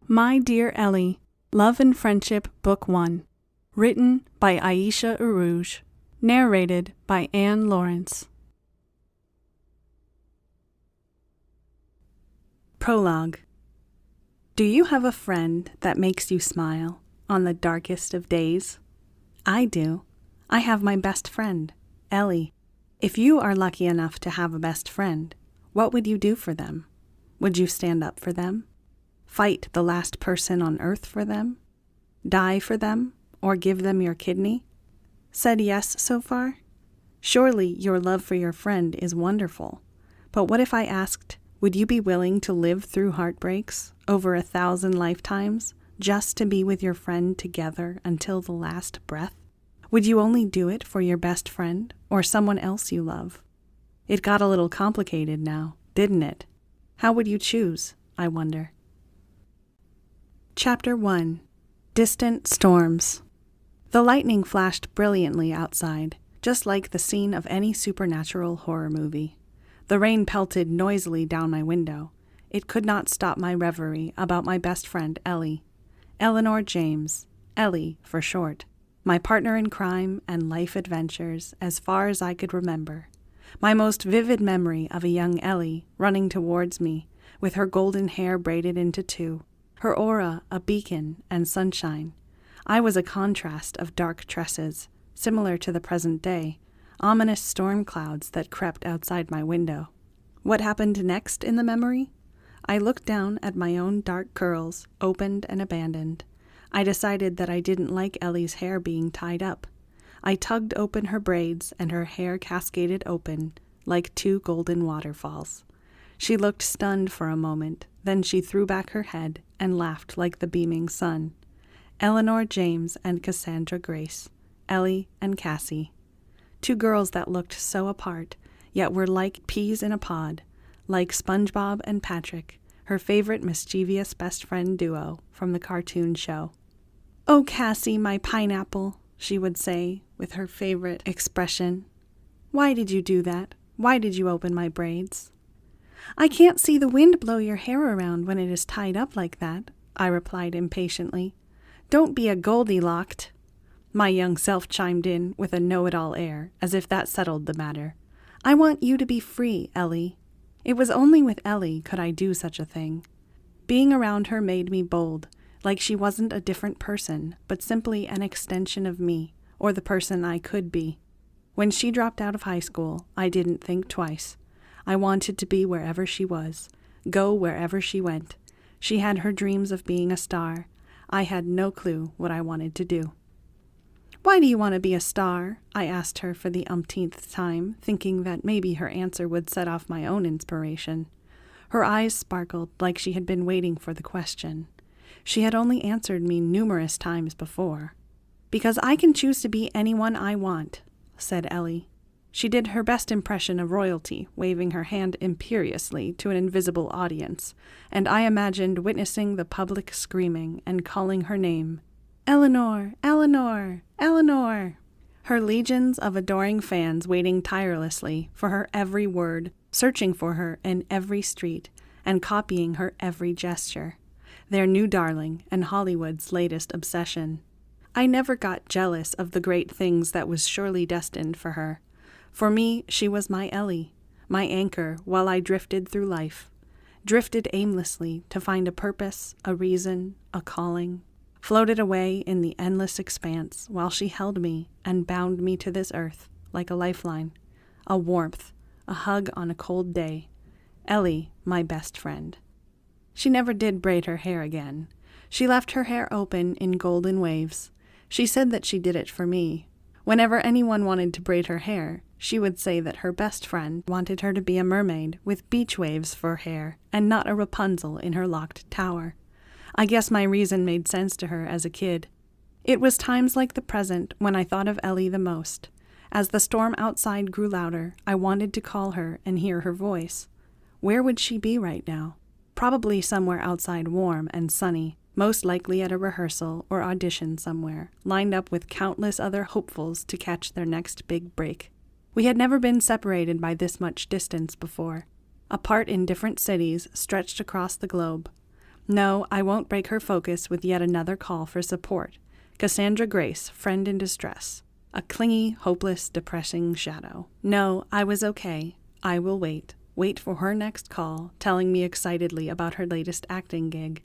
My Dear Ellie, Love and Friendship, Book 1. Written by Aisha Urooj. Narrated by Lorence. Prologue. Do you have a friend that makes you smile on the darkest of days? I do. I have my best friend, Ellie. If you are lucky enough to have a best friend, what would you do for them? Would you stand up for them? Fight the last person on earth for them? Die for them, or give them your kidney? Said yes so far? Surely your love for your friend is wonderful. But what if I asked, would you be willing to live through heartbreaks over 1,000 lifetimes just to be with your friend together until the last breath? Would you only do it for your best friend or someone else you love? It got a little complicated now, didn't it? How would you choose, I wonder? Chapter 1. Distant Storms. The lightning flashed brilliantly outside, just like the scene of any supernatural horror movie. The rain pelted noisily down my window. It could not stop my reverie about my best friend, Ellie. Eleanor James, Ellie for short. My partner in crime and life adventures as far as I could remember. My most vivid memory of a young Ellie running towards me, with her golden hair braided into two. Her aura a beacon and sunshine. I was a contrast of dark tresses, similar to the present day, ominous storm clouds that crept outside my window. What happened next in the memory? I looked down at my own dark curls, opened and abandoned. I decided that I didn't like Ellie's hair being tied up. I tugged open her braids, and her hair cascaded open, like two golden waterfalls. She looked stunned for a moment, then she threw back her head and laughed like the beaming sun. Eleanor James and Cassandra Grace, Ellie and Cassie. Two girls that looked so apart, yet were like peas in a pod, like SpongeBob and Patrick, her favorite mischievous best friend duo from the cartoon show. "Oh, Cassie, my pineapple," she would say with her favorite expression. "Why did you do that? Why did you open my braids?" "I can't see the wind blow your hair around when it is tied up like that," I replied impatiently. "Don't be a Goldilocks." My young self chimed in with a know-it-all air, as if that settled the matter. "I want you to be free, Ellie." It was only with Ellie could I do such a thing. Being around her made me bold, like she wasn't a different person, but simply an extension of me, or the person I could be. When she dropped out of high school, I didn't think twice. I wanted to be wherever she was, go wherever she went. She had her dreams of being a star. I had no clue what I wanted to do. "Why do you want to be a star?" I asked her for the umpteenth time, thinking that maybe her answer would set off my own inspiration. Her eyes sparkled like she had been waiting for the question. She had only answered me numerous times before. "Because I can choose to be anyone I want," said Ellie. She did her best impression of royalty, waving her hand imperiously to an invisible audience, and I imagined witnessing the public screaming and calling her name. "Eleanor! Eleanor! Eleanor!" Her legions of adoring fans waiting tirelessly for her every word, searching for her in every street, and copying her every gesture. Their new darling and Hollywood's latest obsession. I never got jealous of the great things that was surely destined for her. For me, she was my Ellie, my anchor while I drifted through life. Drifted aimlessly to find a purpose, a reason, a calling. Floated away in the endless expanse while she held me and bound me to this earth like a lifeline, a warmth, a hug on a cold day. Ellie, my best friend. She never did braid her hair again. She left her hair open in golden waves. She said that she did it for me. Whenever anyone wanted to braid her hair, she would say that her best friend wanted her to be a mermaid with beach waves for hair and not a Rapunzel in her locked tower. I guess my reason made sense to her as a kid. It was times like the present when I thought of Ellie the most. As the storm outside grew louder, I wanted to call her and hear her voice. Where would she be right now? Probably somewhere outside warm and sunny, most likely at a rehearsal or audition somewhere, lined up with countless other hopefuls to catch their next big break. We had never been separated by this much distance before, apart in different cities stretched across the globe. No, I won't break her focus with yet another call for support. Cassandra Grace, friend in distress. A clingy, hopeless, depressing shadow. No, I was okay. I will wait. Wait for her next call, telling me excitedly about her latest acting gig.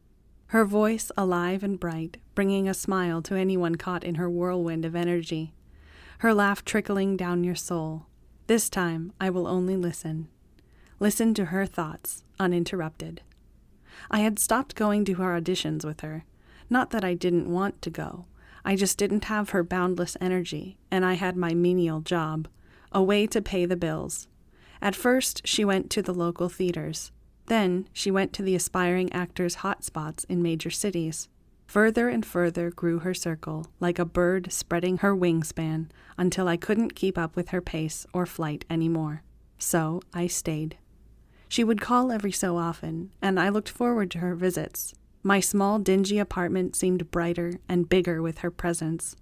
Her voice alive and bright, bringing a smile to anyone caught in her whirlwind of energy. Her laugh trickling down your soul. This time, I will only listen. Listen to her thoughts, uninterrupted. I had stopped going to her auditions with her. Not that I didn't want to go. I just didn't have her boundless energy, and I had my menial job, a way to pay the bills. At first, she went to the local theaters. Then, she went to the aspiring actors' hotspots in major cities. Further and further grew her circle, like a bird spreading her wingspan, until I couldn't keep up with her pace or flight anymore. So, I stayed. She would call every so often, and I looked forward to her visits. My small, dingy apartment seemed brighter and bigger with her presence.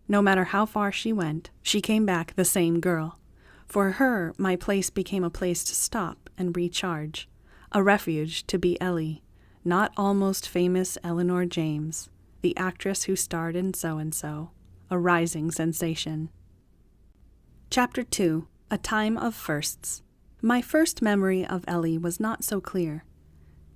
No matter how far she went, she came back the same girl. For her, my place became a place to stop and recharge, a refuge to be Ellie, not almost famous Eleanor James, the actress who starred in So-and-So, a rising sensation. Chapter 2. A Time of Firsts. My first memory of Ellie was not so clear.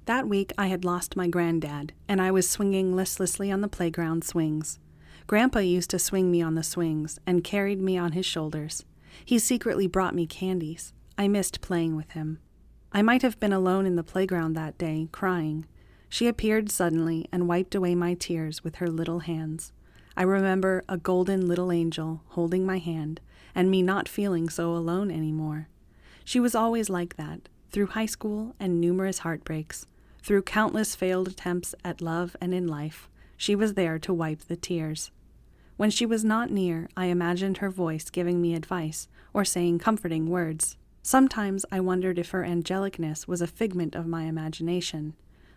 That week I had lost my granddad, and I was swinging listlessly on the playground swings. Grandpa used to swing me on the swings and carried me on his shoulders. He secretly brought me candies. I missed playing with him. I might have been alone in the playground that day, crying. She appeared suddenly and wiped away my tears with her little hands. I remember a golden little angel holding my hand, and me not feeling so alone anymore. She was always like that, through high school and numerous heartbreaks. Through countless failed attempts at love and in life, she was there to wipe the tears. When she was not near, I imagined her voice giving me advice or saying comforting words. Sometimes I wondered if her angelicness was a figment of my imagination.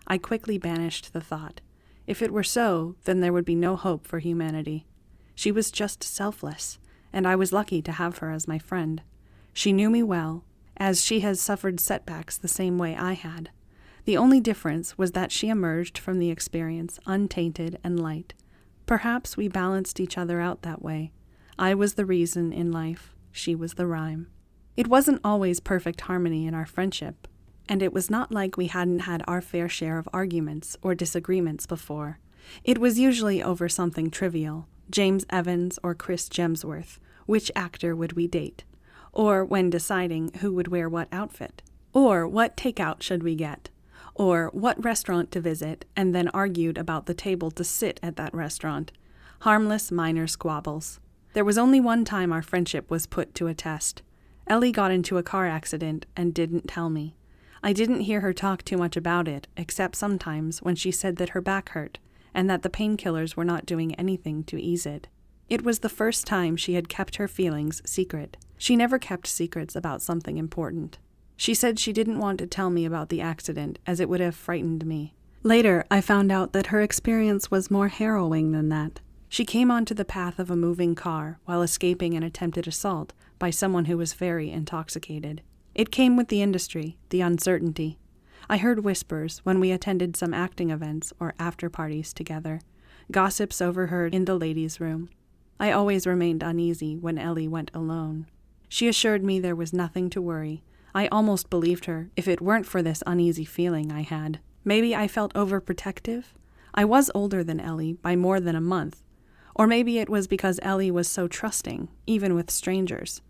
I quickly banished the thought. If it were so, then there would be no hope for humanity. She was just selfless, and I was lucky to have her as my friend. She knew me well, as she has suffered setbacks the same way I had. The only difference was that she emerged from the experience untainted and light. Perhaps we balanced each other out that way. I was the reason in life, she was the rhyme. It wasn't always perfect harmony in our friendship, and it was not like we hadn't had our fair share of arguments or disagreements before. It was usually over something trivial, James Evans or Chris Gemsworth, which actor would we date, or when deciding who would wear what outfit, or what takeout should we get, or what restaurant to visit, and then argued about the table to sit at that restaurant. Harmless minor squabbles. There was only one time our friendship was put to a test. Ellie got into a car accident and didn't tell me. I didn't hear her talk too much about it, except sometimes when she said that her back hurt, and that the painkillers were not doing anything to ease it. It was the first time she had kept her feelings secret. She never kept secrets about something important. She said she didn't want to tell me about the accident, as it would have frightened me. Later, I found out that her experience was more harrowing than that. She came onto the path of a moving car while escaping an attempted assault by someone who was very intoxicated. It came with the industry, the uncertainty. I heard whispers when we attended some acting events or after-parties together, gossips overheard in the ladies' room. I always remained uneasy when Ellie went alone. She assured me there was nothing to worry. I almost believed her, if it weren't for this uneasy feeling I had. Maybe I felt overprotective? I was older than Ellie by more than a month. Or maybe it was because Ellie was so trusting, even with strangers.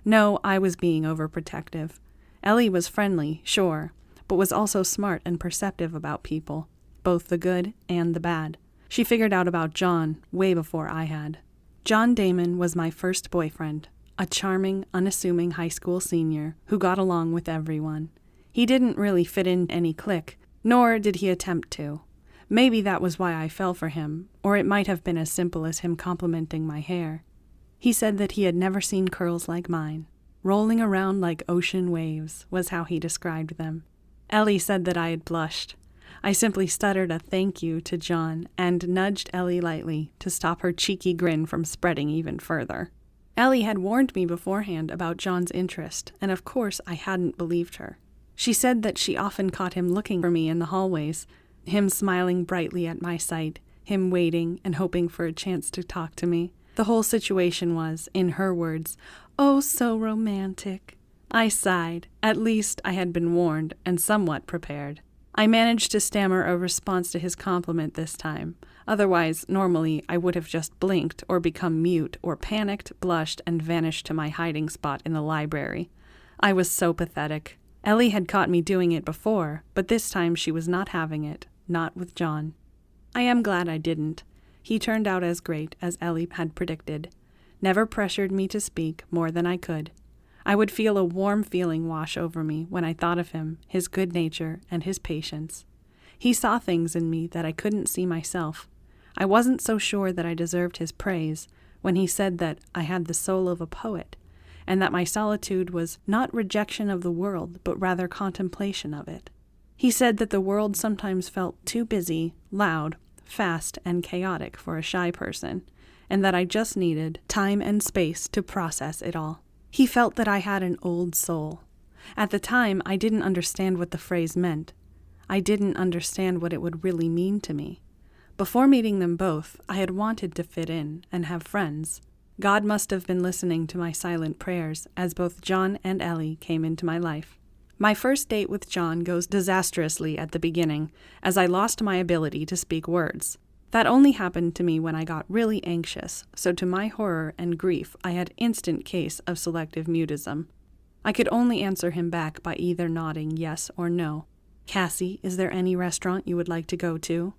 No, I was being overprotective. Ellie was friendly, sure, but was also smart and perceptive about people, both the good and the bad. She figured out about John way before I had. John Damon was my first boyfriend. A charming, unassuming high school senior who got along with everyone. He didn't really fit in any clique, nor did he attempt to. Maybe that was why I fell for him, or it might have been as simple as him complimenting my hair. He said that he had never seen curls like mine. Rolling around like ocean waves was how he described them. Ellie said that I had blushed. I simply stuttered a thank you to John and nudged Ellie lightly to stop her cheeky grin from spreading even further. Ellie had warned me beforehand about John's interest, and of course I hadn't believed her. She said that she often caught him looking for me in the hallways, him smiling brightly at my sight, him waiting and hoping for a chance to talk to me. The whole situation was, in her words, "Oh, so romantic." I sighed. At least I had been warned and somewhat prepared. I managed to stammer a response to his compliment this time. Otherwise, normally, I would have just blinked or become mute or panicked, blushed, and vanished to my hiding spot in the library. I was so pathetic. Ellie had caught me doing it before, but this time she was not having it, not with John. I am glad I didn't. He turned out as great as Ellie had predicted. Never pressured me to speak more than I could. I would feel a warm feeling wash over me when I thought of him, his good nature, and his patience. He saw things in me that I couldn't see myself. I wasn't so sure that I deserved his praise when he said that I had the soul of a poet, and that my solitude was not rejection of the world, but rather contemplation of it. He said that the world sometimes felt too busy, loud, fast, and chaotic for a shy person, and that I just needed time and space to process it all. He felt that I had an old soul. At the time, I didn't understand what the phrase meant. I didn't understand what it would really mean to me. Before meeting them both, I had wanted to fit in and have friends. God must have been listening to my silent prayers as both John and Ellie came into my life. My first date with John goes disastrously at the beginning, as I lost my ability to speak words. That only happened to me when I got really anxious, so to my horror and grief, I had instant case of selective mutism. I could only answer him back by either nodding yes or no. "Cassie, is there any restaurant you would like to go to?"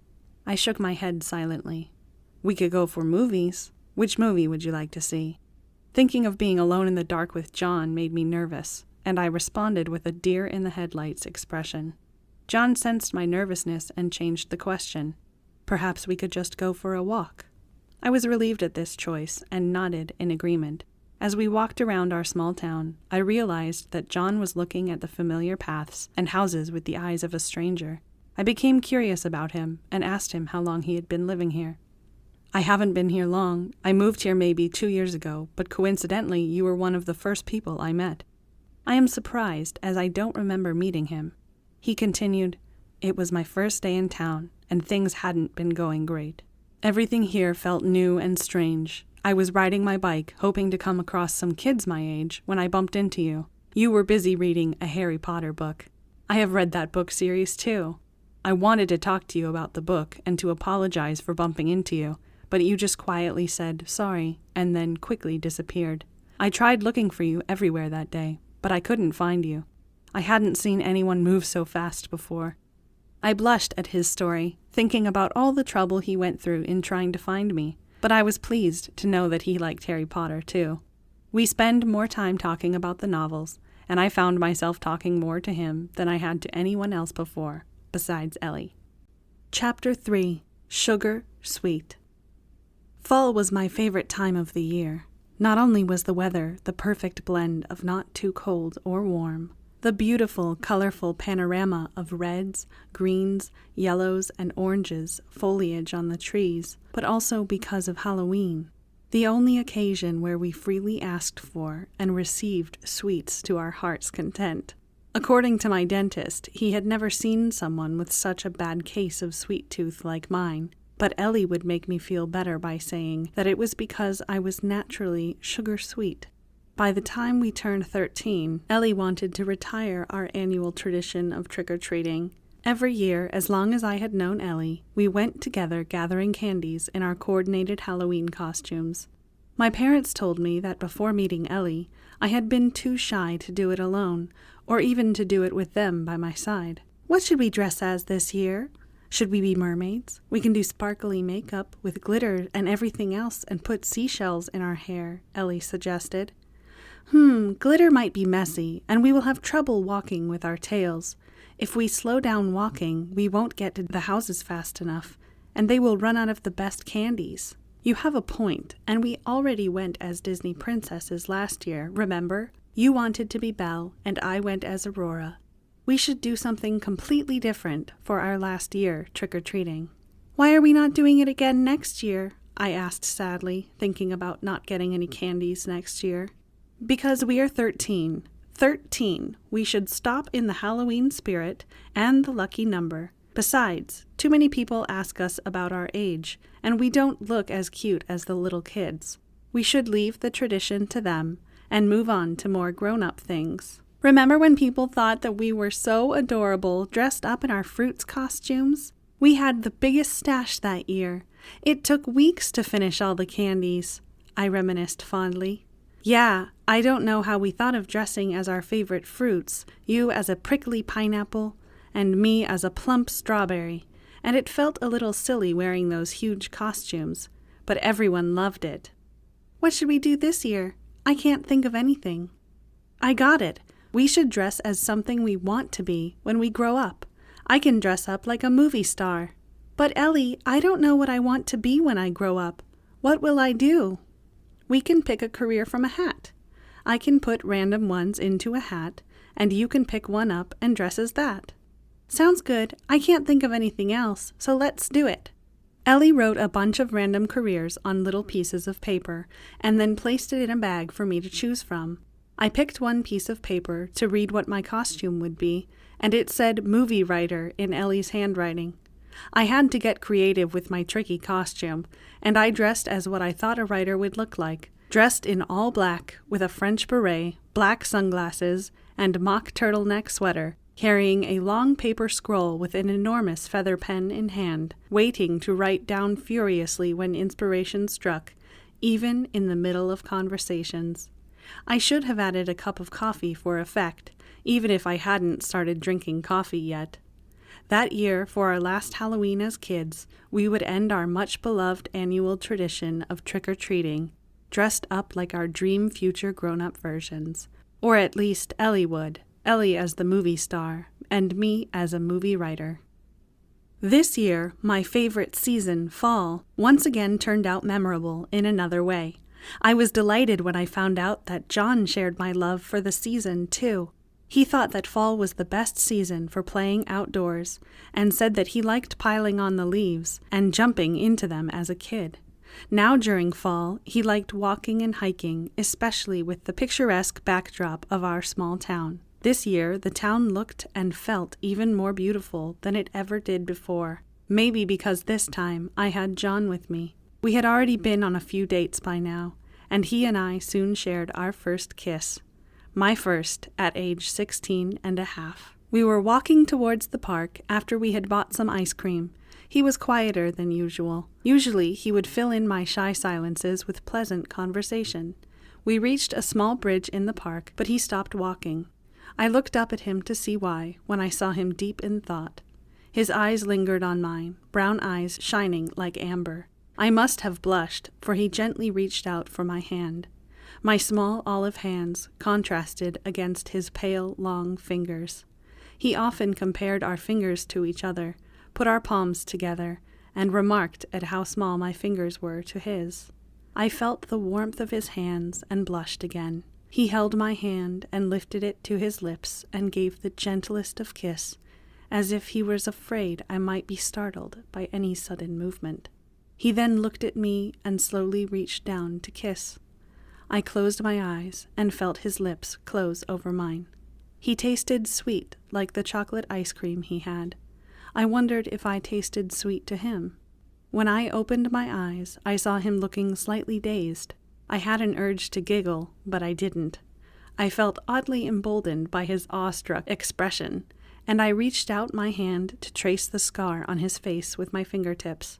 I shook my head silently. "We could go for movies. Which movie would you like to see?" Thinking of being alone in the dark with John made me nervous, and I responded with a deer-in-the-headlights expression. John sensed my nervousness and changed the question. "Perhaps we could just go for a walk." I was relieved at this choice and nodded in agreement. As we walked around our small town, I realized that John was looking at the familiar paths and houses with the eyes of a stranger. I became curious about him and asked him how long he had been living here. "I haven't been here long. I moved here maybe 2 years ago, but coincidentally you were one of the first people I met." I am surprised, as I don't remember meeting him. He continued, "It was my first day in town, and things hadn't been going great. Everything here felt new and strange. I was riding my bike, hoping to come across some kids my age, when I bumped into you. You were busy reading a Harry Potter book. I have read that book series too. I wanted to talk to you about the book and to apologize for bumping into you, but you just quietly said sorry and then quickly disappeared. I tried looking for you everywhere that day, but I couldn't find you. I hadn't seen anyone move so fast before." I blushed at his story, thinking about all the trouble he went through in trying to find me, but I was pleased to know that he liked Harry Potter too. We spent more time talking about the novels, and I found myself talking more to him than I had to anyone else before, besides Ellie. Chapter 3. Sugar Sweet. Fall was my favorite time of the year. Not only was the weather the perfect blend of not too cold or warm, the beautiful, colorful panorama of reds, greens, yellows, and oranges foliage on the trees, but also because of Halloween, the only occasion where we freely asked for and received sweets to our heart's content. According to my dentist, he had never seen someone with such a bad case of sweet tooth like mine, but Ellie would make me feel better by saying that it was because I was naturally sugar sweet. By the time we turned 13, Ellie wanted to retire our annual tradition of trick-or-treating. Every year, as long as I had known Ellie, we went together gathering candies in our coordinated Halloween costumes. My parents told me that before meeting Ellie, I had been too shy to do it alone, or even to do it with them by my side. "What should we dress as this year? Should we be mermaids? We can do sparkly makeup with glitter and everything else and put seashells in our hair," Ellie suggested. Glitter might be messy, and we will have trouble walking with our tails. If we slow down walking, we won't get to the houses fast enough, and they will run out of the best candies." "You have a point, and we already went as Disney princesses last year, remember? You wanted to be Belle, and I went as Aurora. We should do something completely different for our last year trick-or-treating." "Why are we not doing it again next year?" I asked sadly, thinking about not getting any candies next year. "Because we are 13. 13. We should stop in the Halloween spirit and the lucky number. Besides, too many people ask us about our age, and we don't look as cute as the little kids. We should leave the tradition to them and move on to more grown-up things. Remember when people thought that we were so adorable dressed up in our fruits costumes? We had the biggest stash that year. It took weeks to finish all the candies, I reminisced fondly. Yeah, I don't know how we thought of dressing as our favorite fruits, you as a prickly pineapple, and me as a plump strawberry, and it felt a little silly wearing those huge costumes, but everyone loved it. What should we do this year? I can't think of anything. I got it. We should dress as something we want to be when we grow up. I can dress up like a movie star. But Ellie, I don't know what I want to be when I grow up. What will I do? We can pick a career from a hat. I can put random ones into a hat, and you can pick one up and dress as that. Sounds good. I can't think of anything else, so let's do it. Ellie wrote a bunch of random careers on little pieces of paper, and then placed it in a bag for me to choose from. I picked one piece of paper to read what my costume would be, and it said movie writer in Ellie's handwriting. I had to get creative with my tricky costume, and I dressed as what I thought a writer would look like, dressed in all black with a French beret, black sunglasses, and mock turtleneck sweater, carrying a long paper scroll with an enormous feather pen in hand, waiting to write down furiously when inspiration struck, even in the middle of conversations. I should have added a cup of coffee for effect, even if I hadn't started drinking coffee yet. That year, for our last Halloween as kids, we would end our much-beloved annual tradition of trick-or-treating, dressed up like our dream future grown-up versions. Or at least Ellie would. Ellie as the movie star, and me as a movie writer. This year, my favorite season, fall, once again turned out memorable in another way. I was delighted when I found out that John shared my love for the season, too. He thought that fall was the best season for playing outdoors, and said that he liked piling on the leaves and jumping into them as a kid. Now during fall, he liked walking and hiking, especially with the picturesque backdrop of our small town. This year, the town looked and felt even more beautiful than it ever did before. Maybe because this time I had John with me. We had already been on a few dates by now, and he and I soon shared our first kiss. My first at age 16 and a half. We were walking towards the park after we had bought some ice cream. He was quieter than usual. Usually he would fill in my shy silences with pleasant conversation. We reached a small bridge in the park, but he stopped walking. I looked up at him to see why, when I saw him deep in thought. His eyes lingered on mine, brown eyes shining like amber. I must have blushed, for he gently reached out for my hand. My small olive hands contrasted against his pale, long fingers. He often compared our fingers to each other, put our palms together, and remarked at how small my fingers were to his. I felt the warmth of his hands and blushed again. He held my hand and lifted it to his lips and gave the gentlest of kiss, as if he was afraid I might be startled by any sudden movement. He then looked at me and slowly reached down to kiss. I closed my eyes and felt his lips close over mine. He tasted sweet like the chocolate ice cream he had. I wondered if I tasted sweet to him. When I opened my eyes, I saw him looking slightly dazed. I had an urge to giggle, but I didn't. I felt oddly emboldened by his awestruck expression, and I reached out my hand to trace the scar on his face with my fingertips.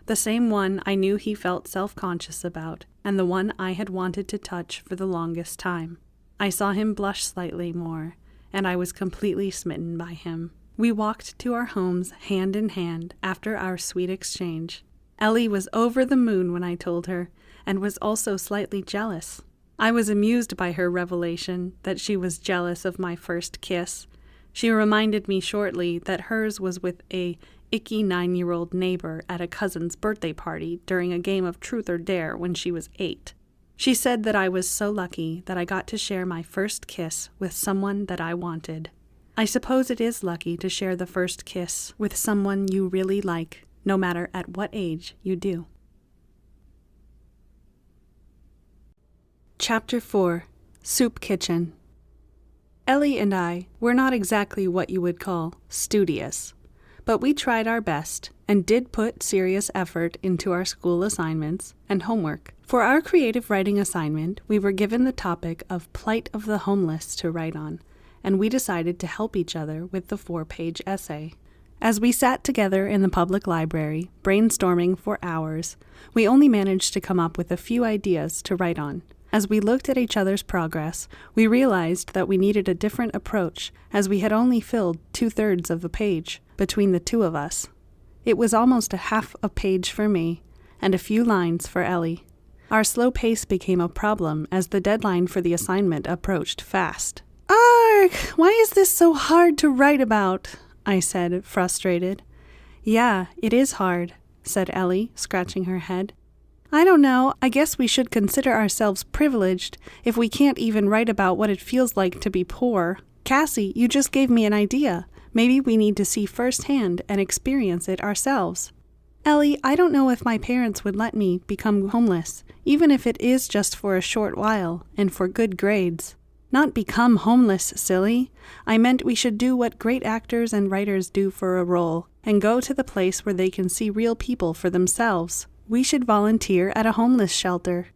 The same one I knew he felt self-conscious about, and the one I had wanted to touch for the longest time. I saw him blush slightly more, and I was completely smitten by him. We walked to our homes hand in hand after our sweet exchange. Ellie was over the moon when I told her, and was also slightly jealous. I was amused by her revelation that she was jealous of my first kiss. She reminded me shortly that hers was with a icky 9-year-old neighbor at a cousin's birthday party during a game of Truth or Dare when she was 8. She said that I was so lucky that I got to share my first kiss with someone that I wanted. I suppose it is lucky to share the first kiss with someone you really like, no matter at what age you do. Chapter 4. Soup Kitchen. Ellie and I were not exactly what you would call studious, But we tried our best and did put serious effort into our school assignments and homework. For our creative writing assignment, we were given the topic of plight of the homeless to write on, and we decided to help each other with the 4-page essay. As we sat together in the public library, brainstorming for hours, we only managed to come up with a few ideas to write on. As we looked at each other's progress, we realized that we needed a different approach, as we had only filled 2/3 of the page between the two of us. It was almost a half a page for me, and a few lines for Ellie. Our slow pace became a problem as the deadline for the assignment approached fast. "Arg! Why is this so hard to write about?" I said, frustrated. "Yeah, it is hard," said Ellie, scratching her head. "I don't know, I guess we should consider ourselves privileged if we can't even write about what it feels like to be poor. Cassie, you just gave me an idea. Maybe we need to see firsthand and experience it ourselves." "Ellie, I don't know if my parents would let me become homeless, even if it is just for a short while and for good grades." "Not become homeless, silly. I meant we should do what great actors and writers do for a role, and go to the place where they can see real people for themselves. We should volunteer at a homeless shelter."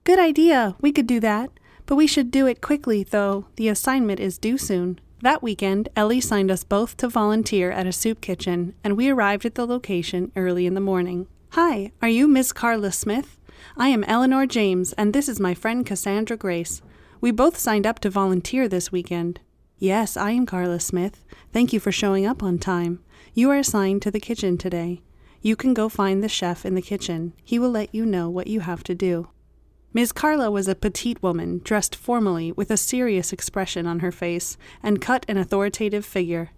"Good idea, we could do that. But we should do it quickly, though. The assignment is due soon." That weekend, Ellie signed us both to volunteer at a soup kitchen, and we arrived at the location early in the morning. "Hi, are you Miss Carla Smith? I am Eleanor James, and this is my friend Cassandra Grace. We both signed up to volunteer this weekend." "Yes, I am Carla Smith. Thank you for showing up on time. You are assigned to the kitchen today. You can go find the chef in the kitchen. He will let you know what you have to do." Ms. Carla was a petite woman, dressed formally with a serious expression on her face and cut an authoritative figure.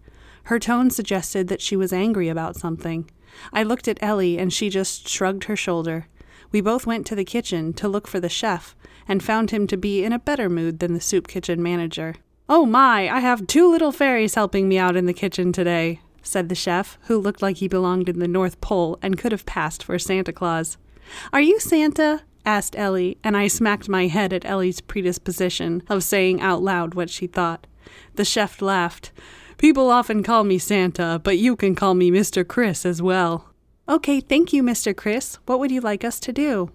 Her tone suggested that she was angry about something. I looked at Ellie and she just shrugged her shoulder. We both went to the kitchen to look for the chef and found him to be in a better mood than the soup kitchen manager. "Oh my, I have 2 little fairies helping me out in the kitchen today," said the chef, who looked like he belonged in the North Pole and could have passed for Santa Claus. "Are you Santa?" asked Ellie, and I smacked my head at Ellie's predisposition of saying out loud what she thought. The chef laughed. "People often call me Santa, but you can call me Mr. Chris as well." "Okay, thank you, Mr. Chris. What would you like us to do?"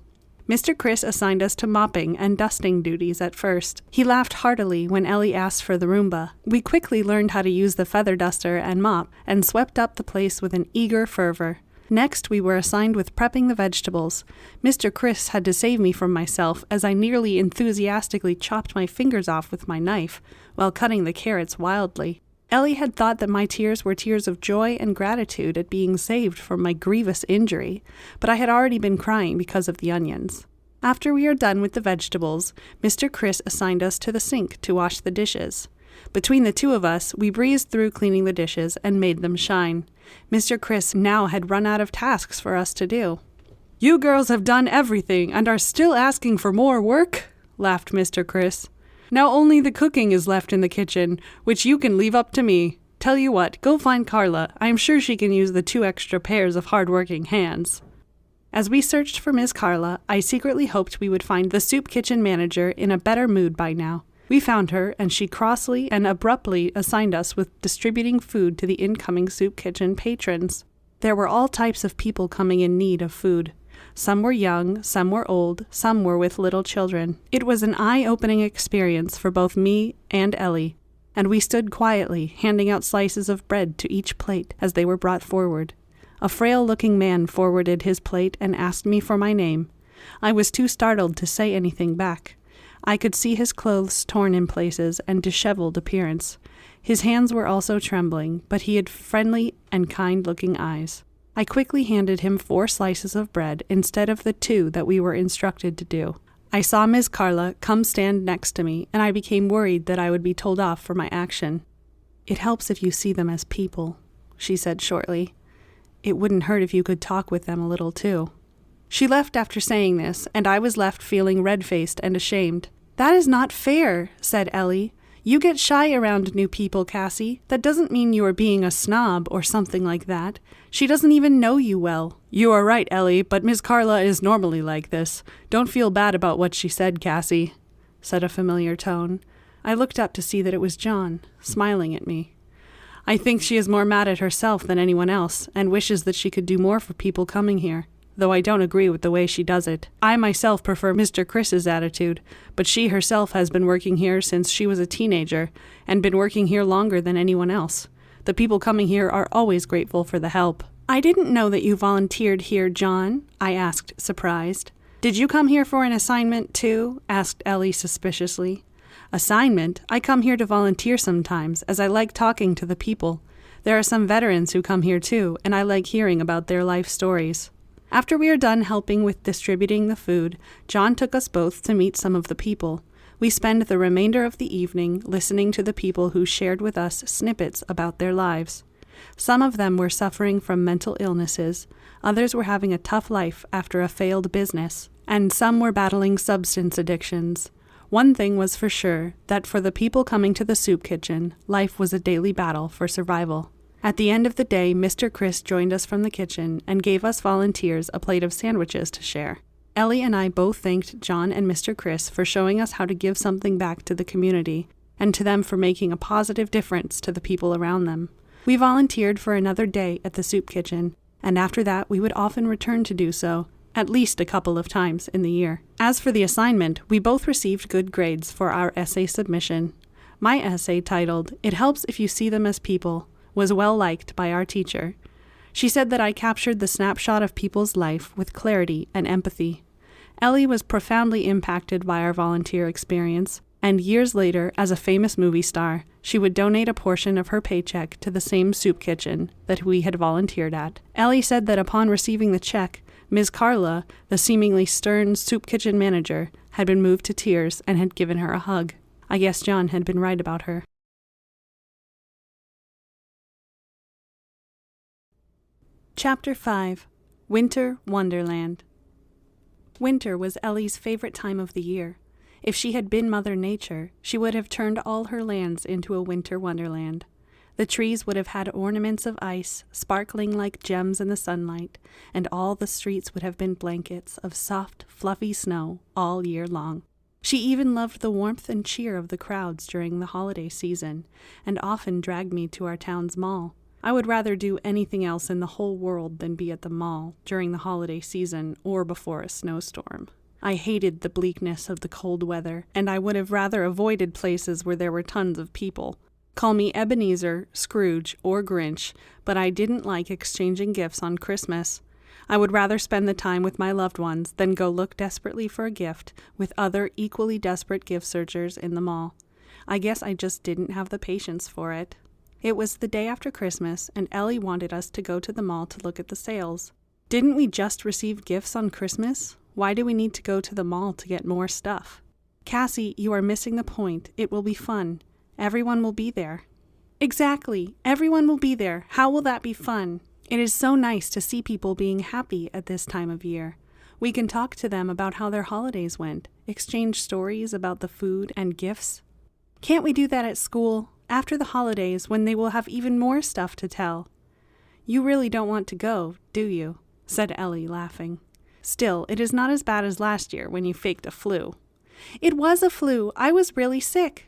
Mr. Chris assigned us to mopping and dusting duties at first. He laughed heartily when Ellie asked for the Roomba. We quickly learned how to use the feather duster and mop, and swept up the place with an eager fervor. Next, we were assigned with prepping the vegetables. Mr. Chris had to save me from myself, as I nearly enthusiastically chopped my fingers off with my knife, while cutting the carrots wildly. Ellie had thought that my tears were tears of joy and gratitude at being saved from my grievous injury, but I had already been crying because of the onions. After we are done with the vegetables, Mr. Chris assigned us to the sink to wash the dishes. Between the two of us, we breezed through cleaning the dishes and made them shine. Mr. Chris now had run out of tasks for us to do. "You girls have done everything and are still asking for more work?" laughed Mr. Chris. "Now only the cooking is left in the kitchen, which you can leave up to me. Tell you what, go find Carla. I am sure she can use the 2 extra pairs of hard-working hands." As we searched for Miss Carla, I secretly hoped we would find the soup kitchen manager in a better mood by now. We found her, and she crossly and abruptly assigned us with distributing food to the incoming soup kitchen patrons. There were all types of people coming in need of food. Some were young, some were old, some were with little children. It was an eye-opening experience for both me and Ellie, and we stood quietly, handing out slices of bread to each plate as they were brought forward. A frail-looking man forwarded his plate and asked me for my name. I was too startled to say anything back. I could see his clothes torn in places and disheveled appearance. His hands were also trembling, but he had friendly and kind-looking eyes. I quickly handed him 4 slices of bread instead of the 2 that we were instructed to do. I saw Ms. Carla come stand next to me, and I became worried that I would be told off for my action. "It helps if you see them as people," she said shortly. "It wouldn't hurt if you could talk with them a little, too." She left after saying this, and I was left feeling red-faced and ashamed. "That is not fair," said Ellie. "You get shy around new people, Cassie. That doesn't mean you are being a snob or something like that. She doesn't even know you well." "You are right, Ellie, but Miss Carla is normally like this. Don't feel bad about what she said, Cassie," said a familiar tone. I looked up to see that it was John, smiling at me. I think she is more mad at herself than anyone else, and wishes that she could do more for people coming here, though I don't agree with the way she does it. I myself prefer Mr. Chris's attitude, but she herself has been working here since she was a teenager, and been working here longer than anyone else. The people coming here are always grateful for the help. I didn't know that you volunteered here, John, I asked, surprised. Did you come here for an assignment, too? Asked Ellie suspiciously. Assignment? I come here to volunteer sometimes, as I like talking to the people. There are some veterans who come here, too, and I like hearing about their life stories. After we are done helping with distributing the food, John took us both to meet some of the people. We spent the remainder of the evening listening to the people who shared with us snippets about their lives. Some of them were suffering from mental illnesses, others were having a tough life after a failed business, and some were battling substance addictions. One thing was for sure, that for the people coming to the soup kitchen, life was a daily battle for survival. At the end of the day, Mr. Chris joined us from the kitchen and gave us volunteers a plate of sandwiches to share. Ellie and I both thanked John and Mr. Chris for showing us how to give something back to the community, and to them for making a positive difference to the people around them. We volunteered for another day at the soup kitchen, and after that we would often return to do so, at least a couple of times in the year. As for the assignment, we both received good grades for our essay submission. My essay, titled, "It Helps If You See Them as People," was well liked by our teacher. She said that I captured the snapshot of people's life with clarity and empathy. Ellie was profoundly impacted by our volunteer experience, and years later, as a famous movie star, she would donate a portion of her paycheck to the same soup kitchen that we had volunteered at. Ellie said that upon receiving the check, Ms. Carla, the seemingly stern soup kitchen manager, had been moved to tears and had given her a hug. I guess John had been right about her. Chapter 5. Winter Wonderland. Winter was Ellie's favorite time of the year. If she had been Mother Nature, she would have turned all her lands into a winter wonderland. The trees would have had ornaments of ice, sparkling like gems in the sunlight, and all the streets would have been blankets of soft, fluffy snow all year long. She even loved the warmth and cheer of the crowds during the holiday season, and often dragged me to our town's mall. I would rather do anything else in the whole world than be at the mall during the holiday season or before a snowstorm. I hated the bleakness of the cold weather, and I would have rather avoided places where there were tons of people. Call me Ebenezer, Scrooge, or Grinch, but I didn't like exchanging gifts on Christmas. I would rather spend the time with my loved ones than go look desperately for a gift with other equally desperate gift searchers in the mall. I guess I just didn't have the patience for it. It was the day after Christmas, and Ellie wanted us to go to the mall to look at the sales. Didn't we just receive gifts on Christmas? Why do we need to go to the mall to get more stuff? Cassie, you are missing the point. It will be fun. Everyone will be there. Exactly. Everyone will be there. How will that be fun? It is so nice to see people being happy at this time of year. We can talk to them about how their holidays went, exchange stories about the food and gifts. Can't we do that at school? After the holidays, when they will have even more stuff to tell. You really don't want to go, do you? Said Ellie, laughing. Still, it is not as bad as last year when you faked a flu. It was a flu. I was really sick.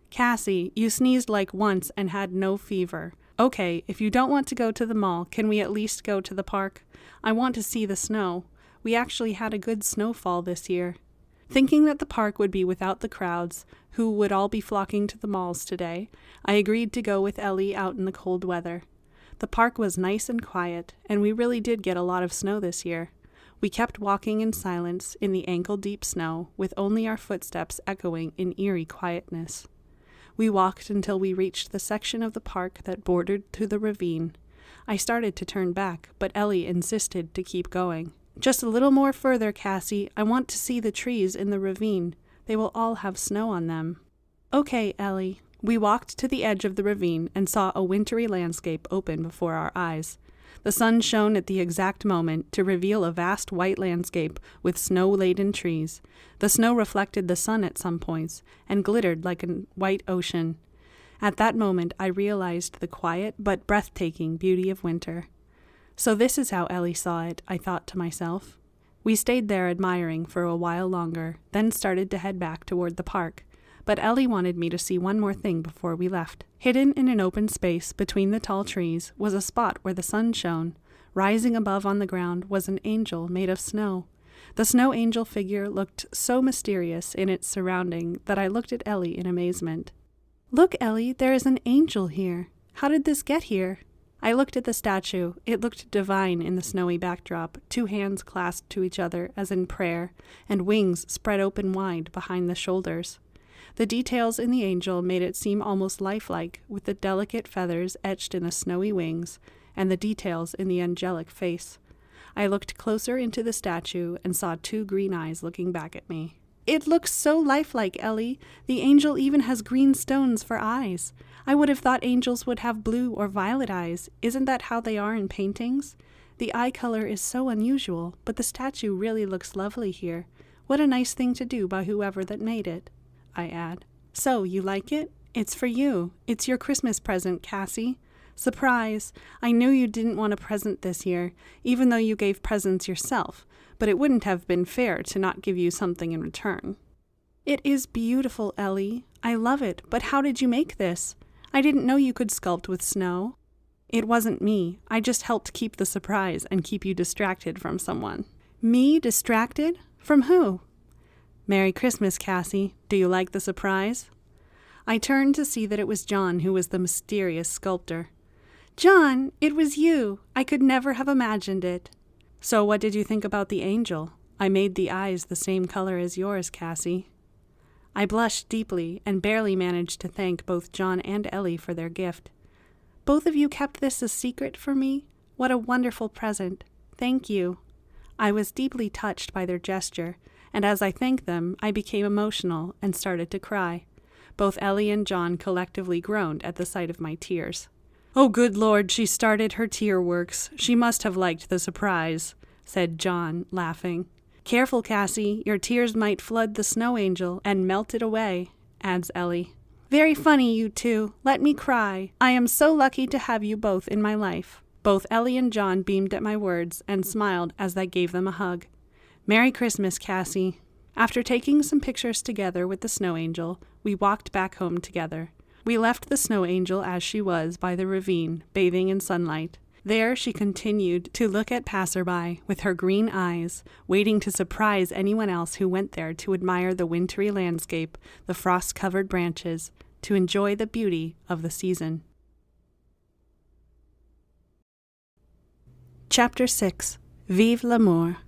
Cassie, you sneezed like once and had no fever. Okay, if you don't want to go to the mall, can we at least go to the park? I want to see the snow. We actually had a good snowfall this year. Thinking that the park would be without the crowds, who would all be flocking to the malls today, I agreed to go with Ellie out in the cold weather. The park was nice and quiet, and we really did get a lot of snow this year. We kept walking in silence in the ankle-deep snow, with only our footsteps echoing in eerie quietness. We walked until we reached the section of the park that bordered to the ravine. I started to turn back, but Ellie insisted to keep going. Just a little more further, Cassie. I want to see the trees in the ravine. They will all have snow on them. Okay, Ellie. We walked to the edge of the ravine and saw a wintry landscape open before our eyes. The sun shone at the exact moment to reveal a vast white landscape with snow-laden trees. The snow reflected the sun at some points and glittered like a white ocean. At that moment, I realized the quiet but breathtaking beauty of winter. So this is how Ellie saw it, I thought to myself. We stayed there admiring for a while longer, then started to head back toward the park. but Ellie wanted me to see one more thing before we left. Hidden in an open space between the tall trees was a spot where the sun shone. Rising above on the ground was an angel made of snow. The snow angel figure looked so mysterious in its surrounding that I looked at Ellie in amazement. "Look, Ellie, there is an angel here. How did this get here?" I looked at the statue. It looked divine in the snowy backdrop, 2 hands clasped to each other as in prayer, and wings spread open wide behind the shoulders. The details in the angel made it seem almost lifelike, with the delicate feathers etched in the snowy wings, and the details in the angelic face. I looked closer into the statue and saw 2 green eyes looking back at me. "It looks so lifelike, Ellie. The angel even has green stones for eyes. I would have thought angels would have blue or violet eyes. Isn't that how they are in paintings? The eye color is so unusual, but the statue really looks lovely here. What a nice thing to do by whoever that made it," I add. "So, you like it? It's for you. It's your Christmas present, Cassie. Surprise! I knew you didn't want a present this year, even though you gave presents yourself, but it wouldn't have been fair to not give you something in return." "It is beautiful, Ellie. I love it, but how did you make this? I didn't know you could sculpt with snow." "It wasn't me. I just helped keep the surprise and keep you distracted from someone." "Me distracted? From who?" "Merry Christmas, Cassie. Do you like the surprise?" I turned to see that it was John who was the mysterious sculptor. "John, it was you. I could never have imagined it." "So what did you think about the angel? I made the eyes the same color as yours, Cassie." I blushed deeply and barely managed to thank both John and Ellie for their gift. "Both of you kept this a secret for me? What a wonderful present. Thank you." I was deeply touched by their gesture, and as I thanked them, I became emotional and started to cry. Both Ellie and John collectively groaned at the sight of my tears. "Oh, good Lord, she started her tear works. She must have liked the surprise," said John, laughing. "Careful, Cassie, your tears might flood the snow angel and melt it away," adds Ellie. "Very funny, you two. Let me cry. I am so lucky to have you both in my life." Both Ellie and John beamed at my words and smiled as I gave them a hug. "Merry Christmas, Cassie." After taking some pictures together with the snow angel, we walked back home together. We left the snow angel as she was by the ravine, bathing in sunlight. There she continued to look at passerby with her green eyes, waiting to surprise anyone else who went there to admire the wintry landscape, the frost-covered branches, to enjoy the beauty of the season. Chapter 6. Vive l'amour.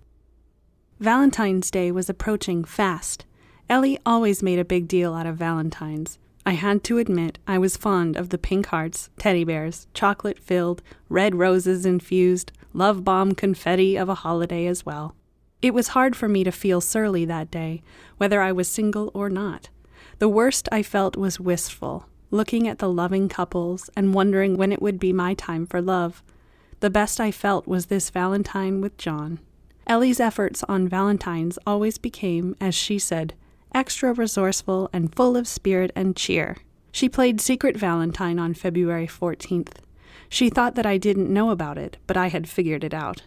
Valentine's Day was approaching fast. Ellie always made a big deal out of Valentine's. I had to admit I was fond of the pink hearts, teddy bears, chocolate-filled, red roses infused, love bomb confetti of a holiday as well. It was hard for me to feel surly that day, whether I was single or not. The worst I felt was wistful, looking at the loving couples and wondering when it would be my time for love. The best I felt was this Valentine with John. Ellie's efforts on Valentine's always became, as she said, extra resourceful and full of spirit and cheer. She played Secret Valentine on February 14th. She thought that I didn't know about it, but I had figured it out.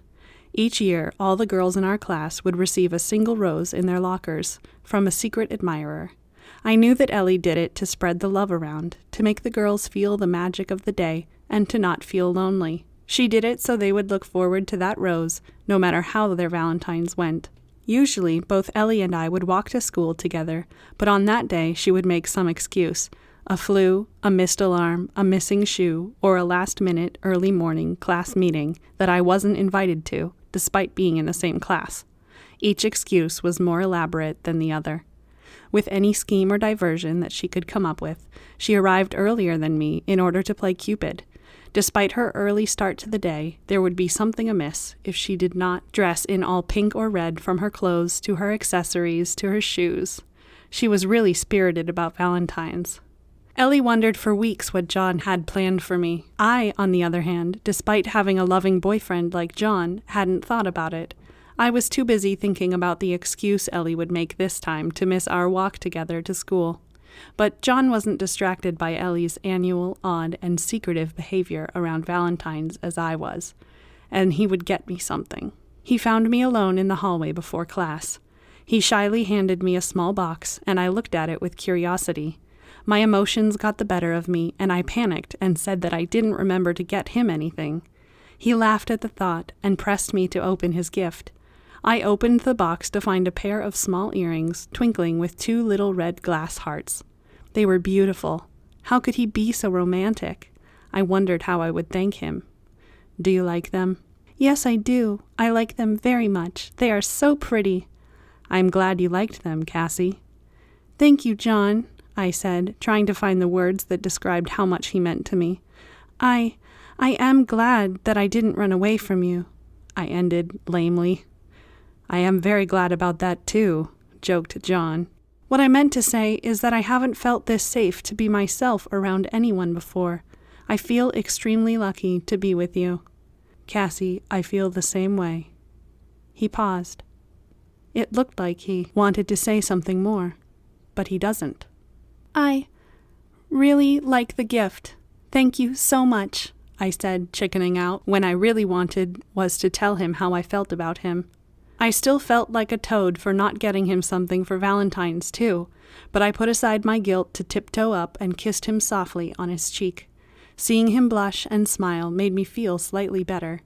Each year, all the girls in our class would receive a single rose in their lockers from a secret admirer. I knew that Ellie did it to spread the love around, to make the girls feel the magic of the day, and to not feel lonely. She did it so they would look forward to that rose, no matter how their Valentines went. Usually, both Ellie and I would walk to school together, but on that day she would make some excuse. A flu, a missed alarm, a missing shoe, or a last-minute, early morning class meeting that I wasn't invited to, despite being in the same class. Each excuse was more elaborate than the other. With any scheme or diversion that she could come up with, she arrived earlier than me in order to play Cupid. Despite her early start to the day, there would be something amiss if she did not dress in all pink or red, from her clothes to her accessories to her shoes. She was really spirited about Valentine's. Ellie wondered for weeks what John had planned for me. I, on the other hand, despite having a loving boyfriend like John, hadn't thought about it. I was too busy thinking about the excuse Ellie would make this time to miss our walk together to school. But John wasn't distracted by Ellie's annual, odd, and secretive behavior around Valentine's as I was, and he would get me something. He found me alone in the hallway before class. He shyly handed me a small box, and I looked at it with curiosity. My emotions got the better of me, and I panicked and said that I didn't remember to get him anything. He laughed at the thought and pressed me to open his gift. I opened the box to find a pair of small earrings twinkling with 2 little red glass hearts. They were beautiful. How could he be so romantic? I wondered how I would thank him. "Do you like them?" "Yes, I do. I like them very much. They are so pretty." "I'm glad you liked them, Cassie." "Thank you, John," I said, trying to find the words that described how much he meant to me. I am glad that I didn't run away from you," I ended lamely. "I am very glad about that too," joked John. "What I meant to say is that I haven't felt this safe to be myself around anyone before. I feel extremely lucky to be with you." "Cassie, I feel the same way." He paused. It looked like he wanted to say something more, but he doesn't. "I really like the gift. Thank you so much," I said, chickening out, when I really wanted was to tell him how I felt about him. I still felt like a toad for not getting him something for Valentine's, too, but I put aside my guilt to tiptoe up and kissed him softly on his cheek. Seeing him blush and smile made me feel slightly better.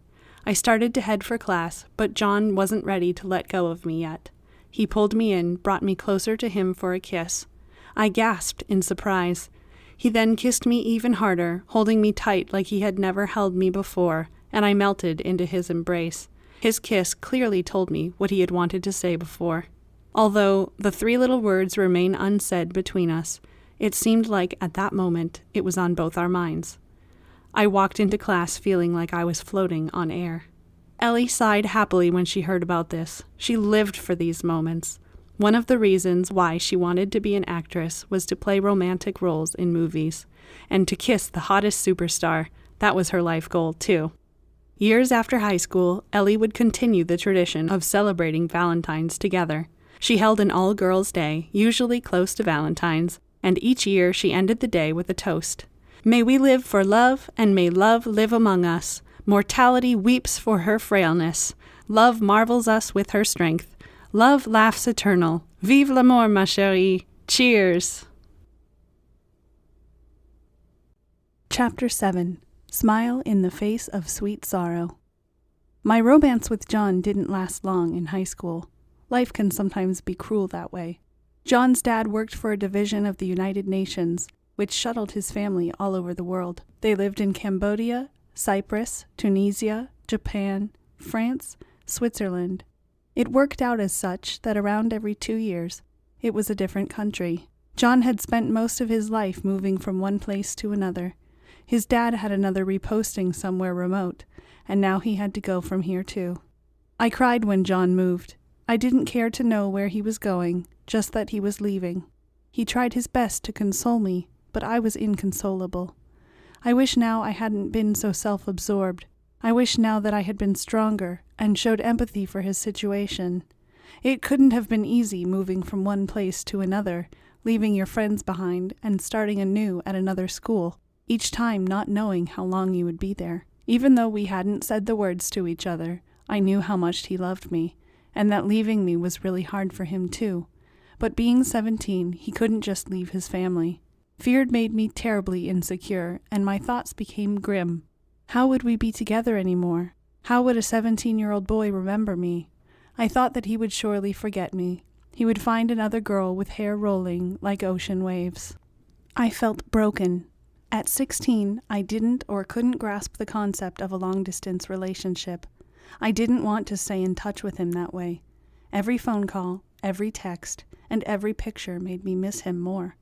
I started to head for class, but John wasn't ready to let go of me yet. He pulled me in, brought me closer to him for a kiss. I gasped in surprise. He then kissed me even harder, holding me tight like he had never held me before, and I melted into his embrace. His kiss clearly told me what he had wanted to say before. Although the 3 little words remain unsaid between us, it seemed like at that moment it was on both our minds. I walked into class feeling like I was floating on air. Ellie sighed happily when she heard about this. She lived for these moments. One of the reasons why she wanted to be an actress was to play romantic roles in movies, and to kiss the hottest superstar. That was her life goal, too. Years after high school, Ellie would continue the tradition of celebrating Valentine's together. She held an all-girls day, usually close to Valentine's, and each year she ended the day with a toast. "May we live for love, and may love live among us. Mortality weeps for her frailness. Love marvels us with her strength. Love laughs eternal. Vive l'amour, ma chérie. Cheers!" Chapter 7. Smile in the Face of Sweet Sorrow. My romance with John didn't last long in high school. Life can sometimes be cruel that way. John's dad worked for a division of the United Nations, which shuttled his family all over the world. They lived in Cambodia, Cyprus, Tunisia, Japan, France, Switzerland. It worked out as such that around every 2 years, it was a different country. John had spent most of his life moving from one place to another. His dad had another reposting somewhere remote, and now he had to go from here too. I cried when John moved. I didn't care to know where he was going, just that he was leaving. He tried his best to console me, but I was inconsolable. I wish now I hadn't been so self-absorbed. I wish now that I had been stronger and showed empathy for his situation. It couldn't have been easy moving from one place to another, leaving your friends behind and starting anew at another school, each time not knowing how long you would be there. Even though we hadn't said the words to each other, I knew how much he loved me, and that leaving me was really hard for him too. But being 17, he couldn't just leave his family. Fear made me terribly insecure, and my thoughts became grim. How would we be together anymore? How would a 17-year-old boy remember me? I thought that he would surely forget me. He would find another girl with hair rolling like ocean waves. I felt broken. At 16, I didn't or couldn't grasp the concept of a long-distance relationship. I didn't want to stay in touch with him that way. Every phone call, every text, and every picture made me miss him more.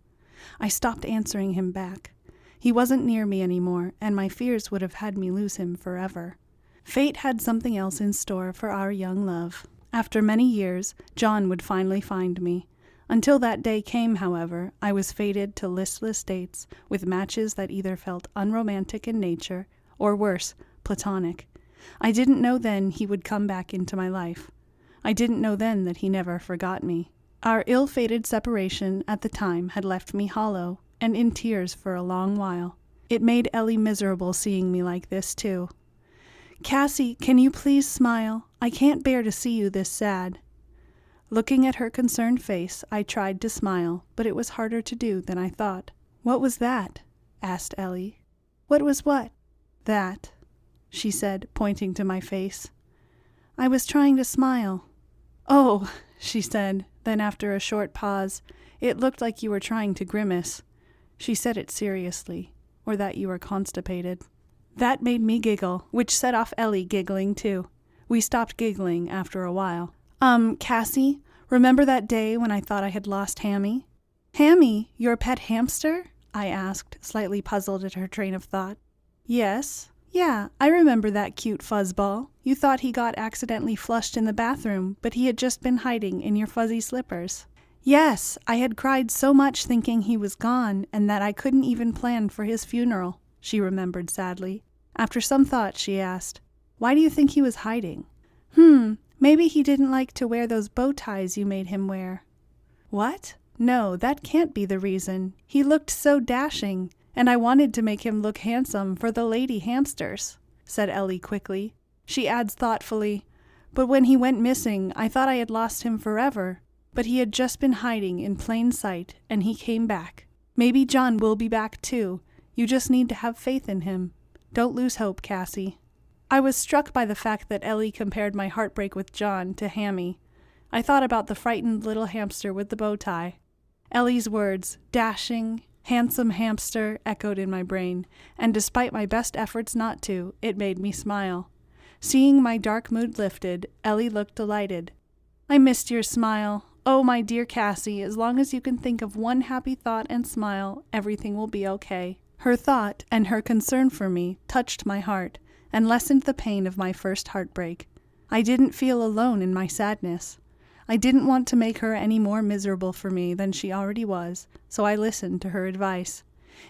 I stopped answering him back. He wasn't near me anymore, and my fears would have had me lose him forever. Fate had something else in store for our young love. After many years, John would finally find me. Until that day came, however, I was fated to listless dates with matches that either felt unromantic in nature or, worse, platonic. I didn't know then he would come back into my life. I didn't know then that he never forgot me. Our ill-fated separation at the time had left me hollow and in tears for a long while. It made Ellie miserable seeing me like this, too. "Cassie, can you please smile? I can't bear to see you this sad." Looking at her concerned face, I tried to smile, but it was harder to do than I thought. "What was that?" asked Ellie. "What was what?" "That," she said, pointing to my face. "I was trying to smile." "Oh," she said, then after a short pause, "it looked like you were trying to grimace." She said it seriously, or that you were constipated. That made me giggle, which set off Ellie giggling too. We stopped giggling after a while. Cassie, remember that day when I thought I had lost Hammy?" "Hammy, your pet hamster?" I asked, slightly puzzled at her train of thought. "Yes. Yeah, I remember that cute fuzzball. You thought he got accidentally flushed in the bathroom, but he had just been hiding in your fuzzy slippers." "Yes, I had cried so much thinking he was gone, and that I couldn't even plan for his funeral," she remembered sadly. After some thought, she asked, "Why do you think he was hiding?" Maybe he didn't like to wear those bow ties you made him wear." "What? No, that can't be the reason. He looked so dashing, and I wanted to make him look handsome for the lady hamsters," said Ellie quickly. She adds thoughtfully, "But when he went missing, I thought I had lost him forever. But he had just been hiding in plain sight, and he came back. Maybe John will be back too. You just need to have faith in him. Don't lose hope, Cassie." I was struck by the fact that Ellie compared my heartbreak with John to Hammy. I thought about the frightened little hamster with the bow tie. Ellie's words, dashing, handsome hamster, echoed in my brain, and despite my best efforts not to, it made me smile. Seeing my dark mood lifted, Ellie looked delighted. "I missed your smile. Oh, my dear Cassie, as long as you can think of one happy thought and smile, everything will be okay." Her thought and her concern for me touched my heart and lessened the pain of my first heartbreak. I didn't feel alone in my sadness. I didn't want to make her any more miserable for me than she already was, so I listened to her advice.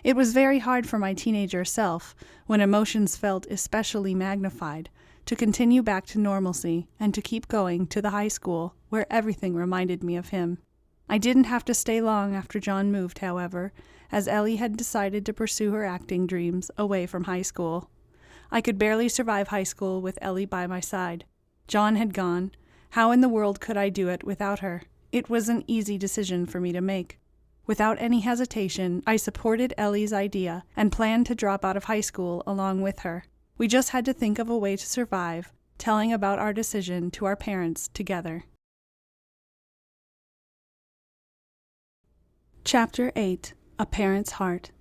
It was very hard for my teenager self, when emotions felt especially magnified, to continue back to normalcy and to keep going to the high school where everything reminded me of him. I didn't have to stay long after John moved, however, as Ellie had decided to pursue her acting dreams away from high school. I could barely survive high school with Ellie by my side. John had gone. How in the world could I do it without her? It was an easy decision for me to make. Without any hesitation, I supported Ellie's idea and planned to drop out of high school along with her. We just had to think of a way to survive, telling about our decision to our parents together. Chapter 8. A Parent's Heart.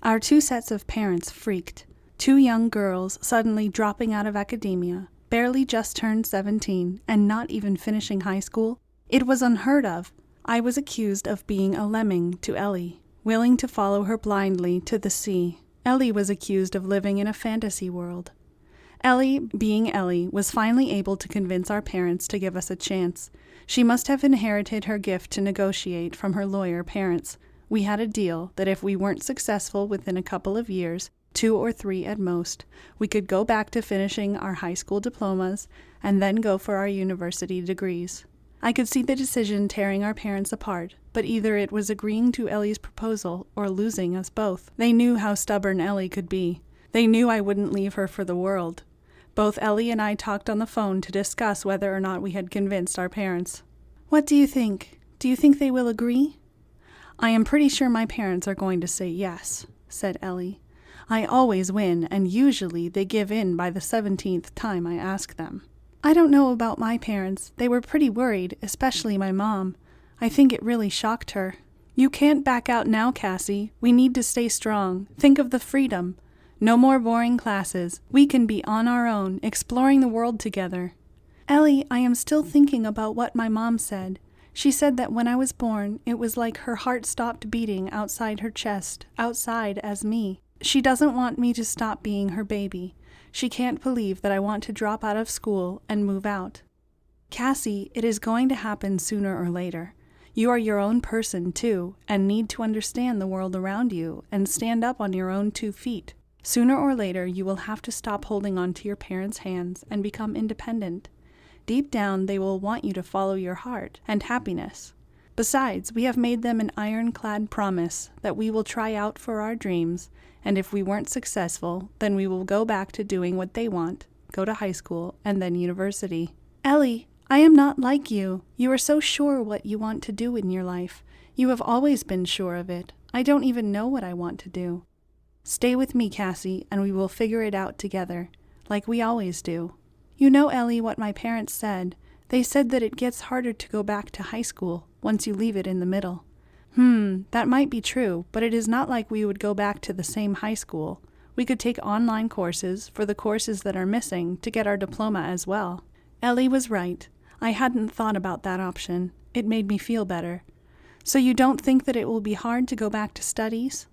Our two sets of parents freaked. Two young girls suddenly dropping out of academia, barely just turned 17, and not even finishing high school. It was unheard of. I was accused of being a lemming to Ellie, willing to follow her blindly to the sea. Ellie was accused of living in a fantasy world. Ellie, being Ellie, was finally able to convince our parents to give us a chance. She must have inherited her gift to negotiate from her lawyer parents. We had a deal that if we weren't successful within a couple of years, 2 or 3 at most, we could go back to finishing our high school diplomas and then go for our university degrees. I could see the decision tearing our parents apart, but either it was agreeing to Ellie's proposal or losing us both. They knew how stubborn Ellie could be. They knew I wouldn't leave her for the world. Both Ellie and I talked on the phone to discuss whether or not we had convinced our parents. "What do you think? Do you think they will agree?" "I am pretty sure my parents are going to say yes," said Ellie. "I always win, and usually they give in by the 17th time I ask them." "I don't know about my parents. They were pretty worried, especially my mom. I think it really shocked her." "You can't back out now, Cassie. We need to stay strong. Think of the freedom. No more boring classes. We can be on our own, exploring the world together." "Ellie, I am still thinking about what my mom said. She said that when I was born, it was like her heart stopped beating outside her chest, outside as me. She doesn't want me to stop being her baby. She can't believe that I want to drop out of school and move out." "Cassie, it is going to happen sooner or later. You are your own person, too, and need to understand the world around you and stand up on your own 2 feet. Sooner or later, you will have to stop holding on to your parents' hands and become independent. Deep down, they will want you to follow your heart and happiness. Besides, we have made them an ironclad promise that we will try out for our dreams, and if we weren't successful, then we will go back to doing what they want, go to high school, and then university." "Ellie, I am not like you. You are so sure what you want to do in your life. You have always been sure of it. I don't even know what I want to do. Stay with me, Cassie, and we will figure it out together, like we always do. You know, Ellie, what my parents said. They said that it gets harder to go back to high school once you leave it in the middle. That might be true, but it is not like we would go back to the same high school. We could take online courses for the courses that are missing to get our diploma as well. Ellie was right. I hadn't thought about that option. It made me feel better. So you don't think that it will be hard to go back to studies?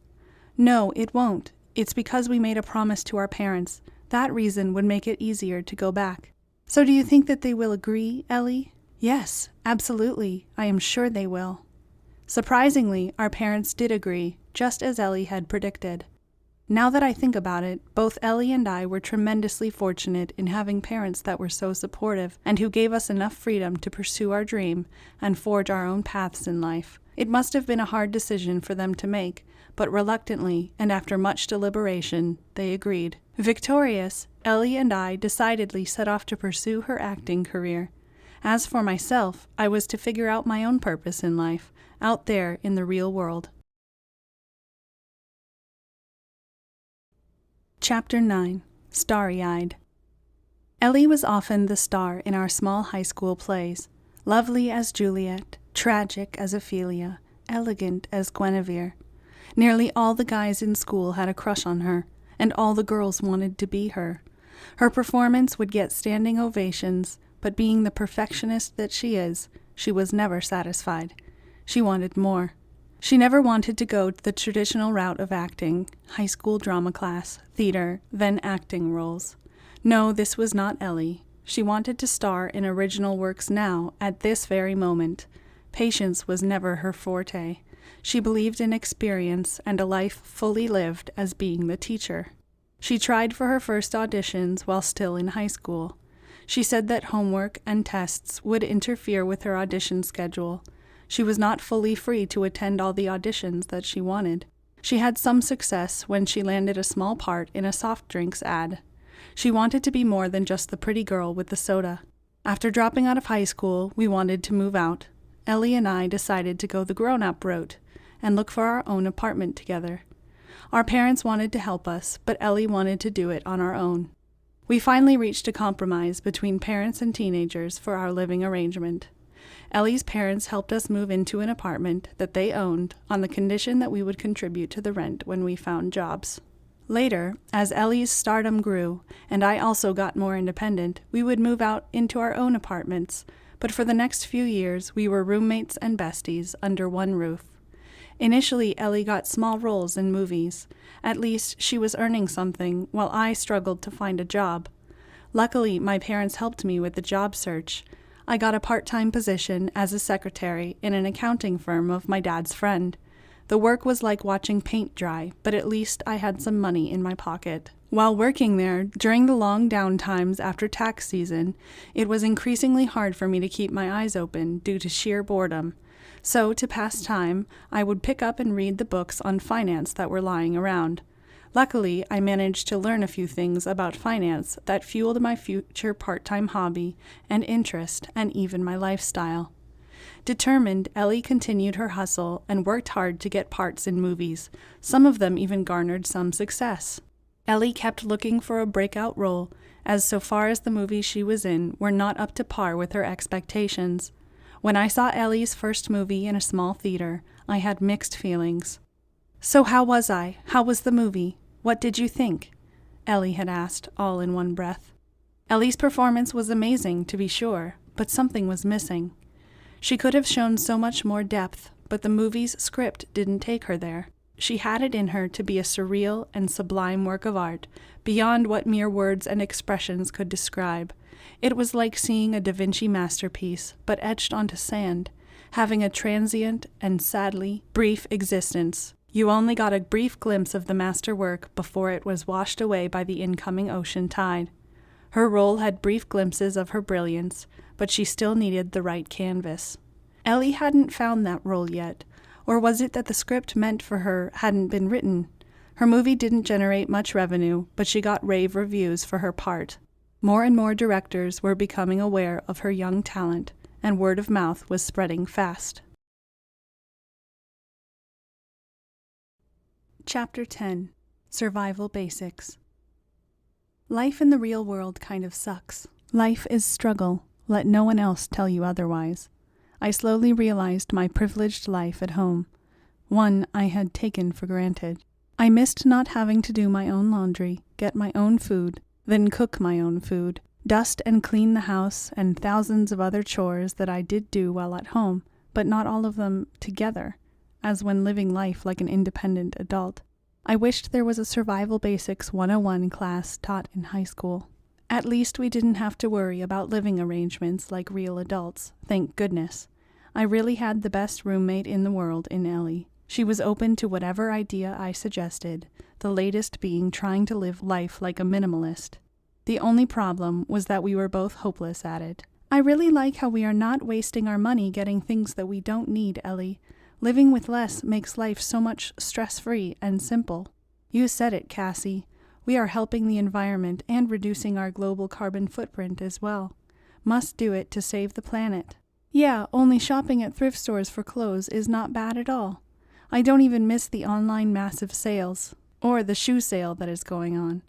No, it won't. It's because we made a promise to our parents. That reason would make it easier to go back. So do you think that they will agree, Ellie? Yes, absolutely. I am sure they will. Surprisingly, our parents did agree, just as Ellie had predicted. Now that I think about it, both Ellie and I were tremendously fortunate in having parents that were so supportive and who gave us enough freedom to pursue our dream and forge our own paths in life. It must have been a hard decision for them to make, but reluctantly and after much deliberation, they agreed. Victorious, Ellie and I decidedly set off to pursue her acting career. As for myself, I was to figure out my own purpose in life, out there in the real world. Chapter 9. Starry-Eyed. Ellie was often the star in our small high school plays, lovely as Juliet, tragic as Ophelia, elegant as Guinevere. Nearly all the guys in school had a crush on her, and all the girls wanted to be her. Her performance would get standing ovations, but being the perfectionist that she is, she was never satisfied. She wanted more. She never wanted to go the traditional route of acting, high school drama class, theater, then acting roles. No, this was not Ellie. She wanted to star in original works now, at this very moment. Patience was never her forte. She believed in experience and a life fully lived as being the teacher. She tried for her first auditions while still in high school. She said that homework and tests would interfere with her audition schedule. She was not fully free to attend all the auditions that she wanted. She had some success when she landed a small part in a soft drinks ad. She wanted to be more than just the pretty girl with the soda. After dropping out of high school, we wanted to move out. Ellie and I decided to go the grown-up route and look for our own apartment together. Our parents wanted to help us, but Ellie wanted to do it on our own. We finally reached a compromise between parents and teenagers for our living arrangement. Ellie's parents helped us move into an apartment that they owned on the condition that we would contribute to the rent when we found jobs. Later, as Ellie's stardom grew, and I also got more independent, we would move out into our own apartments, but for the next few years we were roommates and besties under one roof. Initially, Ellie got small roles in movies. At least she was earning something, while I struggled to find a job. Luckily, my parents helped me with the job search. I got a part-time position as a secretary in an accounting firm of my dad's friend. The work was like watching paint dry, but at least I had some money in my pocket. While working there, during the long downtimes after tax season, it was increasingly hard for me to keep my eyes open due to sheer boredom. So, to pass time, I would pick up and read the books on finance that were lying around. Luckily, I managed to learn a few things about finance that fueled my future part-time hobby and interest and even my lifestyle. Determined, Ellie continued her hustle and worked hard to get parts in movies. Some of them even garnered some success. Ellie kept looking for a breakout role, as so far as the movies she was in were not up to par with her expectations. When I saw Ellie's first movie in a small theater, I had mixed feelings. "So how was I? How was the movie? What did you think?" Ellie had asked, all in one breath. Ellie's performance was amazing, to be sure, but something was missing. She could have shown so much more depth, but the movie's script didn't take her there. She had it in her to be a surreal and sublime work of art, beyond what mere words and expressions could describe. It was like seeing a Da Vinci masterpiece, but etched onto sand, having a transient and sadly brief existence. You only got a brief glimpse of the masterwork before it was washed away by the incoming ocean tide. Her role had brief glimpses of her brilliance, but she still needed the right canvas. Ellie hadn't found that role yet, or was it that the script meant for her hadn't been written? Her movie didn't generate much revenue, but she got rave reviews for her part. More and more directors were becoming aware of her young talent, and word of mouth was spreading fast. Chapter 10. Survival Basics. Life in the real world kind of sucks. Life is struggle. Let no one else tell you otherwise. I slowly realized my privileged life at home, one I had taken for granted. I missed not having to do my own laundry, get my own food, then cook my own food, dust and clean the house, and thousands of other chores that I did do while at home, but not all of them together, as when living life like an independent adult. I wished there was a Survival Basics 101 class taught in high school. At least we didn't have to worry about living arrangements like real adults, thank goodness. I really had the best roommate in the world in Ellie. She was open to whatever idea I suggested, the latest being trying to live life like a minimalist. The only problem was that we were both hopeless at it. I really like how we are not wasting our money getting things that we don't need, Ellie. Living with less makes life so much stress-free and simple. You said it, Cassie. We are helping the environment and reducing our global carbon footprint as well. Must do it to save the planet. Yeah, only shopping at thrift stores for clothes is not bad at all. I don't even miss the online massive sales, or the shoe sale that is going on.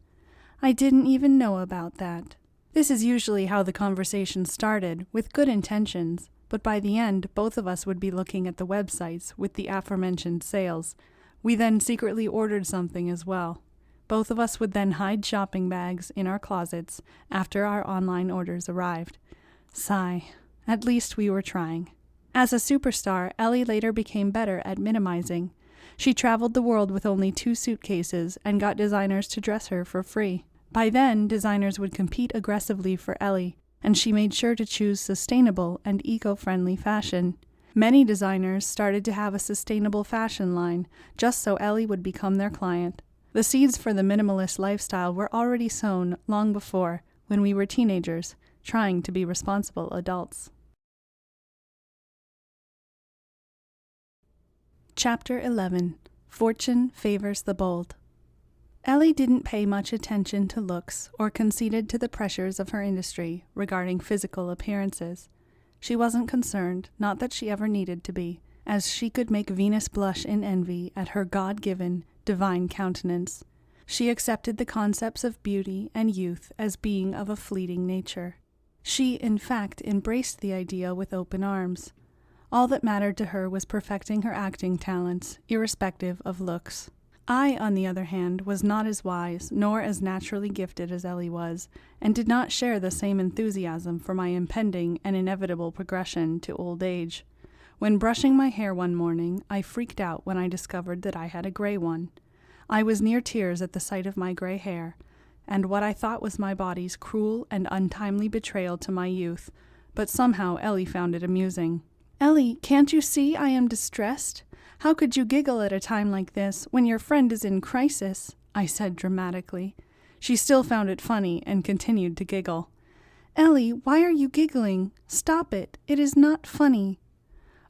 I didn't even know about that. This is usually how the conversation started, with good intentions, but by the end, both of us would be looking at the websites with the aforementioned sales. We then secretly ordered something as well. Both of us would then hide shopping bags in our closets after our online orders arrived. Sigh. At least we were trying. As a superstar, Ellie later became better at minimizing. She traveled the world with only 2 suitcases and got designers to dress her for free. By then, designers would compete aggressively for Ellie, and she made sure to choose sustainable and eco-friendly fashion. Many designers started to have a sustainable fashion line, just so Ellie would become their client. The seeds for the minimalist lifestyle were already sown long before, when we were teenagers, trying to be responsible adults. Chapter 11. Fortune Favors the Bold. Ellie didn't pay much attention to looks or conceded to the pressures of her industry regarding physical appearances. She wasn't concerned, not that she ever needed to be, as she could make Venus blush in envy at her God-given, divine countenance. She accepted the concepts of beauty and youth as being of a fleeting nature. She, in fact, embraced the idea with open arms. All that mattered to her was perfecting her acting talents, irrespective of looks. I, on the other hand, was not as wise nor as naturally gifted as Ellie was, and did not share the same enthusiasm for my impending and inevitable progression to old age. When brushing my hair one morning, I freaked out when I discovered that I had a gray one. I was near tears at the sight of my gray hair, and what I thought was my body's cruel and untimely betrayal to my youth, but somehow Ellie found it amusing. "Ellie, can't you see I am distressed? How could you giggle at a time like this, when your friend is in crisis?" I said dramatically. She still found it funny and continued to giggle. "Ellie, why are you giggling? Stop it. It is not funny."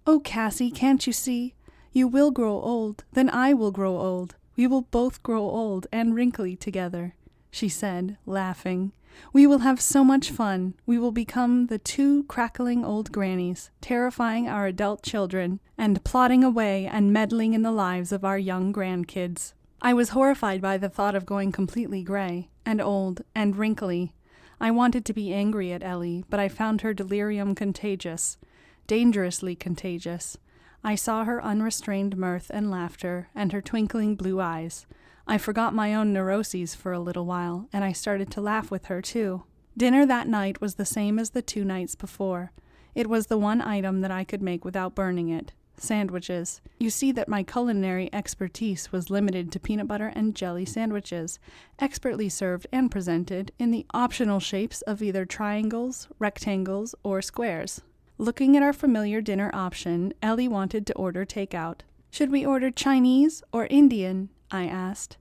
"Oh, Cassie, can't you see? You will grow old, then I will grow old. We will both grow old and wrinkly together," she said, laughing. "We will have so much fun. We will become the 2 crackling old grannies, terrifying our adult children, and plodding away and meddling in the lives of our young grandkids." I was horrified by the thought of going completely gray, and old, and wrinkly. I wanted to be angry at Ellie, but I found her delirium contagious, dangerously contagious. I saw her unrestrained mirth and laughter, and her twinkling blue eyes. I forgot my own neuroses for a little while, and I started to laugh with her, too. Dinner that night was the same as the 2 nights before. It was the one item that I could make without burning it. Sandwiches. You see that my culinary expertise was limited to peanut butter and jelly sandwiches, expertly served and presented in the optional shapes of either triangles, rectangles, or squares. Looking at our familiar dinner option, Ellie wanted to order takeout. "Should we order Chinese or Indian?" I asked.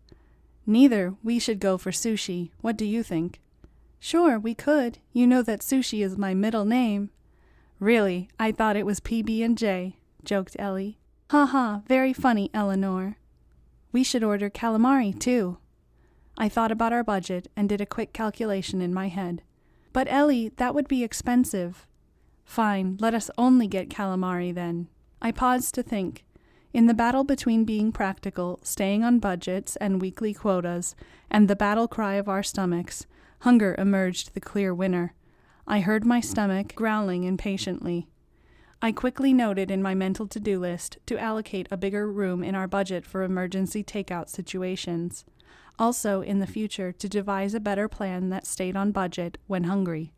"Neither. We should go for sushi. What do you think?" "Sure, we could. You know that sushi is my middle name." "Really? I thought it was PB&J, joked Ellie. "Ha ha, very funny, Eleanor." "We should order calamari, too." I thought about our budget and did a quick calculation in my head. But Ellie, that would be expensive. Fine, let us only get calamari then. I paused to think. In the battle between being practical, staying on budgets and weekly quotas, and the battle cry of our stomachs, hunger emerged the clear winner. I heard my stomach growling impatiently. I quickly noted in my mental to-do list to allocate a bigger room in our budget for emergency takeout situations. Also, in the future, to devise a better plan that stayed on budget when hungry.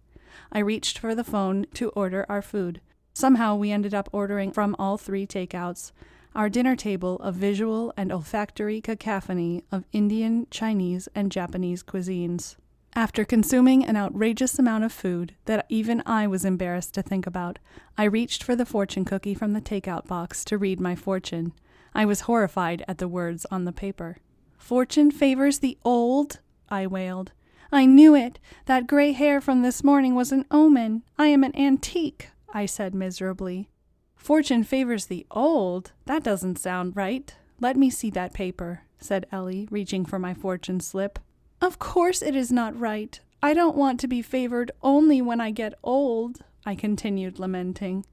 I reached for the phone to order our food. Somehow we ended up ordering from all 3 takeouts. Our dinner table a visual and olfactory cacophony of Indian, Chinese, and Japanese cuisines. After consuming an outrageous amount of food that even I was embarrassed to think about, I reached for the fortune cookie from the takeout box to read my fortune. I was horrified at the words on the paper. "Fortune favors the old," I wailed. "I knew it. That gray hair from this morning was an omen. I am an antique," I said miserably. "Fortune favors the old? That doesn't sound right. Let me see that paper," said Ellie, reaching for my fortune slip. "Of course it is not right. I don't want to be favored only when I get old," I continued lamenting.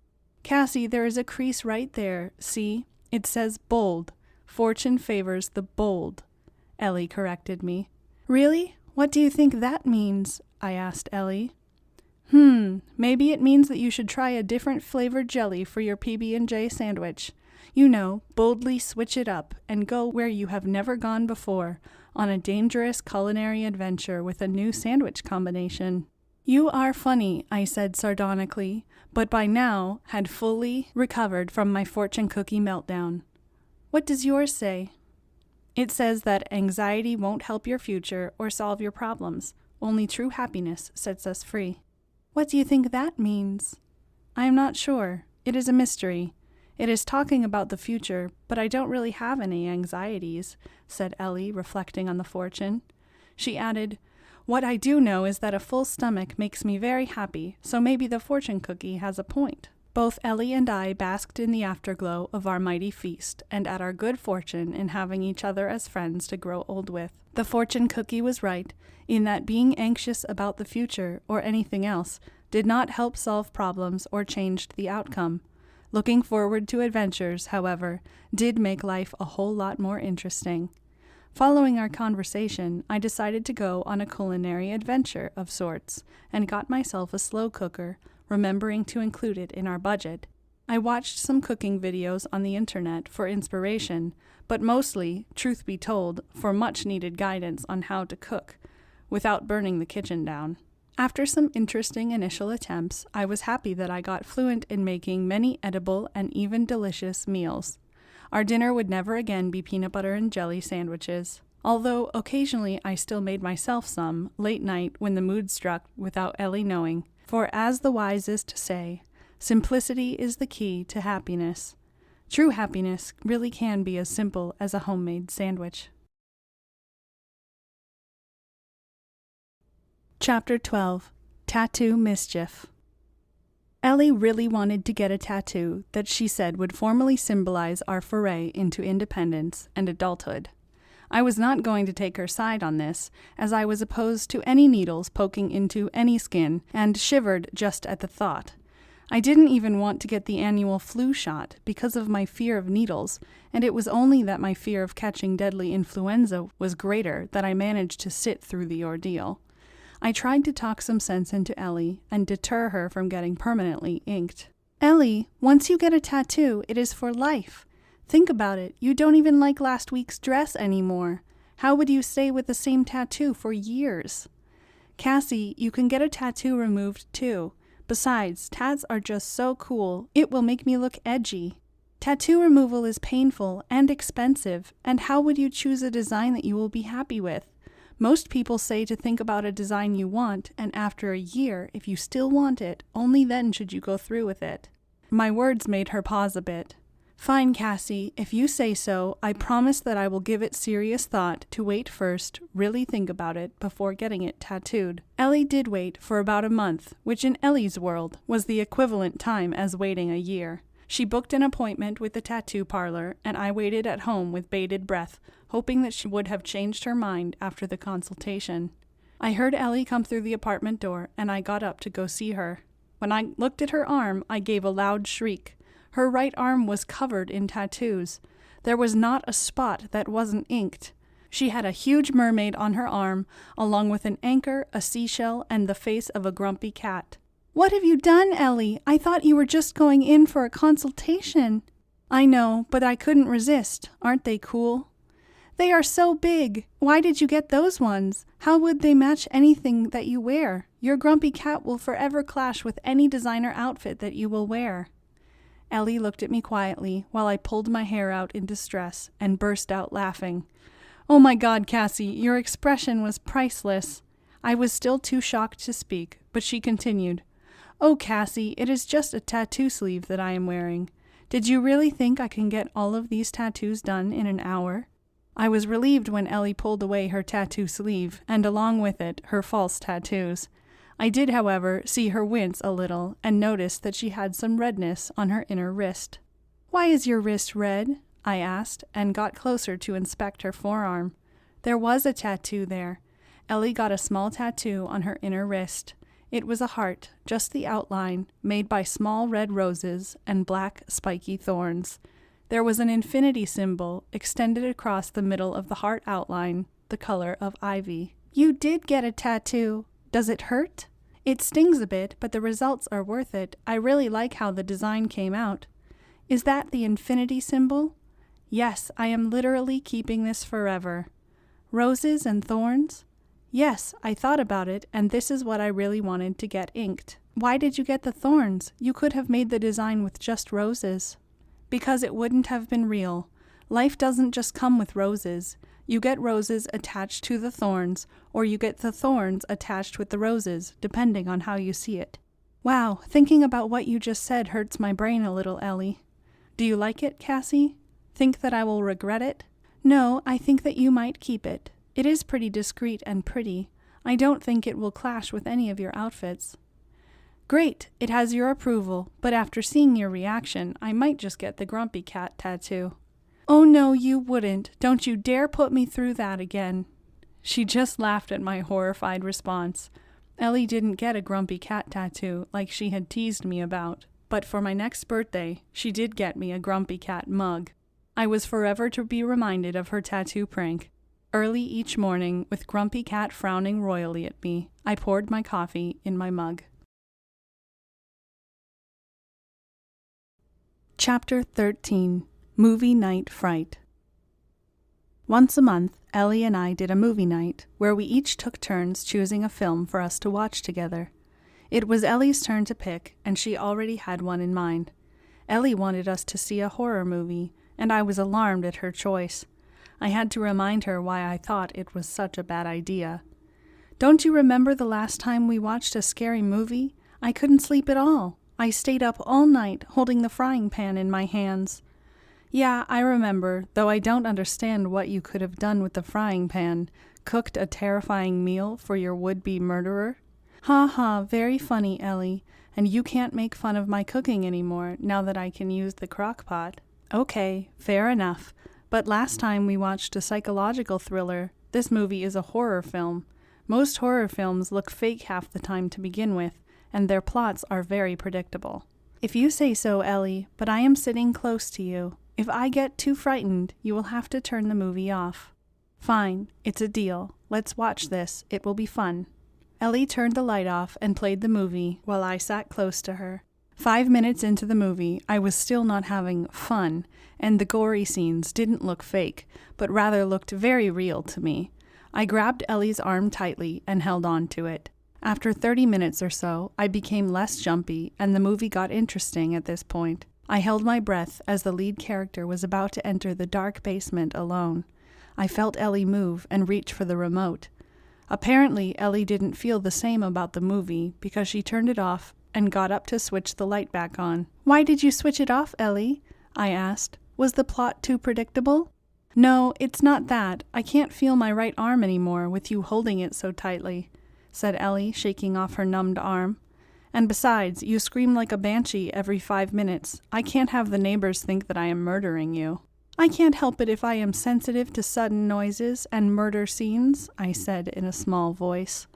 "Cassie, there is a crease right there. See? It says bold. Fortune favors the bold," Ellie corrected me. "Really? What do you think that means?" I asked Ellie. Maybe it means that you should try a different flavored jelly for your PB&J sandwich. You know, boldly switch it up and go where you have never gone before, on a dangerous culinary adventure with a new sandwich combination. "You are funny," I said sardonically, but by now had fully recovered from my fortune cookie meltdown. "What does yours say?" "It says that anxiety won't help your future or solve your problems. Only true happiness sets us free." "What do you think that means?" "I am not sure. It is a mystery. It is talking about the future, but I don't really have any anxieties," said Ellie, reflecting on the fortune. She added, "What I do know is that a full stomach makes me very happy, so maybe the fortune cookie has a point." Both Ellie and I basked in the afterglow of our mighty feast and at our good fortune in having each other as friends to grow old with. The fortune cookie was right, in that being anxious about the future, or anything else, did not help solve problems or change the outcome. Looking forward to adventures, however, did make life a whole lot more interesting. Following our conversation, I decided to go on a culinary adventure of sorts, and got myself a slow cooker, remembering to include it in our budget. I watched some cooking videos on the internet for inspiration, but mostly, truth be told, for much-needed guidance on how to cook, without burning the kitchen down. After some interesting initial attempts, I was happy that I got fluent in making many edible and even delicious meals. Our dinner would never again be peanut butter and jelly sandwiches, although occasionally I still made myself some, late night when the mood struck without Ellie knowing. For as the wisest say, simplicity is the key to happiness. True happiness really can be as simple as a homemade sandwich. Chapter 12. Tattoo Mischief. Ellie really wanted to get a tattoo that she said would formally symbolize our foray into independence and adulthood. I was not going to take her side on this, as I was opposed to any needles poking into any skin, and shivered just at the thought. I didn't even want to get the annual flu shot because of my fear of needles, and it was only that my fear of catching deadly influenza was greater that I managed to sit through the ordeal. I tried to talk some sense into Ellie and deter her from getting permanently inked. "Ellie, once you get a tattoo, it is for life. Think about it, you don't even like last week's dress anymore. How would you stay with the same tattoo for years? Cassie, you can get a tattoo removed too. Besides, tats are just so cool, it will make me look edgy. Tattoo removal is painful and expensive, and how would you choose a design that you will be happy with? Most people say to think about a design you want, and after a year, if you still want it, only then should you go through with it." My words made her pause a bit. "Fine, Cassie, if you say so, I promise that I will give it serious thought to wait first, really think about it, before getting it tattooed." Ellie did wait for about a month, which in Ellie's world was the equivalent time as waiting a year. She booked an appointment with the tattoo parlor, and I waited at home with bated breath, hoping that she would have changed her mind after the consultation. I heard Ellie come through the apartment door, and I got up to go see her. When I looked at her arm, I gave a loud shriek. Her right arm was covered in tattoos. There was not a spot that wasn't inked. She had a huge mermaid on her arm, along with an anchor, a seashell, and the face of a grumpy cat. "What have you done, Ellie? I thought you were just going in for a consultation." "I know, but I couldn't resist. Aren't they cool?" "They are so big. Why did you get those ones? How would they match anything that you wear? Your grumpy cat will forever clash with any designer outfit that you will wear." Ellie looked at me quietly while I pulled my hair out in distress and burst out laughing. "Oh my God, Cassie, your expression was priceless." I was still too shocked to speak, but she continued, "Oh, Cassie, it is just a tattoo sleeve that I am wearing. Did you really think I can get all of these tattoos done in an hour?" I was relieved when Ellie pulled away her tattoo sleeve, and along with it, her false tattoos. I did, however, see her wince a little, and noticed that she had some redness on her inner wrist. "Why is your wrist red?" I asked, and got closer to inspect her forearm. There was a tattoo there. Ellie got a small tattoo on her inner wrist. It was a heart, just the outline, made by small red roses and black spiky thorns. There was an infinity symbol extended across the middle of the heart outline, the color of ivy. "You did get a tattoo. Does it hurt?" "It stings a bit, but the results are worth it. I really like how the design came out." "Is that the infinity symbol?" "Yes, I am literally keeping this forever." "Roses and thorns?" "Yes, I thought about it, and this is what I really wanted to get inked." "Why did you get the thorns? You could have made the design with just roses." "Because it wouldn't have been real. Life doesn't just come with roses. You get roses attached to the thorns, or you get the thorns attached with the roses, depending on how you see it." "Wow, thinking about what you just said hurts my brain a little, Ellie." "Do you like it, Cassie? Think that I will regret it?" "No, I think that you might keep it. It is pretty discreet and pretty. I don't think it will clash with any of your outfits." "Great, it has your approval, but after seeing your reaction, I might just get the grumpy cat tattoo." "Oh no, you wouldn't. Don't you dare put me through that again." She just laughed at my horrified response. Ellie didn't get a grumpy cat tattoo like she had teased me about, but for my next birthday, she did get me a grumpy cat mug. I was forever to be reminded of her tattoo prank. Early each morning, with Grumpy Cat frowning royally at me, I poured my coffee in my mug. Chapter 13. Movie Night Fright. Once a month, Ellie and I did a movie night, where we each took turns choosing a film for us to watch together. It was Ellie's turn to pick, and she already had one in mind. Ellie wanted us to see a horror movie, and I was alarmed at her choice. I had to remind her why I thought it was such a bad idea. "Don't you remember the last time we watched a scary movie? I couldn't sleep at all. I stayed up all night holding the frying pan in my hands." "Yeah, I remember, though I don't understand what you could have done with the frying pan. Cooked a terrifying meal for your would-be murderer?" "Ha ha, very funny, Ellie. And you can't make fun of my cooking anymore now that I can use the crock pot." "Okay, fair enough. But last time we watched a psychological thriller. This movie is a horror film. Most horror films look fake half the time to begin with, and their plots are very predictable." "If you say so, Ellie, but I am sitting close to you. If I get too frightened, you will have to turn the movie off." "Fine, it's a deal. Let's watch this. It will be fun." Ellie turned the light off and played the movie while I sat close to her. 5 minutes into the movie, I was still not having fun, and the gory scenes didn't look fake, but rather looked very real to me. I grabbed Ellie's arm tightly and held on to it. After 30 minutes or so, I became less jumpy, and the movie got interesting at this point. I held my breath as the lead character was about to enter the dark basement alone. I felt Ellie move and reach for the remote. Apparently, Ellie didn't feel the same about the movie because she turned it off and got up to switch the light back on. "Why did you switch it off, Ellie?" I asked. "Was the plot too predictable?" "No, it's not that. I can't feel my right arm anymore with you holding it so tightly," said Ellie, shaking off her numbed arm. "And besides, you scream like a banshee every 5 minutes. I can't have the neighbors think that I am murdering you." I can't help it if I am sensitive to sudden noises and murder scenes, I said in a small voice.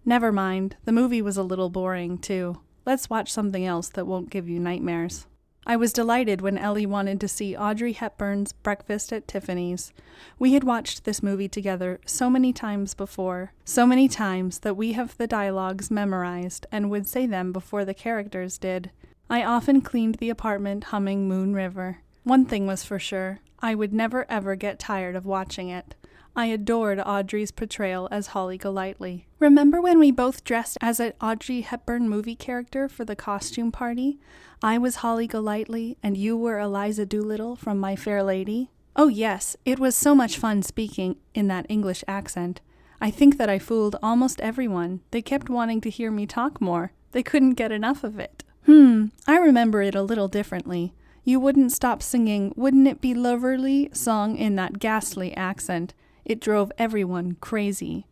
Never mind, the movie was a little boring, too. Let's watch something else that won't give you nightmares. I was delighted when Ellie wanted to see Audrey Hepburn's Breakfast at Tiffany's. We had watched this movie together so many times before, so many times that we have the dialogues memorized and would say them before the characters did. I often cleaned the apartment humming Moon River. One thing was for sure, I would never ever get tired of watching it. I adored Audrey's portrayal as Holly Golightly. Remember when we both dressed as an Audrey Hepburn movie character for the costume party? I was Holly Golightly, and you were Eliza Doolittle from My Fair Lady? Oh yes, it was so much fun speaking in that English accent. I think that I fooled almost everyone. They kept wanting to hear me talk more. They couldn't get enough of it. I remember it a little differently. You wouldn't stop singing "Wouldn't It Be Loverly" song in that ghastly accent. It drove everyone crazy.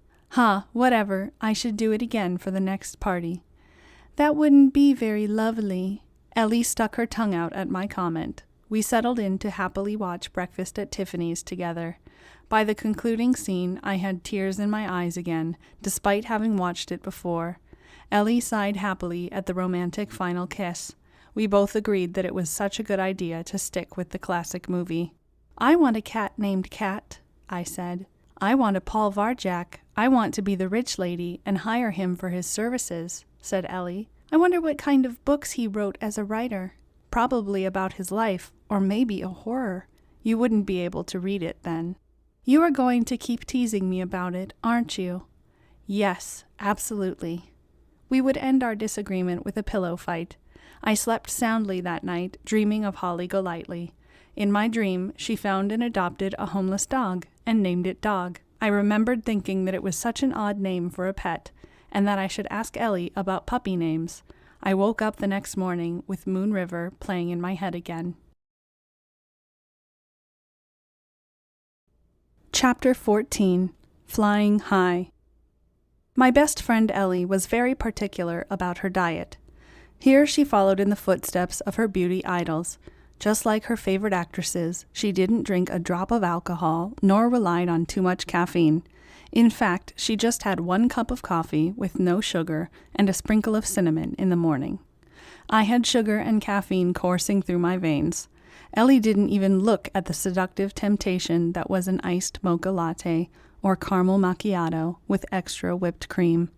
Whatever, I should do it again for the next party. That wouldn't be very lovely. Ellie stuck her tongue out at my comment. We settled in to happily watch Breakfast at Tiffany's together. By the concluding scene, I had tears in my eyes again, despite having watched it before. Ellie sighed happily at the romantic final kiss. We both agreed that it was such a good idea to stick with the classic movie. I want a cat named Cat, I said. I want a Paul Varjak. I want to be the rich lady and hire him for his services, said Ellie. I wonder what kind of books he wrote as a writer. Probably about his life, or maybe a horror. You wouldn't be able to read it then. You are going to keep teasing me about it, aren't you? Yes, absolutely. We would end our disagreement with a pillow fight. I slept soundly that night, dreaming of Holly Golightly. In my dream, she found and adopted a homeless dog and named it Dog. I remembered thinking that it was such an odd name for a pet, and that I should ask Ellie about puppy names. I woke up the next morning with Moon River playing in my head again. Chapter 14. Flying High. My best friend Ellie was very particular about her diet. Here she followed in the footsteps of her beauty idols. Just like her favorite actresses, she didn't drink a drop of alcohol, nor relied on too much caffeine. In fact, she just had 1 cup of coffee with no sugar and a sprinkle of cinnamon in the morning. I had sugar and caffeine coursing through my veins. Ellie didn't even look at the seductive temptation that was an iced mocha latte or caramel macchiato with extra whipped cream.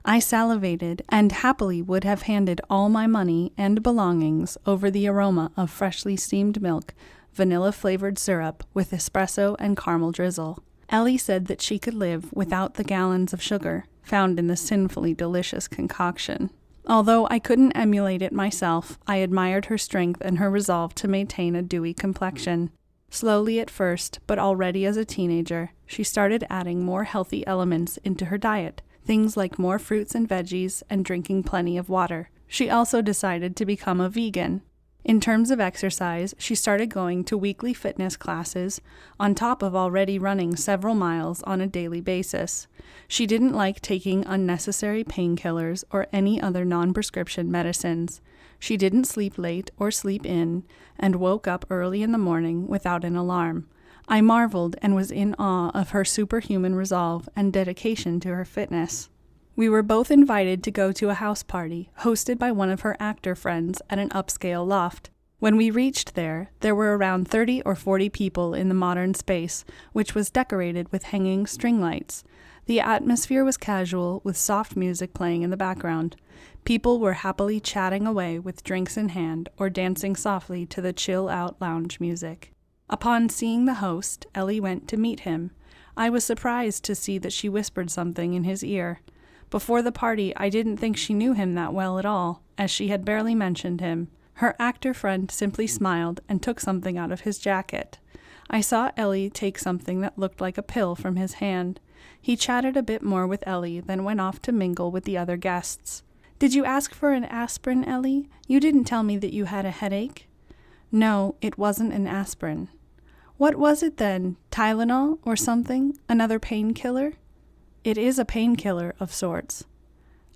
I salivated and happily would have handed all my money and belongings over the aroma of freshly steamed milk, vanilla-flavored syrup with espresso and caramel drizzle. Ellie said that she could live without the gallons of sugar found in the sinfully delicious concoction. Although I couldn't emulate it myself, I admired her strength and her resolve to maintain a dewy complexion. Slowly at first, but already as a teenager, she started adding more healthy elements into her diet. Things like more fruits and veggies and drinking plenty of water. She also decided to become a vegan. In terms of exercise, she started going to weekly fitness classes, on top of already running several miles on a daily basis. She didn't like taking unnecessary painkillers or any other non-prescription medicines. She didn't sleep late or sleep in, and woke up early in the morning without an alarm. I marveled and was in awe of her superhuman resolve and dedication to her fitness. We were both invited to go to a house party, hosted by one of her actor friends at an upscale loft. When we reached there were around 30 or 40 people in the modern space, which was decorated with hanging string lights. The atmosphere was casual, with soft music playing in the background. People were happily chatting away with drinks in hand or dancing softly to the chill-out lounge music. Upon seeing the host, Ellie went to meet him. I was surprised to see that she whispered something in his ear. Before the party, I didn't think she knew him that well at all, as she had barely mentioned him. Her actor friend simply smiled and took something out of his jacket. I saw Ellie take something that looked like a pill from his hand. He chatted a bit more with Ellie, then went off to mingle with the other guests. "Did you ask for an aspirin, Ellie? You didn't tell me that you had a headache." "No, it wasn't an aspirin." "What was it then? Tylenol or something? Another painkiller?" "It is a painkiller of sorts."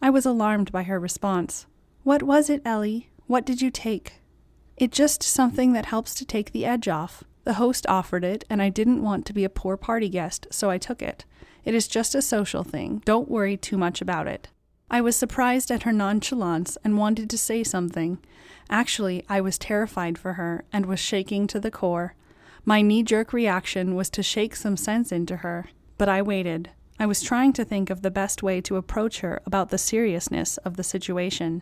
I was alarmed by her response. "What was it, Ellie? What did you take?" "It's just something that helps to take the edge off. The host offered it, and I didn't want to be a poor party guest, so I took it. It is just a social thing. Don't worry too much about it. I was surprised at her nonchalance and wanted to say something. Actually, I was terrified for her and was shaking to the core. My knee-jerk reaction was to shake some sense into her, but I waited. I was trying to think of the best way to approach her about the seriousness of the situation.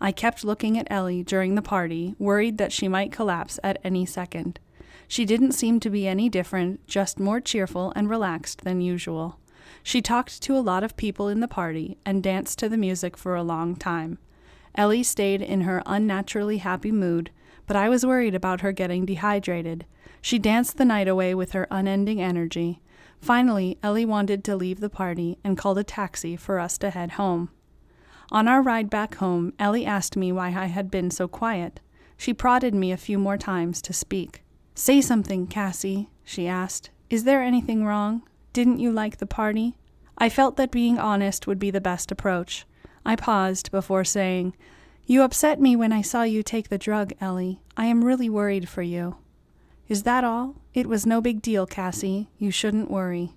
I kept looking at Ellie during the party, worried that she might collapse at any second. She didn't seem to be any different, just more cheerful and relaxed than usual. She talked to a lot of people in the party and danced to the music for a long time. Ellie stayed in her unnaturally happy mood, but I was worried about her getting dehydrated. She danced the night away with her unending energy. Finally, Ellie wanted to leave the party and called a taxi for us to head home. On our ride back home, Ellie asked me why I had been so quiet. She prodded me a few more times to speak. "Say something, Cassie," she asked. "Is there anything wrong? Didn't you like the party?" I felt that being honest would be the best approach. I paused before saying, "You upset me when I saw you take the drug, Ellie. I am really worried for you." "Is that all? It was no big deal, Cassie. You shouldn't worry."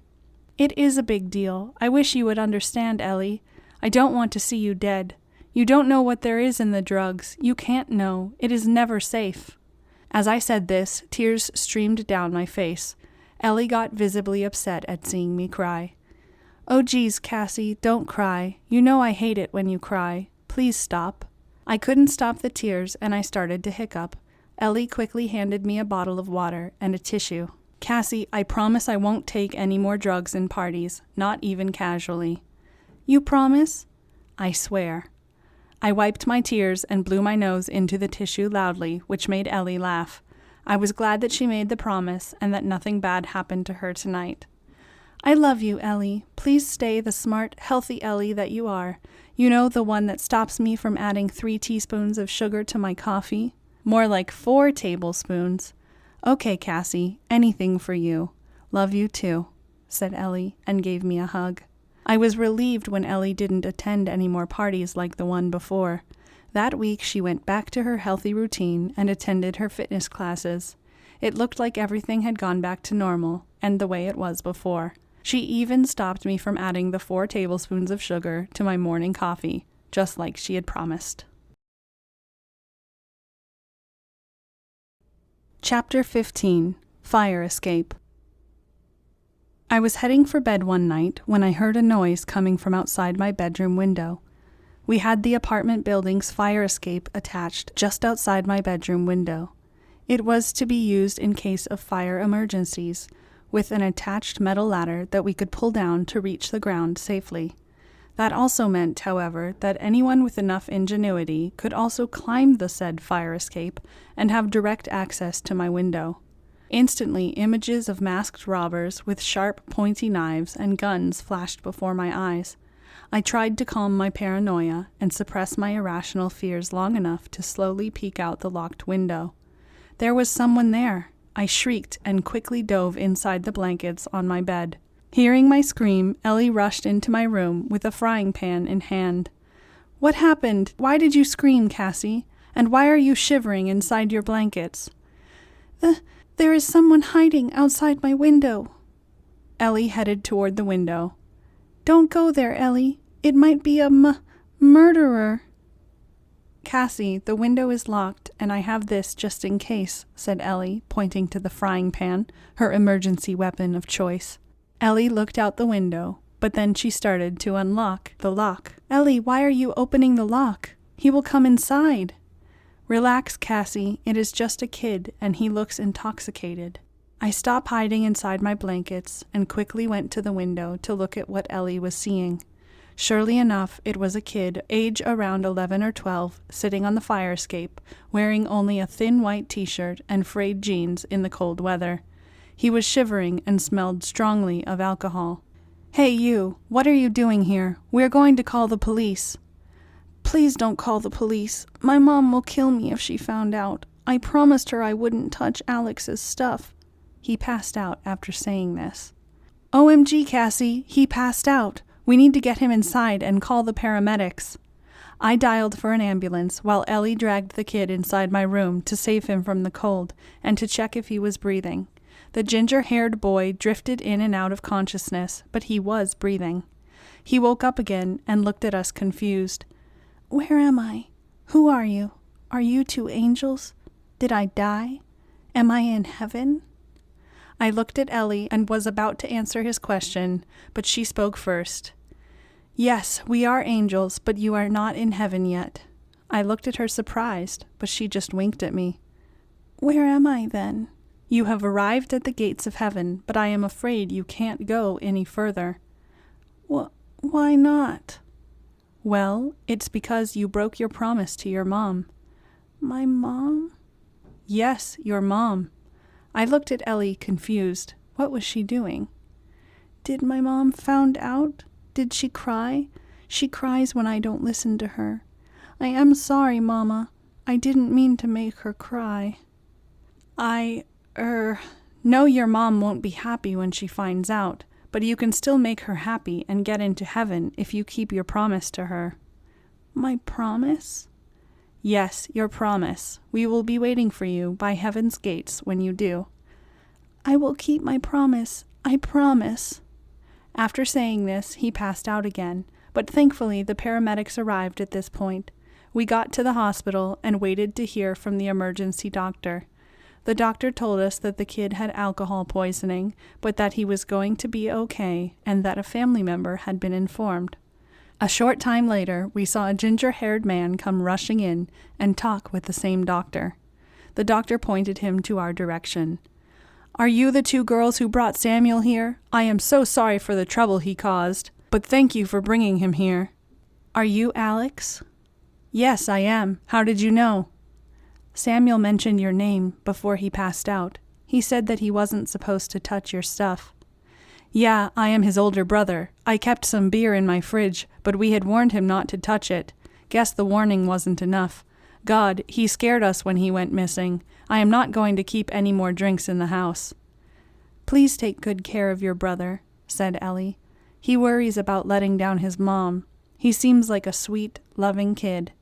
"It is a big deal. I wish you would understand, Ellie. I don't want to see you dead. You don't know what there is in the drugs. You can't know. It is never safe." As I said this, tears streamed down my face. Ellie got visibly upset at seeing me cry. "Oh geez, Cassie, don't cry. You know I hate it when you cry. Please stop." I couldn't stop the tears and I started to hiccup. Ellie quickly handed me a bottle of water and a tissue. "Cassie, I promise I won't take any more drugs in parties, not even casually." "You promise?" "I swear." I wiped my tears and blew my nose into the tissue loudly, which made Ellie laugh. I was glad that she made the promise and that nothing bad happened to her tonight. "I love you, Ellie. Please stay the smart, healthy Ellie that you are. You know, the one that stops me from adding 3 teaspoons of sugar to my coffee? More like 4 tablespoons. Okay, Cassie, anything for you. Love you too," said Ellie and gave me a hug. I was relieved when Ellie didn't attend any more parties like the one before. That week she went back to her healthy routine and attended her fitness classes. It looked like everything had gone back to normal and the way it was before. She even stopped me from adding the 4 tablespoons of sugar to my morning coffee, just like she had promised. Chapter 15. Fire Escape. I was heading for bed one night when I heard a noise coming from outside my bedroom window. We had the apartment building's fire escape attached just outside my bedroom window. It was to be used in case of fire emergencies, with an attached metal ladder that we could pull down to reach the ground safely. That also meant, however, that anyone with enough ingenuity could also climb the said fire escape and have direct access to my window. Instantly, images of masked robbers with sharp, pointy knives and guns flashed before my eyes. I tried to calm my paranoia and suppress my irrational fears long enough to slowly peek out the locked window. There was someone there. I shrieked and quickly dove inside the blankets on my bed. Hearing my scream, Ellie rushed into my room with a frying pan in hand. "What happened? Why did you scream, Cassie? And why are you shivering inside your blankets?" There is someone hiding outside my window." Ellie headed toward the window. "Don't go there, Ellie. It might be a murderer." "Cassie, the window is locked, and I have this just in case," said Ellie, pointing to the frying pan, her emergency weapon of choice. Ellie looked out the window, but then she started to unlock the lock. "Ellie, why are you opening the lock? He will come inside." "Relax, Cassie. It is just a kid, and he looks intoxicated." I stopped hiding inside my blankets and quickly went to the window to look at what Ellie was seeing. Surely enough, it was a kid, age around 11 or 12, sitting on the fire escape, wearing only a thin white t-shirt and frayed jeans in the cold weather. He was shivering and smelled strongly of alcohol. "Hey you, what are you doing here? We're going to call the police." "Please don't call the police. My mom will kill me if she found out. I promised her I wouldn't touch Alex's stuff." He passed out after saying this. "OMG, Cassie, he passed out. We need to get him inside and call the paramedics." I dialed for an ambulance while Ellie dragged the kid inside my room to save him from the cold and to check if he was breathing. The ginger-haired boy drifted in and out of consciousness, but he was breathing. He woke up again and looked at us confused. "Where am I? Who are you? Are you two angels? Did I die? Am I in heaven?" I looked at Ellie and was about to answer his question, but she spoke first. "Yes, we are angels, but you are not in heaven yet." I looked at her surprised, but she just winked at me. "Where am I then?" "You have arrived at the gates of heaven, but I am afraid you can't go any further." Why not?" "Well, it's because you broke your promise to your mom." "My mom?" "Yes, your mom." I looked at Ellie confused. What was she doing? "Did my mom found out? Did she cry? She cries when I don't listen to her. I am sorry, Mama. I didn't mean to make her cry." I know your mom won't be happy when she finds out, but you can still make her happy and get into heaven if you keep your promise to her." "My promise?" "Yes, your promise. We will be waiting for you by heaven's gates when you do." "I will keep my promise. I promise." After saying this, he passed out again, but thankfully the paramedics arrived at this point. We got to the hospital and waited to hear from the emergency doctor. The doctor told us that the kid had alcohol poisoning, but that he was going to be okay and that a family member had been informed. A short time later, we saw a ginger-haired man come rushing in and talk with the same doctor. The doctor pointed him to our direction. "Are you the two girls who brought Samuel here? I am so sorry for the trouble he caused, but thank you for bringing him here." "Are you Alex?" "Yes, I am. How did you know?" "Samuel mentioned your name before he passed out. He said that he wasn't supposed to touch your stuff." "Yeah, I am his older brother. I kept some beer in my fridge, but we had warned him not to touch it. Guess the warning wasn't enough. God, he scared us when he went missing. I am not going to keep any more drinks in the house." "Please take good care of your brother," said Ellie. "He worries about letting down his mom. He seems like a sweet, loving kid."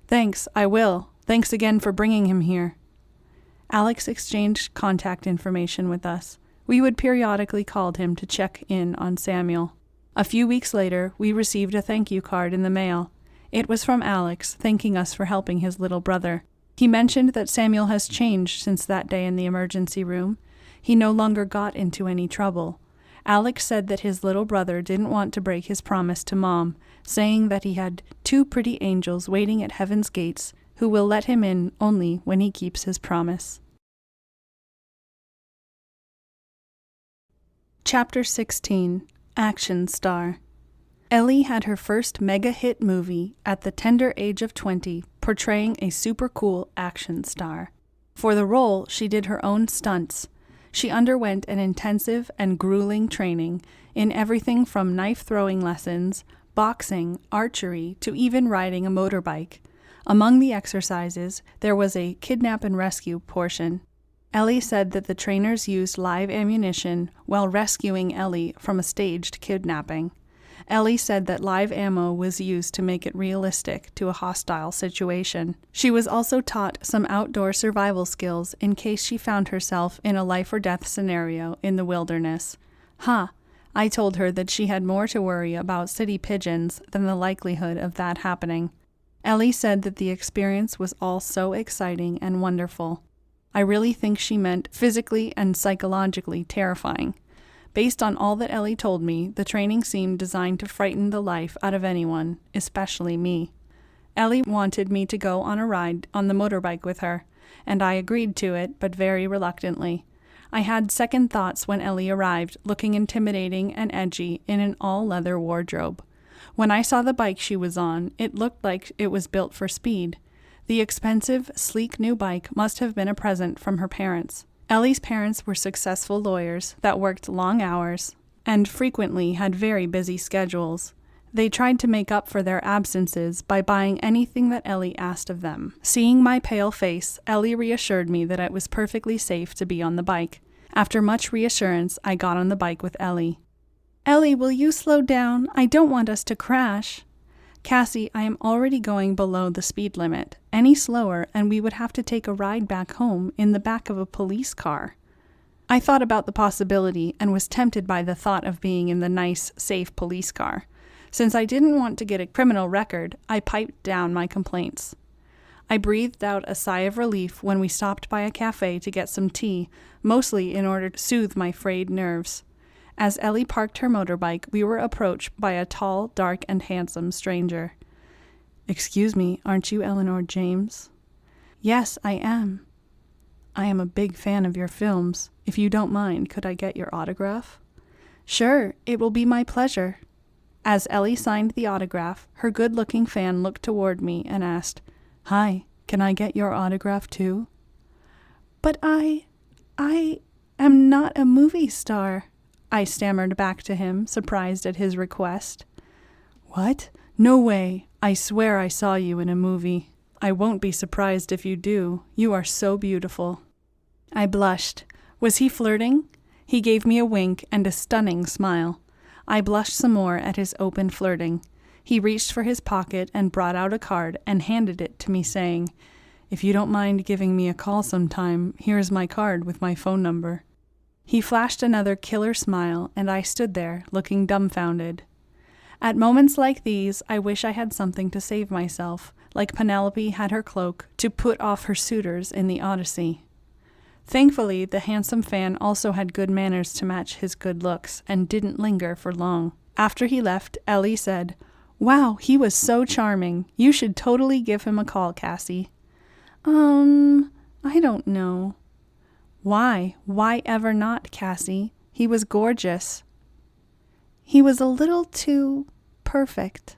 "Thanks, I will. Thanks again for bringing him here." Alex exchanged contact information with us. We would periodically call him to check in on Samuel. A few weeks later, we received a thank you card in the mail. It was from Alex, thanking us for helping his little brother. He mentioned that Samuel has changed since that day in the emergency room. He no longer got into any trouble. Alex said that his little brother didn't want to break his promise to Mom, saying that he had two pretty angels waiting at heaven's gates who will let him in only when he keeps his promise. Chapter 16. Action Star. Ellie had her first mega-hit movie at the tender age of 20, portraying a super cool action star. For the role, she did her own stunts. She underwent an intensive and grueling training in everything from knife-throwing lessons, boxing, archery, to even riding a motorbike. Among the exercises, there was a kidnap and rescue portion. Ellie said that the trainers used live ammunition while rescuing Ellie from a staged kidnapping. Ellie said that live ammo was used to make it realistic to a hostile situation. She was also taught some outdoor survival skills in case she found herself in a life-or-death scenario in the wilderness. I told her that she had more to worry about city pigeons than the likelihood of that happening. Ellie said that the experience was all so exciting and wonderful. I really think she meant physically and psychologically terrifying. Based on all that Ellie told me, the training seemed designed to frighten the life out of anyone, especially me. Ellie wanted me to go on a ride on the motorbike with her, and I agreed to it, but very reluctantly. I had second thoughts when Ellie arrived, looking intimidating and edgy in an all-leather wardrobe. When I saw the bike she was on, it looked like it was built for speed. The expensive, sleek new bike must have been a present from her parents. Ellie's parents were successful lawyers that worked long hours and frequently had very busy schedules. They tried to make up for their absences by buying anything that Ellie asked of them. Seeing my pale face, Ellie reassured me that it was perfectly safe to be on the bike. After much reassurance, I got on the bike with Ellie. "Ellie, will you slow down? I don't want us to crash." Cassie, I am already going below the speed limit. Any slower, and we would have to take a ride back home in the back of a police car. I thought about the possibility and was tempted by the thought of being in the nice, safe police car. Since I didn't want to get a criminal record, I piped down my complaints. I breathed out a sigh of relief when we stopped by a cafe to get some tea, mostly in order to soothe my frayed nerves. As Ellie parked her motorbike, we were approached by a tall, dark, and handsome stranger. "Excuse me, aren't you Eleanor James?" "Yes, I am." "I am a big fan of your films. If you don't mind, could I get your autograph?" "Sure, it will be my pleasure." As Ellie signed the autograph, her good-looking fan looked toward me and asked, "Hi, can I get your autograph too?" "But I am not a movie star," I stammered back to him, surprised at his request. "What? No way. I swear I saw you in a movie. I won't be surprised if you do. You are so beautiful." I blushed. Was he flirting? He gave me a wink and a stunning smile. I blushed some more at his open flirting. He reached for his pocket and brought out a card and handed it to me, saying, "If you don't mind giving me a call sometime, here's my card with my phone number." He flashed another killer smile, and I stood there, looking dumbfounded. At moments like these, I wish I had something to save myself, like Penelope had her cloak, to put off her suitors in the Odyssey. Thankfully, the handsome fan also had good manners to match his good looks, and didn't linger for long. After he left, Ellie said, "Wow, he was so charming. You should totally give him a call, Cassie." I don't know." "Why? Why ever not, Cassie? He was gorgeous." "He was a little too perfect."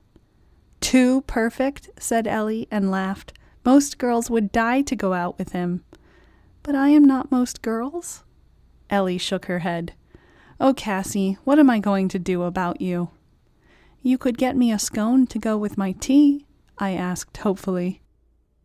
"Too perfect?" said Ellie and laughed. "Most girls would die to go out with him." "But I am not most girls." Ellie shook her head. "Oh, Cassie, what am I going to do about you?" "You could get me a scone to go with my tea," I asked hopefully.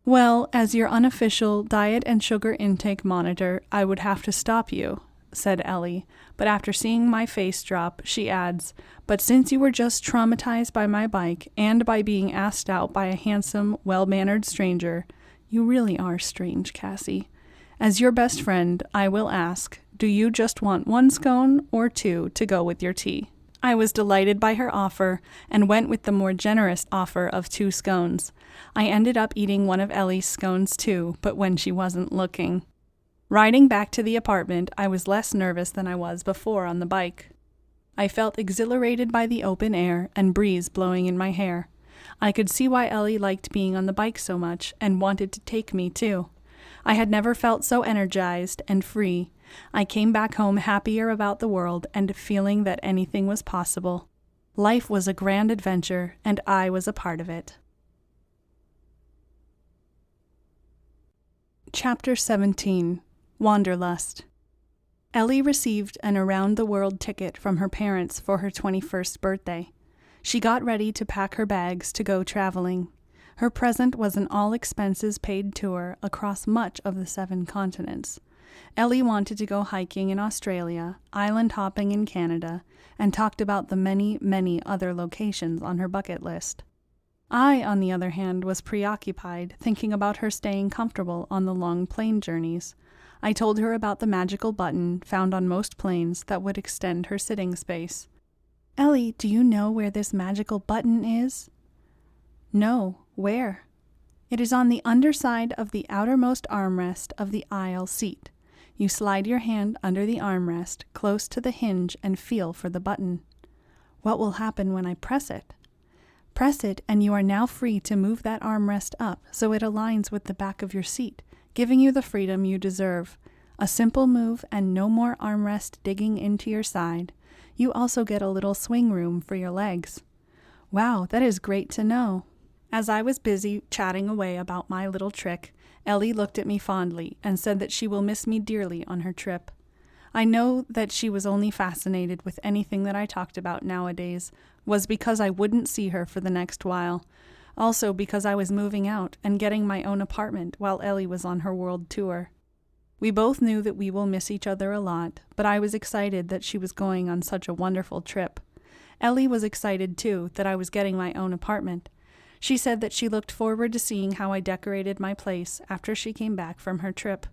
"Well, as your unofficial diet and sugar intake monitor, I would have to stop you," said Ellie, but after seeing my face drop, she adds, "But since you were just traumatized by my bike and by being asked out by a handsome, well-mannered stranger, you really are strange, Cassie. As your best friend, I will ask, do you just want one scone or two to go with your tea?" I was delighted by her offer and went with the more generous offer of 2 scones. I ended up eating one of Ellie's scones too, but when she wasn't looking. Riding back to the apartment, I was less nervous than I was before on the bike. I felt exhilarated by the open air and breeze blowing in my hair. I could see why Ellie liked being on the bike so much and wanted to take me too. I had never felt so energized and free. I came back home happier about the world and feeling that anything was possible. Life was a grand adventure, and I was a part of it. Chapter 17. Wanderlust. Ellie received an around-the-world ticket from her parents for her 21st birthday. She got ready to pack her bags to go traveling. Her present was an all-expenses-paid tour across much of the 7 continents. Ellie wanted to go hiking in Australia, island hopping in Canada, and talked about the many, many other locations on her bucket list. I, on the other hand, was preoccupied, thinking about her staying comfortable on the long plane journeys. I told her about the magical button found on most planes that would extend her sitting space. "Ellie, do you know where this magical button is?" "No, where?" "It is on the underside of the outermost armrest of the aisle seat. You slide your hand under the armrest, close to the hinge, and feel for the button." "What will happen when I press it?" "Press it, and you are now free to move that armrest up so it aligns with the back of your seat, giving you the freedom you deserve. A simple move and no more armrest digging into your side. You also get a little swing room for your legs." "Wow, that is great to know." As I was busy chatting away about my little trick, Ellie looked at me fondly and said that she will miss me dearly on her trip. I know that she was only fascinated with anything that I talked about nowadays was because I wouldn't see her for the next while, also because I was moving out and getting my own apartment while Ellie was on her world tour. We both knew that we will miss each other a lot, but I was excited that she was going on such a wonderful trip. Ellie was excited too that I was getting my own apartment. She said that she looked forward to seeing how I decorated my place after she came back from her trip.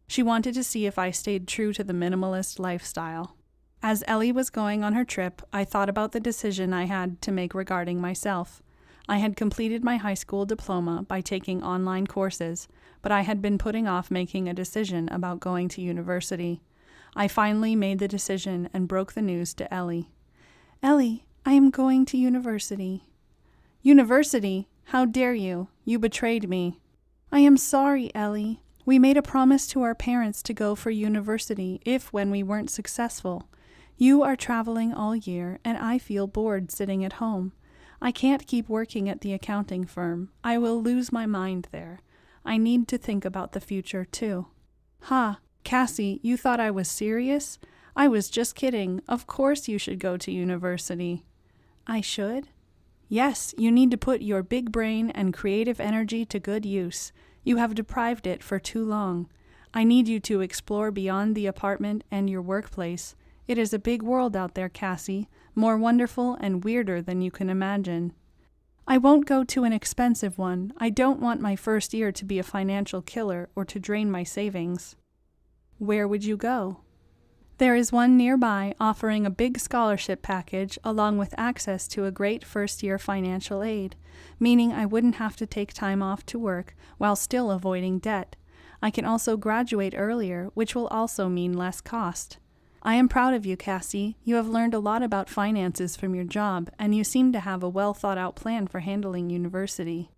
She wanted to see if I stayed true to the minimalist lifestyle. As Ellie was going on her trip, I thought about the decision I had to make regarding myself. I had completed my high school diploma by taking online courses, but I had been putting off making a decision about going to university. I finally made the decision and broke the news to Ellie. "Ellie, I am going to university." "University? How dare you? You betrayed me." "I am sorry, Ellie. We made a promise to our parents to go for university when we weren't successful. You are traveling all year, and I feel bored sitting at home. I can't keep working at the accounting firm. I will lose my mind there. I need to think about the future, too." "Ha, Cassie, you thought I was serious? I was just kidding. Of course you should go to university." "I should?" "Yes, you need to put your big brain and creative energy to good use. You have deprived it for too long. I need you to explore beyond the apartment and your workplace. It is a big world out there, Cassie, more wonderful and weirder than you can imagine." "I won't go to an expensive one. I don't want my first year to be a financial killer or to drain my savings." "Where would you go?" "There is one nearby offering a big scholarship package along with access to a great first-year financial aid, meaning I wouldn't have to take time off to work while still avoiding debt. I can also graduate earlier, which will also mean less cost." "I am proud of you, Cassie. You have learned a lot about finances from your job, and you seem to have a well-thought-out plan for handling university."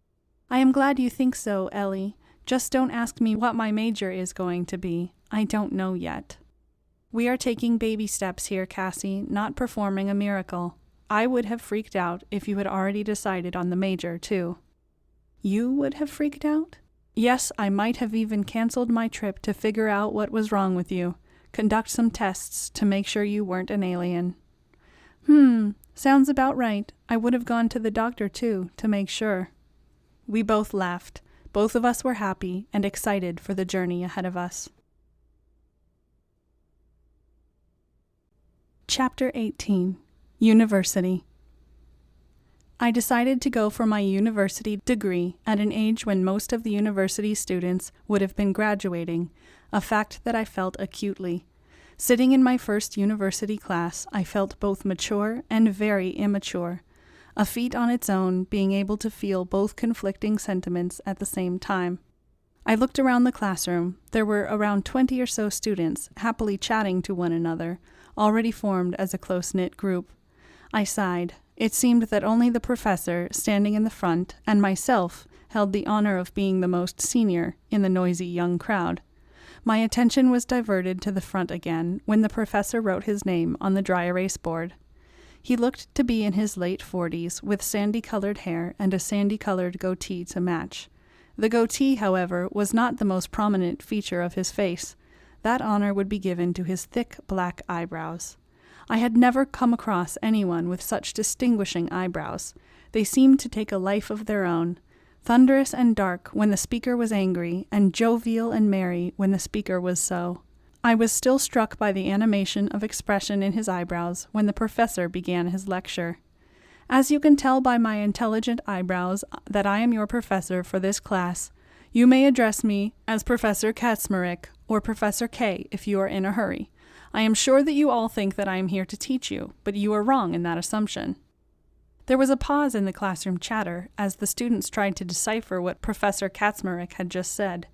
"I am glad you think so, Ellie. Just don't ask me what my major is going to be. I don't know yet." "We are taking baby steps here, Cassie, not performing a miracle. I would have freaked out if you had already decided on the major, too." "You would have freaked out?" "Yes, I might have even canceled my trip to figure out what was wrong with you. Conduct some tests to make sure you weren't an alien." Sounds about right. I would have gone to the doctor, too, to make sure." We both laughed. Both of us were happy and excited for the journey ahead of us. Chapter 18. University. I decided to go for my university degree at an age when most of the university students would have been graduating, a fact that I felt acutely. Sitting in my first university class, I felt both mature and very immature, a feat on its own being able to feel both conflicting sentiments at the same time. I looked around the classroom. There were around 20 or so students happily chatting to one another, already formed as a close-knit group. I sighed. It seemed that only the professor, standing in the front, and myself held the honor of being the most senior in the noisy young crowd. My attention was diverted to the front again when the professor wrote his name on the dry erase board. He looked to be in his late 40s, with sandy-colored hair and a sandy-colored goatee to match. The goatee, however, was not the most prominent feature of his face. That honor would be given to his thick black eyebrows. I had never come across anyone with such distinguishing eyebrows. They seemed to take a life of their own, thunderous and dark when the speaker was angry, and jovial and merry when the speaker was so. I was still struck by the animation of expression in his eyebrows when the professor began his lecture. "As you can tell by my intelligent eyebrows that I am your professor for this class, you may address me as Professor Kaczmarek or Professor K if you are in a hurry. I am sure that you all think that I am here to teach you, but you are wrong in that assumption." There was a pause in the classroom chatter as the students tried to decipher what Professor Kaczmarek had just said.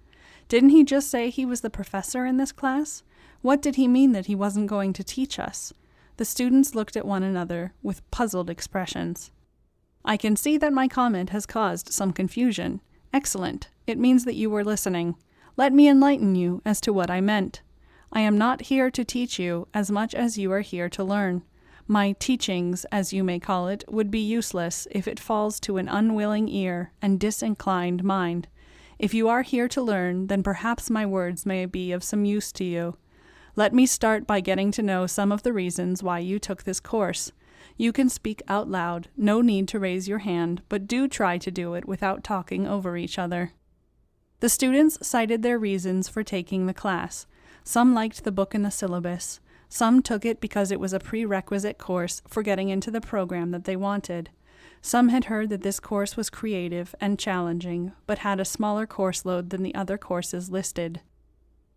Didn't he just say he was the professor in this class? What did he mean that he wasn't going to teach us? The students looked at one another with puzzled expressions. "I can see that my comment has caused some confusion. Excellent. It means that you were listening. Let me enlighten you as to what I meant. I am not here to teach you as much as you are here to learn. My teachings, as you may call it, would be useless if it falls to an unwilling ear and disinclined mind. If you are here to learn, then perhaps my words may be of some use to you. Let me start by getting to know some of the reasons why you took this course. You can speak out loud, no need to raise your hand, but do try to do it without talking over each other." The students cited their reasons for taking the class. Some liked the book and the syllabus. Some took it because it was a prerequisite course for getting into the program that they wanted. Some had heard that this course was creative and challenging, but had a smaller course load than the other courses listed.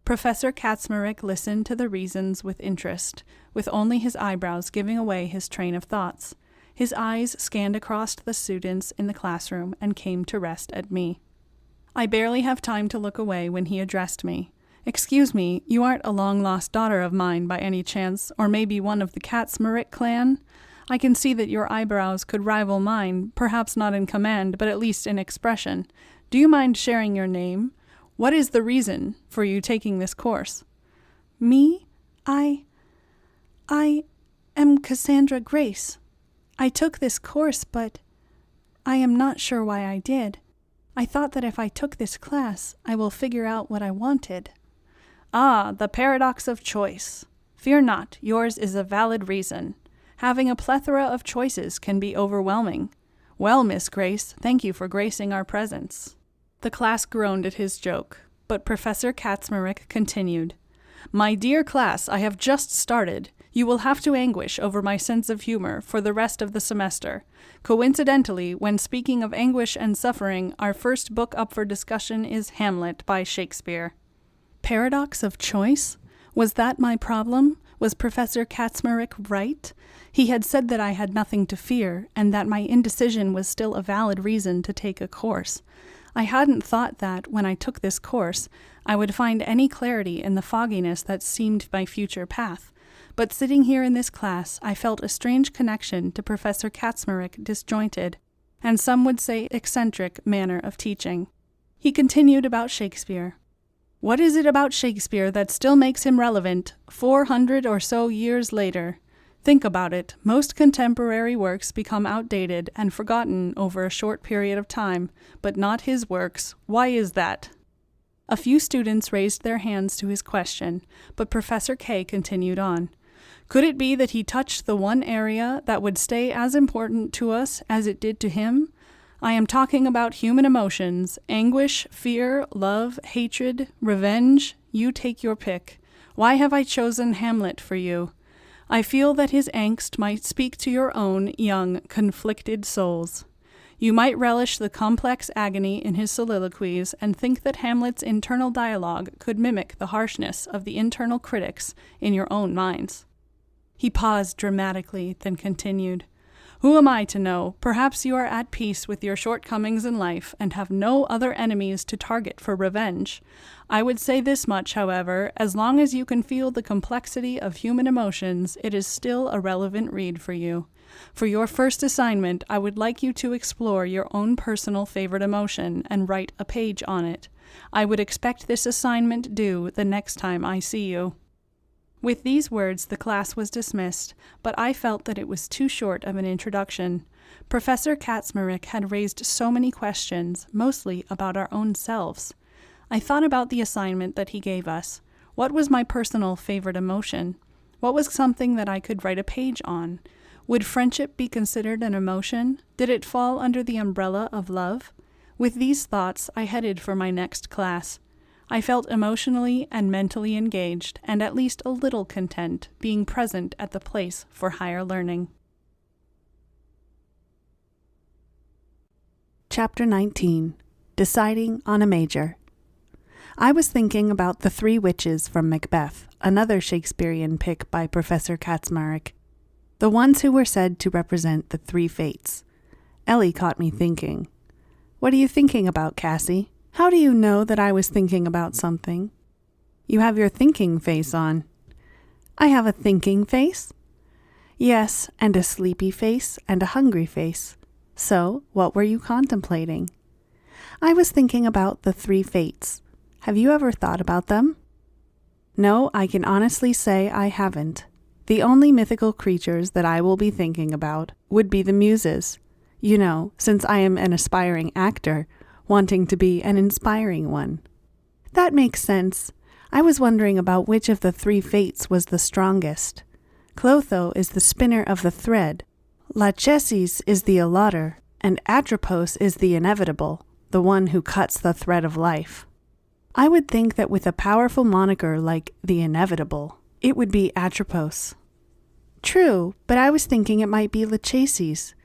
Professor Kaczmarek listened to the reasons with interest, with only his eyebrows giving away his train of thoughts. His eyes scanned across the students in the classroom and came to rest at me. I barely have time to look away when he addressed me. "Excuse me, you aren't a long-lost daughter of mine by any chance, or maybe one of the Kaczmarek clan? I can see that your eyebrows could rival mine, perhaps not in command, but at least in expression. Do you mind sharing your name? What is the reason for you taking this course?" "Me? I am Cassandra Grace. I took this course, but I am not sure why I did. I thought that if I took this class, I will figure out what I wanted." "Ah, the paradox of choice. Fear not, yours is a valid reason. Having a plethora of choices can be overwhelming. Well, Miss Grace, thank you for gracing our presence." The class groaned at his joke, but Professor Kaczmarek continued. "My dear class, I have just started. You will have to anguish over my sense of humor for the rest of the semester. Coincidentally, when speaking of anguish and suffering, our first book up for discussion is Hamlet by Shakespeare." Paradox of choice? Was that my problem? Was Professor Kaczmarek right? He had said that I had nothing to fear, and that my indecision was still a valid reason to take a course. I hadn't thought that, when I took this course, I would find any clarity in the fogginess that seemed my future path. But sitting here in this class, I felt a strange connection to Professor Kaczmarek disjointed, and some would say eccentric, manner of teaching. He continued about Shakespeare. "What is it about Shakespeare that still makes him relevant 400 or so years later? Think about it. Most contemporary works become outdated and forgotten over a short period of time, but not his works. Why is that?" A few students raised their hands to his question, but Professor K continued on. "Could it be that he touched the one area that would stay as important to us as it did to him? I am talking about human emotions, anguish, fear, love, hatred, revenge. You take your pick. Why have I chosen Hamlet for you? I feel that his angst might speak to your own young, conflicted souls. You might relish the complex agony in his soliloquies and think that Hamlet's internal dialogue could mimic the harshness of the internal critics in your own minds." He paused dramatically, then continued. "Who am I to know? Perhaps you are at peace with your shortcomings in life and have no other enemies to target for revenge. I would say this much, however, as long as you can feel the complexity of human emotions, it is still a relevant read for you. For your first assignment, I would like you to explore your own personal favorite emotion and write a page on it. I would expect this assignment due the next time I see you." With these words, the class was dismissed, but I felt that it was too short of an introduction. Professor Kaczmarek had raised so many questions, mostly about our own selves. I thought about the assignment that he gave us. What was my personal favorite emotion? What was something that I could write a page on? Would friendship be considered an emotion? Did it fall under the umbrella of love? With these thoughts, I headed for my next class. I felt emotionally and mentally engaged, and at least a little content being present at the place for higher learning. Chapter 19. Deciding on a Major. I was thinking about the three witches from Macbeth, another Shakespearean pick by Professor Kaczmarek, the ones who were said to represent the three fates. Ellie caught me thinking. "What are you thinking about, Cassie? How do you know that I was thinking about something?" "You have your thinking face on." "I have a thinking face?" "Yes, and a sleepy face and a hungry face. So, what were you contemplating?" "I was thinking about the three fates. Have you ever thought about them?" "No, I can honestly say I haven't. The only mythical creatures that I will be thinking about would be the muses. You know, since I am an aspiring actor, wanting to be an inspiring one." "That makes sense. I was wondering about which of the three fates was the strongest. Clotho is the spinner of the thread, Lachesis is the allotter, and Atropos is the inevitable, the one who cuts the thread of life. I would think that with a powerful moniker like the inevitable, it would be Atropos." "True, but I was thinking it might be Lachesis.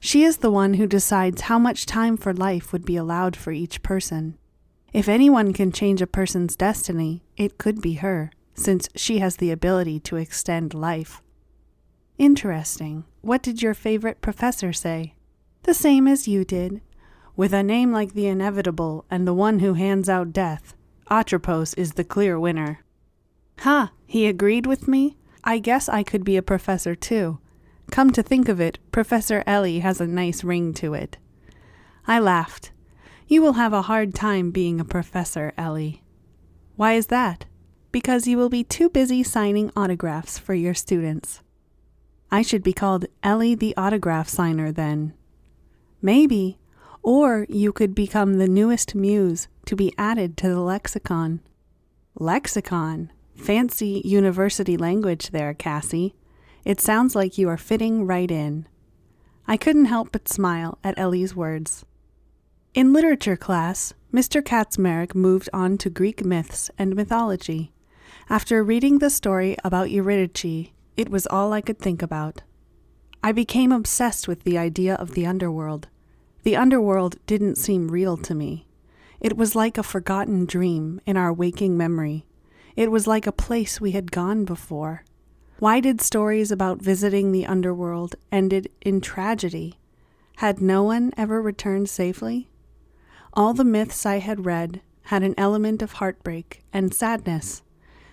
She is the one who decides how much time for life would be allowed for each person. If anyone can change a person's destiny, it could be her, since she has the ability to extend life. Interesting. What did your favorite professor say? The same as you did. With a name like the Inevitable and the one who hands out death, Atropos is the clear winner. Ha, he agreed with me? I guess I could be a professor too. Come to think of it, Professor Ellie has a nice ring to it. I laughed. You will have a hard time being a professor, Ellie. Why is that? Because you will be too busy signing autographs for your students. I should be called Ellie the Autograph Signer then. Maybe. Or you could become the newest muse to be added to the lexicon. Lexicon? Fancy university language there, Cassie. It sounds like you are fitting right in. I couldn't help but smile at Ellie's words. In literature class, Mr. Kaczmarek moved on to Greek myths and mythology. After reading the story about Eurydice, it was all I could think about. I became obsessed with the idea of the underworld. The underworld didn't seem real to me. It was like a forgotten dream in our waking memory. It was like a place we had gone before. Why did stories about visiting the underworld ended in tragedy? Had no one ever returned safely? All the myths I had read had an element of heartbreak and sadness.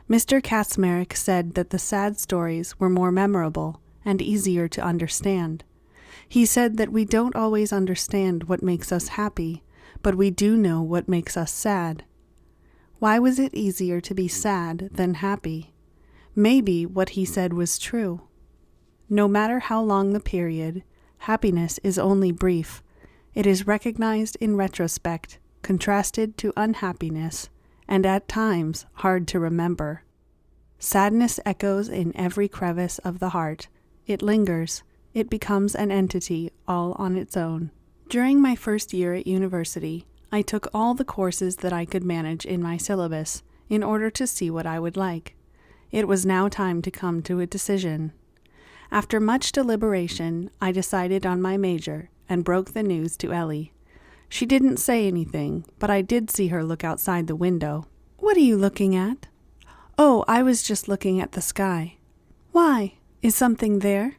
Mr. Kaczmarek said that the sad stories were more memorable and easier to understand. He said that we don't always understand what makes us happy, but we do know what makes us sad. Why was it easier to be sad than happy? Maybe what he said was true. No matter how long the period, happiness is only brief. It is recognized in retrospect, contrasted to unhappiness, and at times hard to remember. Sadness echoes in every crevice of the heart. It lingers. It becomes an entity all on its own. During my first year at university, I took all the courses that I could manage in my syllabus in order to see what I would like. It was now time to come to a decision. After much deliberation, I decided on my major and broke the news to Ellie. She didn't say anything, but I did see her look outside the window. What are you looking at? Oh, I was just looking at the sky. Why? Is something there?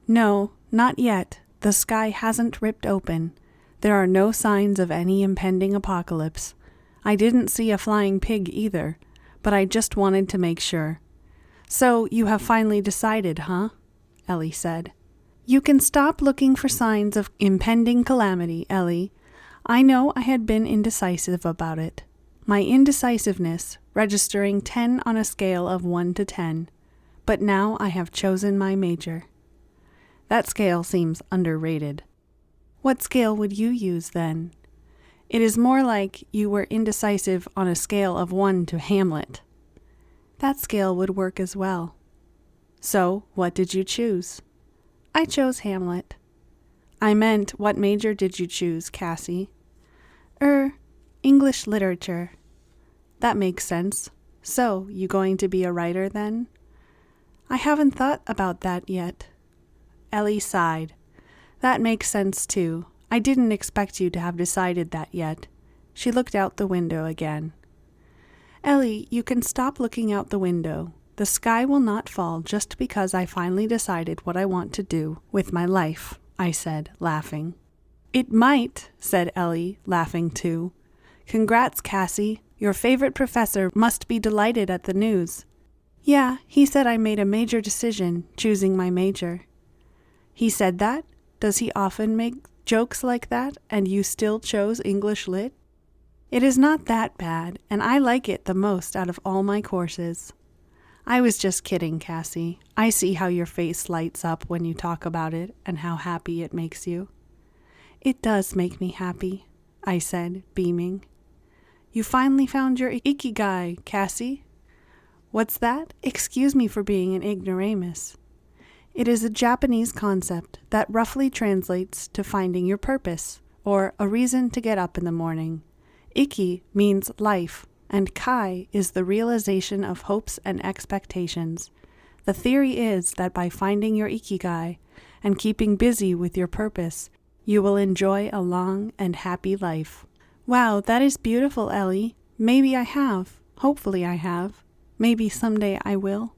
No, not yet. The sky hasn't ripped open. There are no signs of any impending apocalypse. I didn't see a flying pig either, but I just wanted to make sure. So you have finally decided, huh? Ellie said. You can stop looking for signs of impending calamity, Ellie. I know I had been indecisive about it. My indecisiveness registering 10 on a scale of 1 to 10. But now I have chosen my major. That scale seems underrated. What scale would you use then? It is more like you were indecisive on a scale of 1 to Hamlet. That scale would work as well. So, what did you choose? I chose Hamlet. I meant, what major did you choose, Cassie? English literature. That makes sense. So, you going to be a writer then? I haven't thought about that yet. Ellie sighed. That makes sense too. I didn't expect you to have decided that yet. She looked out the window again. Ellie, you can stop looking out the window. The sky will not fall just because I finally decided what I want to do with my life, I said, laughing. It might, said Ellie, laughing too. Congrats, Cassie. Your favorite professor must be delighted at the news. Yeah, he said I made a major decision, choosing my major. He said that? Does he often make jokes like that, and you still chose English Lit? It is not that bad, and I like it the most out of all my courses. I was just kidding, Cassie. I see how your face lights up when you talk about it and how happy it makes you. It does make me happy, I said, beaming. You finally found your ikigai, Cassie. What's that? Excuse me for being an ignoramus. It is a Japanese concept that roughly translates to finding your purpose, or a reason to get up in the morning. Iki means life, and kai is the realization of hopes and expectations. The theory is that by finding your ikigai and keeping busy with your purpose, you will enjoy a long and happy life. Wow, that is beautiful, Ellie. Maybe I have. Hopefully I have. Maybe someday I will.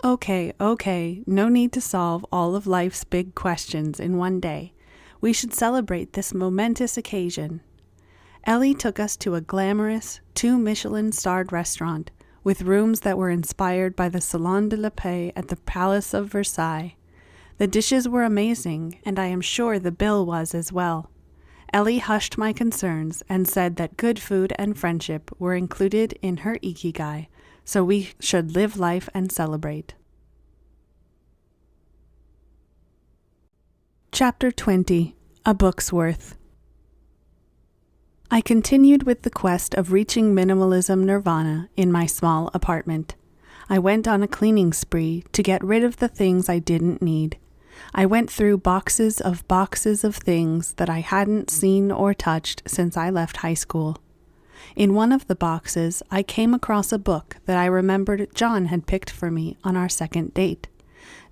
Okay, no need to solve all of life's big questions in one day. We should celebrate this momentous occasion. Ellie took us to a glamorous, 2 Michelin-starred restaurant with rooms that were inspired by the Salon de la Paix at the Palace of Versailles. The dishes were amazing, and I am sure the bill was as well. Ellie hushed my concerns and said that good food and friendship were included in her ikigai, so we should live life and celebrate. Chapter 20. A Book's Worth. I continued with the quest of reaching minimalism nirvana in my small apartment. I went on a cleaning spree to get rid of the things I didn't need. I went through boxes of things that I hadn't seen or touched since I left high school. In one of the boxes, I came across a book that I remembered John had picked for me on our second date.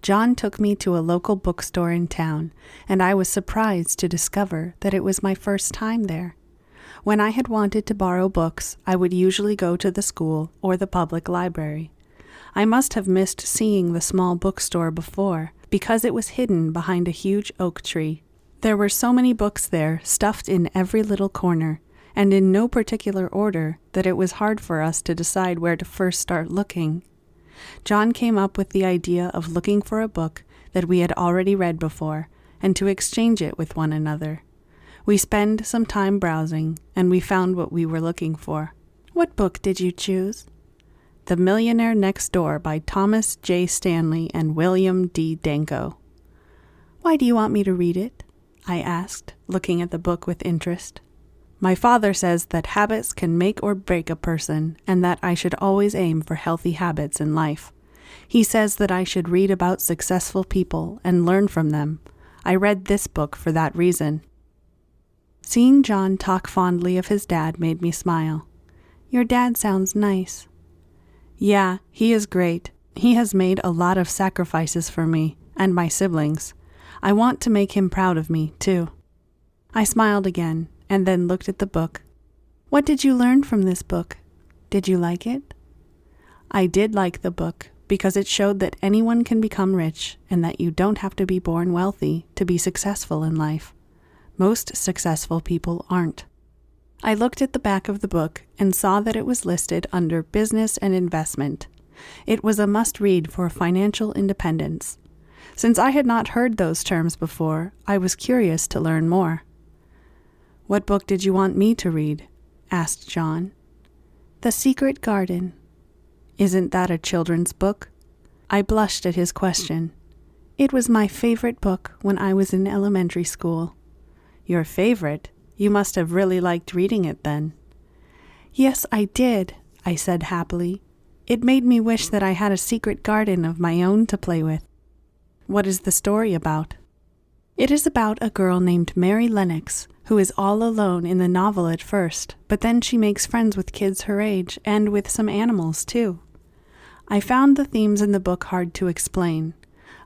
John took me to a local bookstore in town, and I was surprised to discover that it was my first time there. When I had wanted to borrow books, I would usually go to the school or the public library. I must have missed seeing the small bookstore before, because it was hidden behind a huge oak tree. There were so many books there, stuffed in every little corner, and in no particular order, that it was hard for us to decide where to first start looking. John came up with the idea of looking for a book that we had already read before, and to exchange it with one another. We spent some time browsing, and we found what we were looking for. What book did you choose? The Millionaire Next Door by Thomas J. Stanley and William D. Danko. Why do you want me to read it? I asked, looking at the book with interest. My father says that habits can make or break a person, and that I should always aim for healthy habits in life. He says that I should read about successful people and learn from them. I read this book for that reason. Seeing John talk fondly of his dad made me smile. Your dad sounds nice. Yeah, he is great. He has made a lot of sacrifices for me and my siblings. I want to make him proud of me, too. I smiled again and then looked at the book. What did you learn from this book? Did you like it? I did like the book because it showed that anyone can become rich and that you don't have to be born wealthy to be successful in life. Most successful people aren't. I looked at the back of the book and saw that it was listed under business and investment. It was a must-read for financial independence. Since I had not heard those terms before, I was curious to learn more. What book did you want me to read? Asked John. The Secret Garden. Isn't that a children's book? I blushed at his question. It was my favorite book when I was in elementary school. Your favorite? You must have really liked reading it then. Yes, I did, I said happily. It made me wish that I had a secret garden of my own to play with. What is the story about? It is about a girl named Mary Lennox, who is all alone in the novel at first, but then she makes friends with kids her age and with some animals too. I found the themes in the book hard to explain.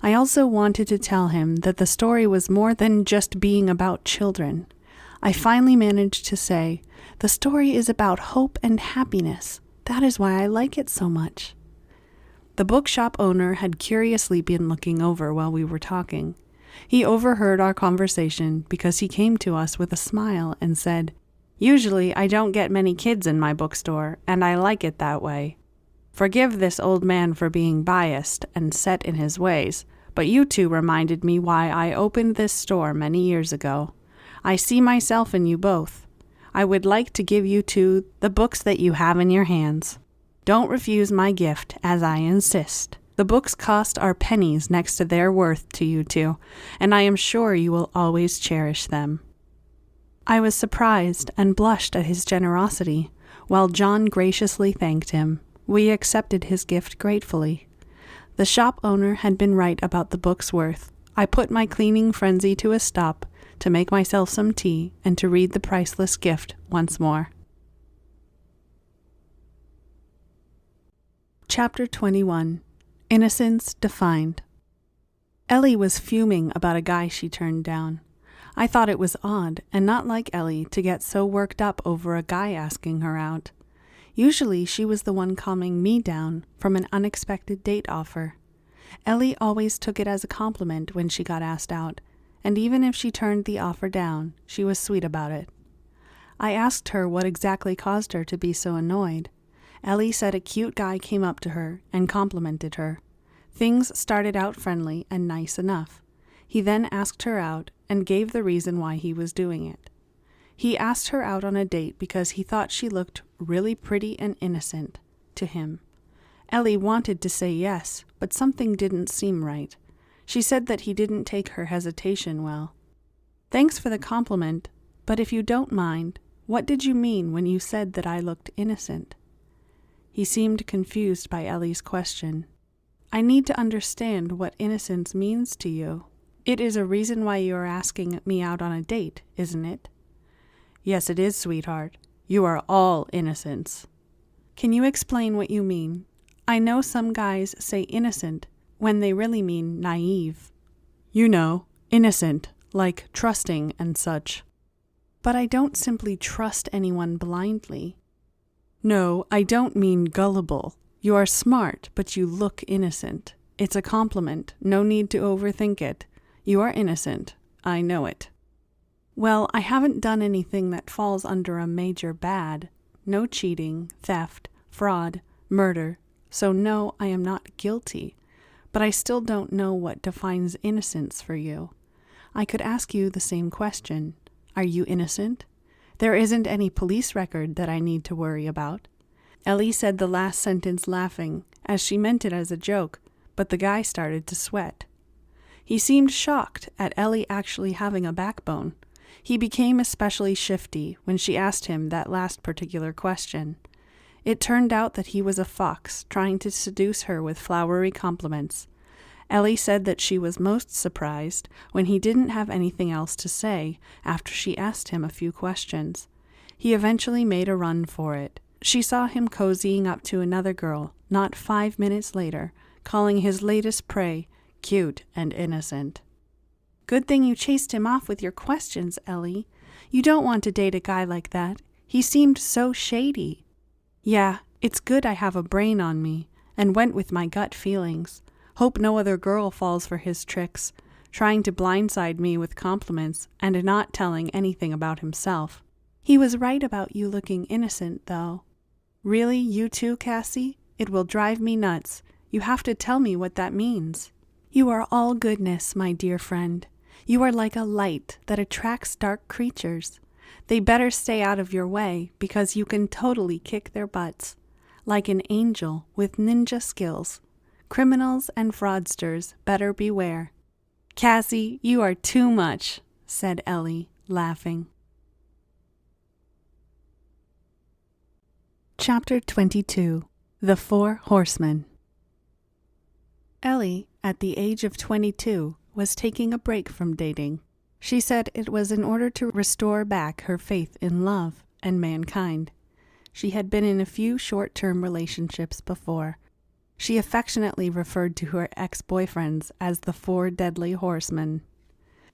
I also wanted to tell him that the story was more than just being about children. I finally managed to say, the story is about hope and happiness. That is why I like it so much. The bookshop owner had curiously been looking over while we were talking. He overheard our conversation because he came to us with a smile and said, Usually I don't get many kids in my bookstore, and I like it that way. Forgive this old man for being biased and set in his ways, but you two reminded me why I opened this store many years ago. I see myself in you both. I would like to give you two the books that you have in your hands. Don't refuse my gift, as I insist. The books cost our pennies next to their worth to you two, and I am sure you will always cherish them. I was surprised and blushed at his generosity, while John graciously thanked him. We accepted his gift gratefully. The shop owner had been right about the book's worth. I put my cleaning frenzy to a stop to make myself some tea and to read the priceless gift once more. Chapter 21. Innocence Defined. Ellie was fuming about a guy she turned down. I thought it was odd and not like Ellie to get so worked up over a guy asking her out. Usually she was the one calming me down from an unexpected date offer. Ellie always took it as a compliment when she got asked out, and even if she turned the offer down, she was sweet about it. I asked her what exactly caused her to be so annoyed. Ellie said a cute guy came up to her and complimented her. Things started out friendly and nice enough. He then asked her out and gave the reason why he was doing it. He asked her out on a date because he thought she looked really pretty and innocent to him. Ellie wanted to say yes, but something didn't seem right. She said that he didn't take her hesitation well. "Thanks for the compliment, but if you don't mind, what did you mean when you said that I looked innocent?" He seemed confused by Ellie's question. "I need to understand what innocence means to you. It is a reason why you are asking me out on a date, isn't it?" "Yes, it is, sweetheart. You are all innocence." "Can you explain what you mean? I know some guys say innocent when they really mean naive." "You know, innocent, like trusting and such." "But I don't simply trust anyone blindly." "No, I don't mean gullible. You are smart, but you look innocent. It's a compliment. No need to overthink it. You are innocent. I know it." "Well, I haven't done anything that falls under a major bad. No cheating, theft, fraud, murder. So no, I am not guilty. But I still don't know what defines innocence for you. I could ask you the same question. Are you innocent? There isn't any police record that I need to worry about." Ellie said the last sentence laughing, as she meant it as a joke, but the guy started to sweat. He seemed shocked at Ellie actually having a backbone. He became especially shifty when she asked him that last particular question. It turned out that he was a fox trying to seduce her with flowery compliments. Ellie said that she was most surprised when he didn't have anything else to say after she asked him a few questions. He eventually made a run for it. She saw him cozying up to another girl not 5 minutes later, calling his latest prey cute and innocent. "Good thing you chased him off with your questions, Ellie. You don't want to date a guy like that. He seemed so shady." "Yeah, it's good I have a brain on me, and went with my gut feelings. Hope no other girl falls for his tricks, trying to blindside me with compliments and not telling anything about himself. He was right about you looking innocent, though." "Really, you too, Cassie? It will drive me nuts. You have to tell me what that means." "You are all goodness, my dear friend. You are like a light that attracts dark creatures. They better stay out of your way because you can totally kick their butts. Like an angel with ninja skills. Criminals and fraudsters better beware." "Cassie, you are too much," said Ellie, laughing. Chapter 22. The Four Horsemen. Ellie, at the age of 22, was taking a break from dating. She said it was in order to restore back her faith in love and mankind. She had been in a few short-term relationships before. She affectionately referred to her ex-boyfriends as the Four Deadly Horsemen.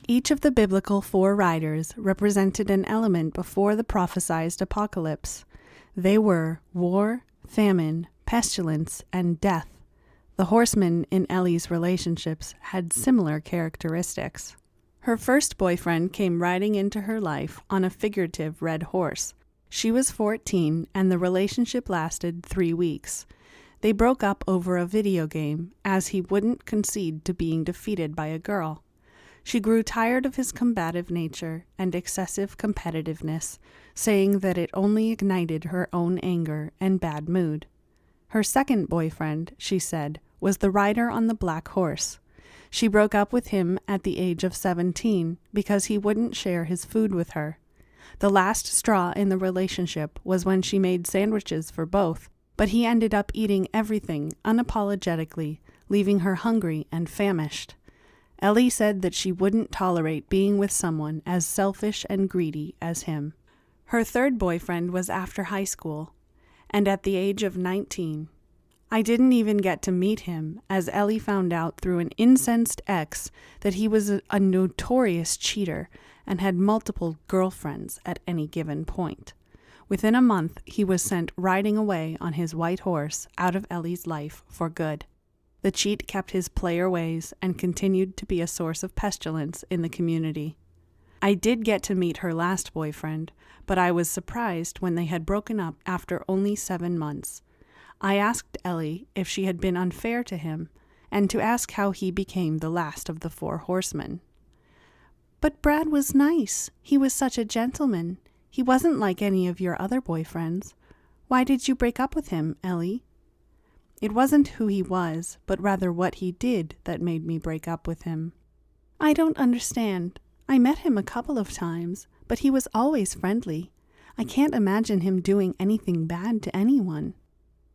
Each of the biblical four riders represented an element before the prophesied apocalypse. They were war, famine, pestilence, and death. The horsemen in Ellie's relationships had similar characteristics. Her first boyfriend came riding into her life on a figurative red horse. She was 14, and the relationship lasted 3 weeks. They broke up over a video game, as he wouldn't concede to being defeated by a girl. She grew tired of his combative nature and excessive competitiveness, saying that it only ignited her own anger and bad mood. Her second boyfriend, she said, was the rider on the black horse. She broke up with him at the age of 17 because he wouldn't share his food with her. The last straw in the relationship was when she made sandwiches for both, but he ended up eating everything unapologetically, leaving her hungry and famished. Ellie said that she wouldn't tolerate being with someone as selfish and greedy as him. Her third boyfriend was after high school, and at the age of 19. I didn't even get to meet him, as Ellie found out through an incensed ex that he was a notorious cheater and had multiple girlfriends at any given point. Within a month, he was sent riding away on his white horse out of Ellie's life for good. The cheat kept his player ways and continued to be a source of pestilence in the community. I did get to meet her last boyfriend, but I was surprised when they had broken up after only 7 months. I asked Ellie if she had been unfair to him, and to ask how he became the last of the 4 horsemen. "But Brad was nice. He was such a gentleman. He wasn't like any of your other boyfriends. Why did you break up with him, Ellie?" It wasn't who he was, but rather what he did that made me break up with him. "I don't understand. I met him a couple of times, but he was always friendly. I can't imagine him doing anything bad to anyone."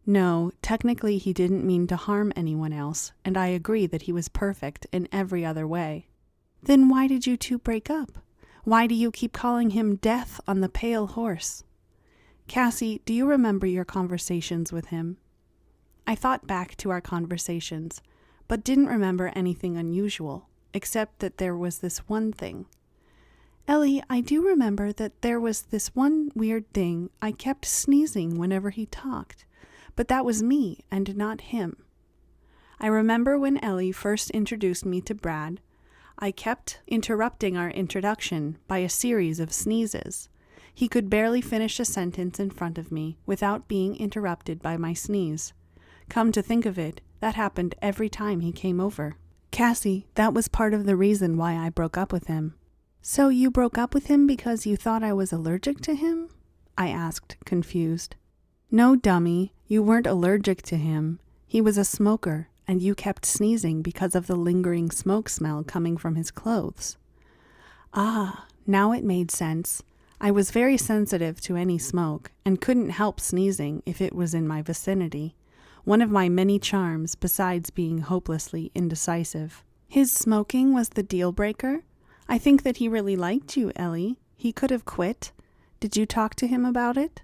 No, technically he didn't mean to harm anyone else, and I agree that he was perfect in every other way. "Then why did you two break up? Why do you keep calling him Death on the Pale Horse?" "Cassie, do you remember your conversations with him?" I thought back to our conversations, but didn't remember anything unusual, except that there was this one thing. "Ellie, I do remember that there was this one weird thing. I kept sneezing whenever he talked. But that was me and not him." I remember when Ellie first introduced me to Brad, I kept interrupting our introduction by a series of sneezes. He could barely finish a sentence in front of me without being interrupted by my sneeze. Come to think of it, that happened every time he came over. "Cassie, that was part of the reason why I broke up with him." "So you broke up with him because you thought I was allergic to him?" I asked, confused. "No, dummy, you weren't allergic to him. He was a smoker, and you kept sneezing because of the lingering smoke smell coming from his clothes." Ah, now it made sense. I was very sensitive to any smoke, and couldn't help sneezing if it was in my vicinity. One of my many charms besides being hopelessly indecisive. His smoking was the deal breaker? I think that he really liked you, Ellie. He could have quit. Did you talk to him about it?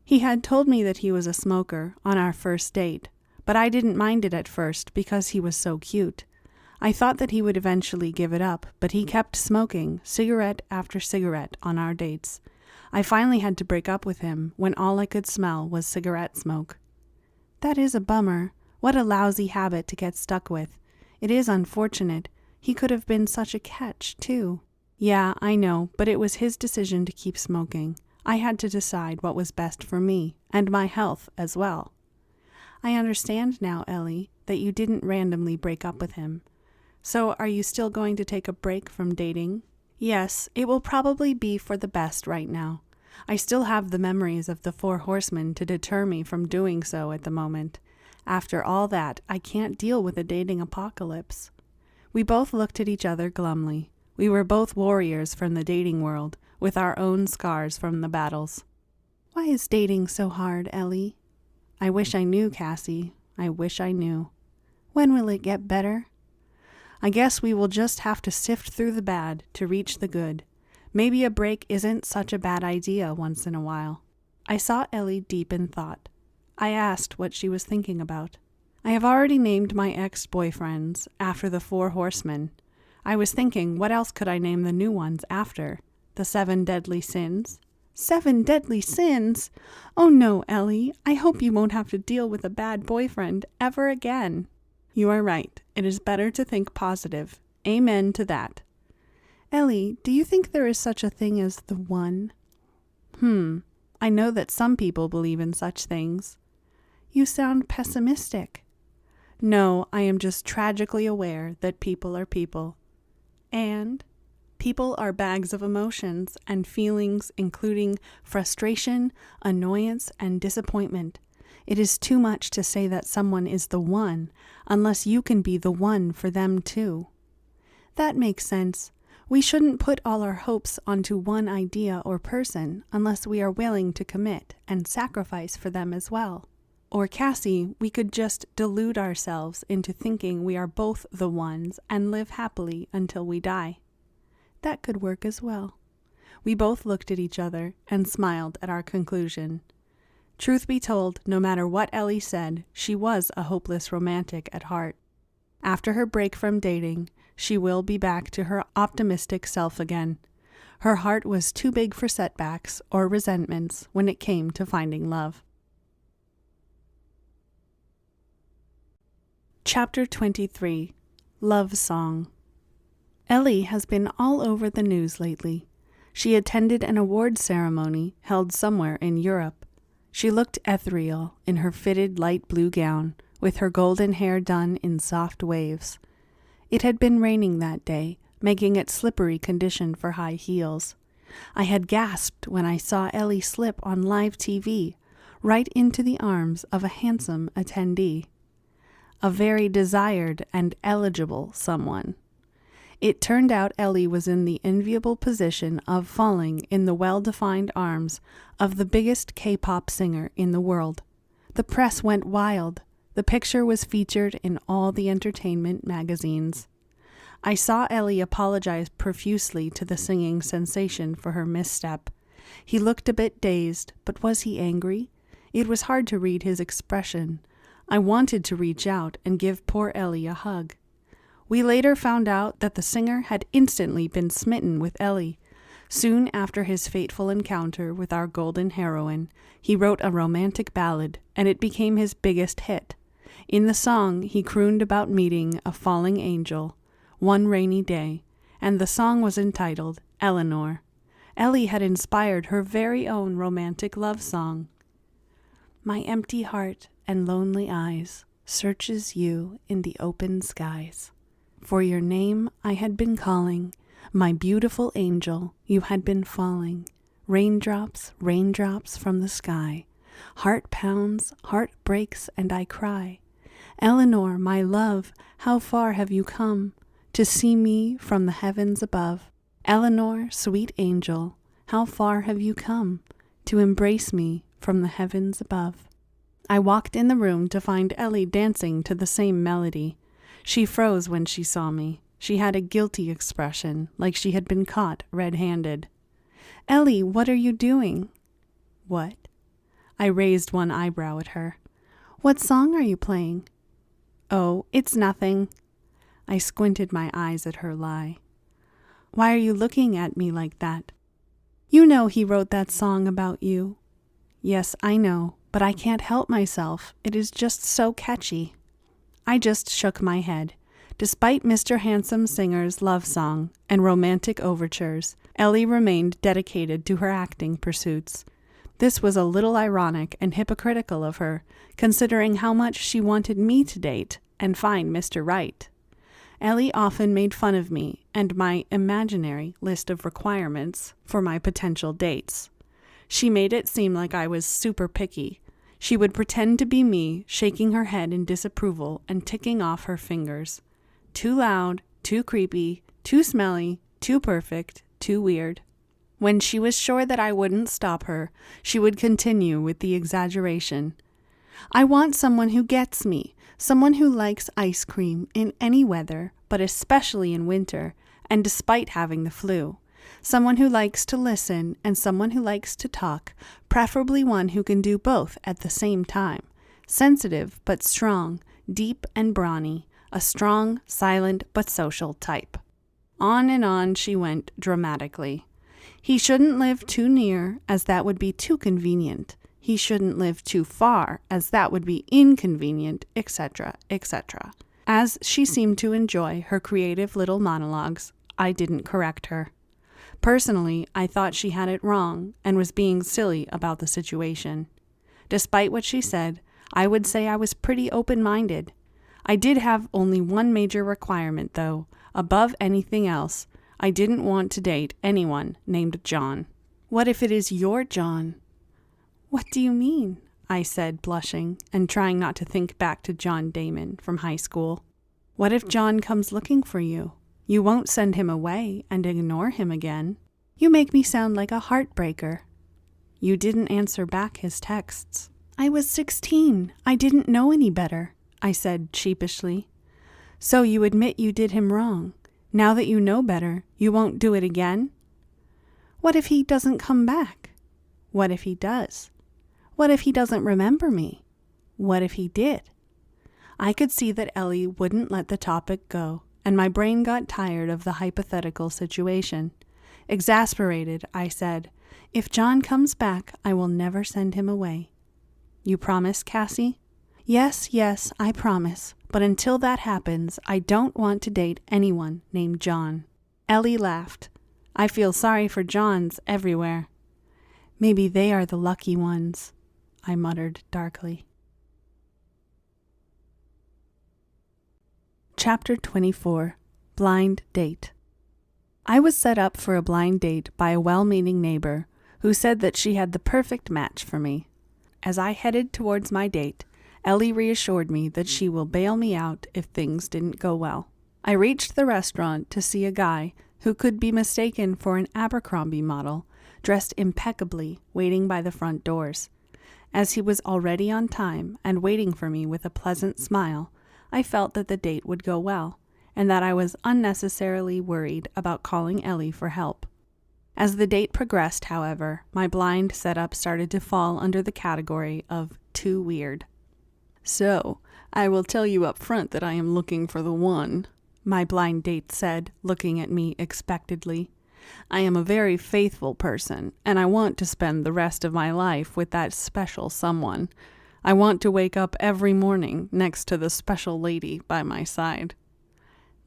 He had told me that he was a smoker on our first date, but I didn't mind it at first because he was so cute. I thought that he would eventually give it up, but he kept smoking cigarette after cigarette on our dates. I finally had to break up with him when all I could smell was cigarette smoke. That is a bummer. What a lousy habit to get stuck with. It is unfortunate. He could have been such a catch, too. Yeah, I know, but it was his decision to keep smoking. I had to decide what was best for me, and my health as well. I understand now, Ellie, that you didn't randomly break up with him. So are you still going to take a break from dating? Yes, it will probably be for the best right now. I still have the memories of the 4 horsemen to deter me from doing so at the moment. After all that, I can't deal with a dating apocalypse. We both looked at each other glumly. We were both warriors from the dating world, with our own scars from the battles. Why is dating so hard, Ellie? I wish I knew, Cassie. I wish I knew. When will it get better? I guess we will just have to sift through the bad to reach the good. Maybe a break isn't such a bad idea once in a while. I saw Ellie deep in thought. I asked what she was thinking about. I have already named my ex-boyfriends after the 4 horsemen. I was thinking, what else could I name the new ones after? The 7 deadly sins? 7 deadly sins? Oh no, Ellie, I hope you won't have to deal with a bad boyfriend ever again. You are right. It is better to think positive. Amen to that. Ellie, do you think there is such a thing as the one? I know that some people believe in such things. You sound pessimistic. No, I am just tragically aware that people are people. And people are bags of emotions and feelings, including frustration, annoyance, and disappointment. It is too much to say that someone is the one, unless you can be the one for them too. That makes sense. We shouldn't put all our hopes onto one idea or person unless we are willing to commit and sacrifice for them as well. Or Cassie, we could just delude ourselves into thinking we are both the ones and live happily until we die. That could work as well. We both looked at each other and smiled at our conclusion. Truth be told, no matter what Ellie said, she was a hopeless romantic at heart. After her break from dating, she will be back to her optimistic self again. Her heart was too big for setbacks or resentments when it came to finding love. Chapter 23. Love Song. Ellie has been all over the news lately. She attended an awards ceremony held somewhere in Europe. She looked ethereal in her fitted light blue gown, with her golden hair done in soft waves. It had been raining that day, making it slippery condition for high heels. I had gasped when I saw Ellie slip on live TV, right into the arms of a handsome attendee. A very desired and eligible someone. It turned out Ellie was in the enviable position of falling in the well-defined arms of the biggest K-pop singer in the world. The press went wild. The picture was featured in all the entertainment magazines. I saw Ellie apologize profusely to the singing sensation for her misstep. He looked a bit dazed, but was he angry? It was hard to read his expression. I wanted to reach out and give poor Ellie a hug. We later found out that the singer had instantly been smitten with Ellie. Soon after his fateful encounter with our golden heroine, he wrote a romantic ballad, and it became his biggest hit. In the song, he crooned about meeting a falling angel one rainy day, and the song was entitled Eleanor. Ellie had inspired her very own romantic love song. My empty heart and lonely eyes searches you in the open skies. For your name I had been calling, my beautiful angel, you had been falling. Raindrops, raindrops from the sky. Heart pounds, heart breaks, and I cry. Eleanor, my love, how far have you come to see me from the heavens above? Eleanor, sweet angel, how far have you come to embrace me from the heavens above? I walked in the room to find Ellie dancing to the same melody. She froze when she saw me. She had a guilty expression, like she had been caught red-handed. Ellie, what are you doing? What? I raised one eyebrow at her. What song are you playing? Oh, it's nothing. I squinted my eyes at her lie. Why are you looking at me like that? You know he wrote that song about you. Yes, I know, but I can't help myself. It is just so catchy. I just shook my head. Despite Mr. Handsome Singer's love song and romantic overtures, Ellie remained dedicated to her acting pursuits. This was a little ironic and hypocritical of her, considering how much she wanted me to date and find Mr. Right. Ellie often made fun of me and my imaginary list of requirements for my potential dates. She made it seem like I was super picky. She would pretend to be me, shaking her head in disapproval and ticking off her fingers. Too loud, too creepy, too smelly, too perfect, too weird. When she was sure that I wouldn't stop her, she would continue with the exaggeration. I want someone who gets me, someone who likes ice cream in any weather, but especially in winter, and despite having the flu. Someone who likes to listen and someone who likes to talk, preferably one who can do both at the same time. Sensitive but strong, deep and brawny, a strong, silent but social type. On and on she went dramatically. He shouldn't live too near, as that would be too convenient. He shouldn't live too far, as that would be inconvenient, etc., etc. As she seemed to enjoy her creative little monologues, I didn't correct her. Personally, I thought she had it wrong and was being silly about the situation. Despite what she said, I would say I was pretty open-minded. I did have only one major requirement, though. Above anything else, I didn't want to date anyone named John. What if it is your John? What do you mean? I said, blushing and trying not to think back to John Damon from high school. What if John comes looking for you? You won't send him away and ignore him again. You make me sound like a heartbreaker. You didn't answer back his texts. I was 16. I didn't know any better, I said sheepishly. So you admit you did him wrong. Now that you know better, you won't do it again? What if he doesn't come back? What if he does? What if he doesn't remember me? What if he did? I could see that Ellie wouldn't let the topic go, and my brain got tired of the hypothetical situation. Exasperated, I said, "If John comes back, I will never send him away." "You promise, Cassie?" Yes, I promise. But until that happens, I don't want to date anyone named John." Ellie laughed. "I feel sorry for Johns everywhere." "Maybe they are the lucky ones," I muttered darkly. Chapter 24. Blind Date. I was set up for a blind date by a well-meaning neighbor who said that she had the perfect match for me. As I headed towards my date, Ellie reassured me that she will bail me out if things didn't go well. I reached the restaurant to see a guy who could be mistaken for an Abercrombie model, dressed impeccably, waiting by the front doors. As he was already on time and waiting for me with a pleasant smile, I felt that the date would go well, and that I was unnecessarily worried about calling Ellie for help. As the date progressed, however, my blind setup started to fall under the category of too weird. "So, I will tell you up front that I am looking for the one," my blind date said, looking at me expectantly. "I am a very faithful person, and I want to spend the rest of my life with that special someone. I want to wake up every morning next to the special lady by my side."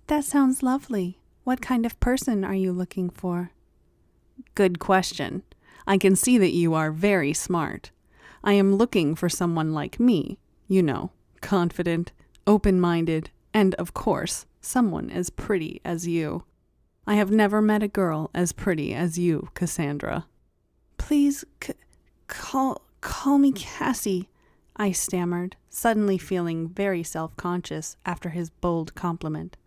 "That sounds lovely. What kind of person are you looking for?" "Good question. I can see that you are very smart. I am looking for someone like me. You know, confident, open-minded, and, of course, someone as pretty as you. I have never met a girl as pretty as you, Cassandra." "Please, call me Cassie," I stammered, suddenly feeling very self-conscious after his bold compliment.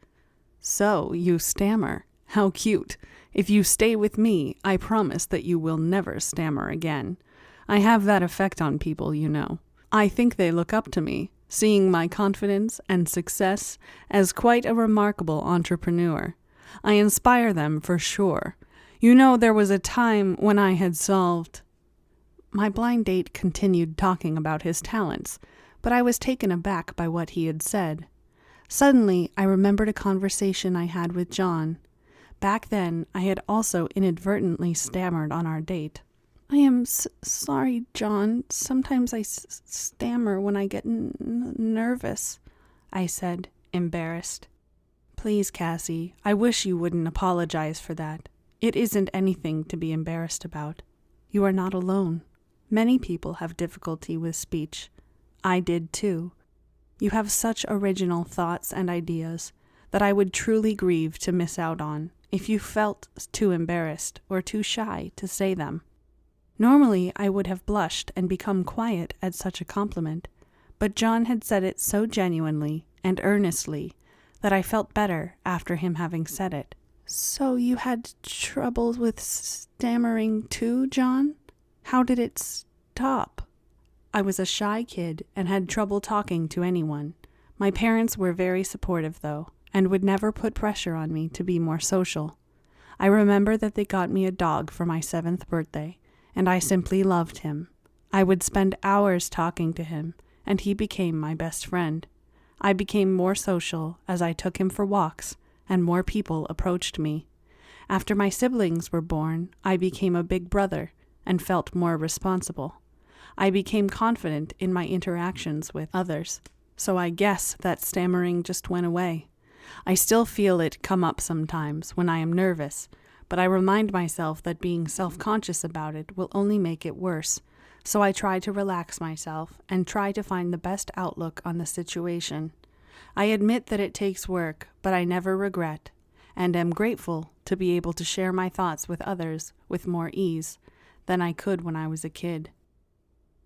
"So, you stammer. How cute. If you stay with me, I promise that you will never stammer again. I have that effect on people, you know. I think they look up to me, seeing my confidence and success as quite a remarkable entrepreneur. I inspire them for sure. You know, there was a time when I had solved—" My blind date continued talking about his talents, but I was taken aback by what he had said. Suddenly, I remembered a conversation I had with John. Back then, I had also inadvertently stammered on our date. "I am sorry, John. Sometimes I stammer when I get nervous," I said, embarrassed. "Please, Cassie, I wish you wouldn't apologize for that. It isn't anything to be embarrassed about. You are not alone. Many people have difficulty with speech. I did too. You have such original thoughts and ideas that I would truly grieve to miss out on if you felt too embarrassed or too shy to say them." Normally, I would have blushed and become quiet at such a compliment, but John had said it so genuinely and earnestly that I felt better after him having said it. "So you had trouble with stammering too, John? How did it stop?" I was a shy kid and had trouble talking to anyone. My parents were very supportive, though, and would never put pressure on me to be more social. I remember that they got me a dog for my 7th birthday, and I simply loved him. I would spend hours talking to him, and he became my best friend. I became more social as I took him for walks, and more people approached me. After my siblings were born, I became a big brother and felt more responsible. I became confident in my interactions with others, so I guess that stammering just went away. I still feel it come up sometimes when I am nervous, but I remind myself that being self-conscious about it will only make it worse, so I try to relax myself and try to find the best outlook on the situation. I admit that it takes work, but I never regret, and am grateful to be able to share my thoughts with others with more ease than I could when I was a kid.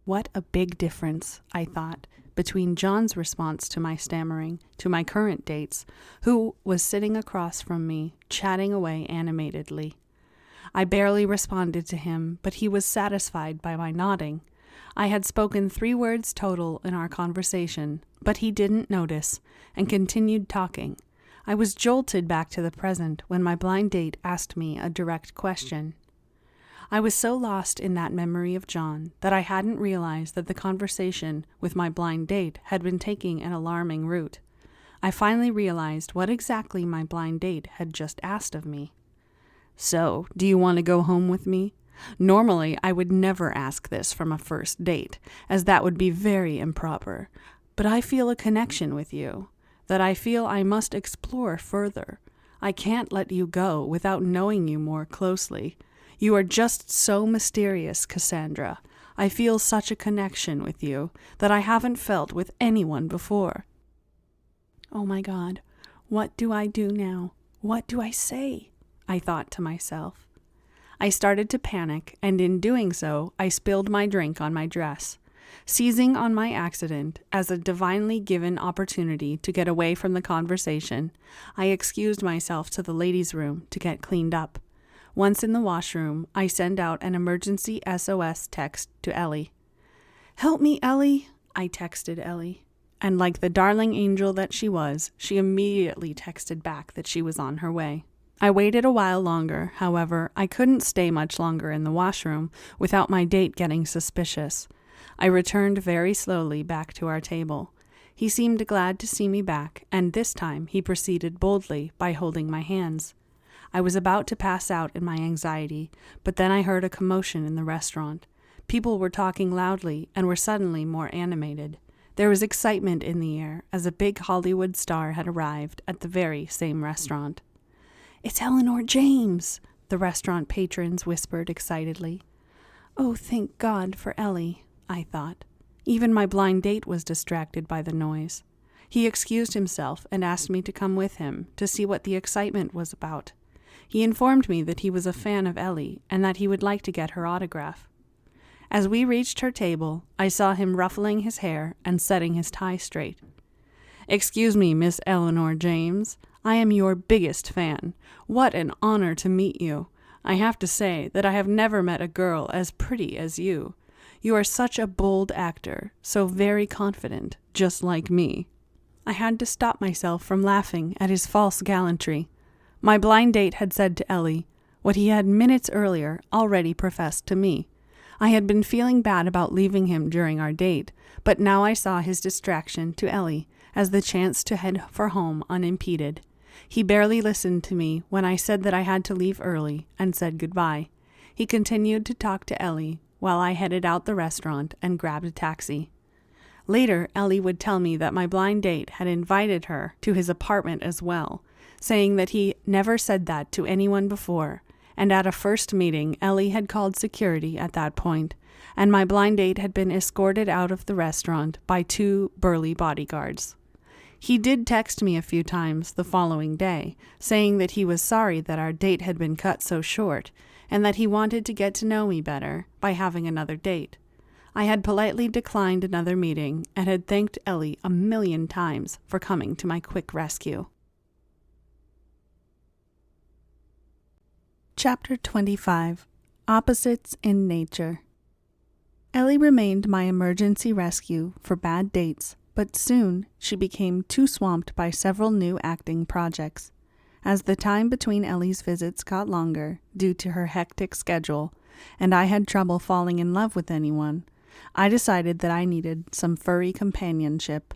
What a big difference, I thought, between John's response to my stammering to my current dates, who was sitting across from me, chatting away animatedly. I barely responded to him, but he was satisfied by my nodding. I had spoken 3 words total in our conversation, but he didn't notice, and continued talking. I was jolted back to the present when my blind date asked me a direct question. I was so lost in that memory of John that I hadn't realized that the conversation with my blind date had been taking an alarming route. I finally realized what exactly my blind date had just asked of me. "So, do you want to go home with me?" Normally, I would never ask this from a first date, as that would be very improper. But I feel a connection with you, that I feel I must explore further. I can't let you go without knowing you more closely. You are just so mysterious, Cassandra. I feel such a connection with you that I haven't felt with anyone before. Oh my God, what do I do now? What do I say? I thought to myself. I started to panic, and in doing so, I spilled my drink on my dress. Seizing on my accident as a divinely given opportunity to get away from the conversation, I excused myself to the ladies' room to get cleaned up. Once in the washroom, I sent out an emergency SOS text to Ellie. "Help me, Ellie," I texted Ellie. And like the darling angel that she was, she immediately texted back that she was on her way. I waited a while longer. However, I couldn't stay much longer in the washroom without my date getting suspicious. I returned very slowly back to our table. He seemed glad to see me back, and this time he proceeded boldly by holding my hands. I was about to pass out in my anxiety, but then I heard a commotion in the restaurant. People were talking loudly and were suddenly more animated. There was excitement in the air as a big Hollywood star had arrived at the very same restaurant. "It's Eleanor James," the restaurant patrons whispered excitedly. Oh, thank God for Ellie, I thought. Even my blind date was distracted by the noise. He excused himself and asked me to come with him to see what the excitement was about. He informed me that he was a fan of Ellie and that he would like to get her autograph. As we reached her table, I saw him ruffling his hair and setting his tie straight. "Excuse me, Miss Eleanor James. I am your biggest fan. What an honor to meet you. I have to say that I have never met a girl as pretty as you. You are such a bold actor, so very confident, just like me." I had to stop myself from laughing at his false gallantry. My blind date had said to Ellie what he had minutes earlier already professed to me. I had been feeling bad about leaving him during our date, but now I saw his distraction to Ellie as the chance to head for home unimpeded. He barely listened to me when I said that I had to leave early and said goodbye. He continued to talk to Ellie while I headed out the restaurant and grabbed a taxi. Later, Ellie would tell me that my blind date had invited her to his apartment as well, saying that he never said that to anyone before, and at a first meeting, Ellie had called security at that point, and my blind date had been escorted out of the restaurant by 2 burly bodyguards. He did text me a few times the following day, saying that he was sorry that our date had been cut so short, and that he wanted to get to know me better by having another date. I had politely declined another meeting and had thanked Ellie 1,000,000 times for coming to my quick rescue. Chapter 25. Opposites in Nature. Ellie remained my emergency rescue for bad dates, but soon she became too swamped by several new acting projects. As the time between Ellie's visits got longer, due to her hectic schedule, and I had trouble falling in love with anyone, I decided that I needed some furry companionship.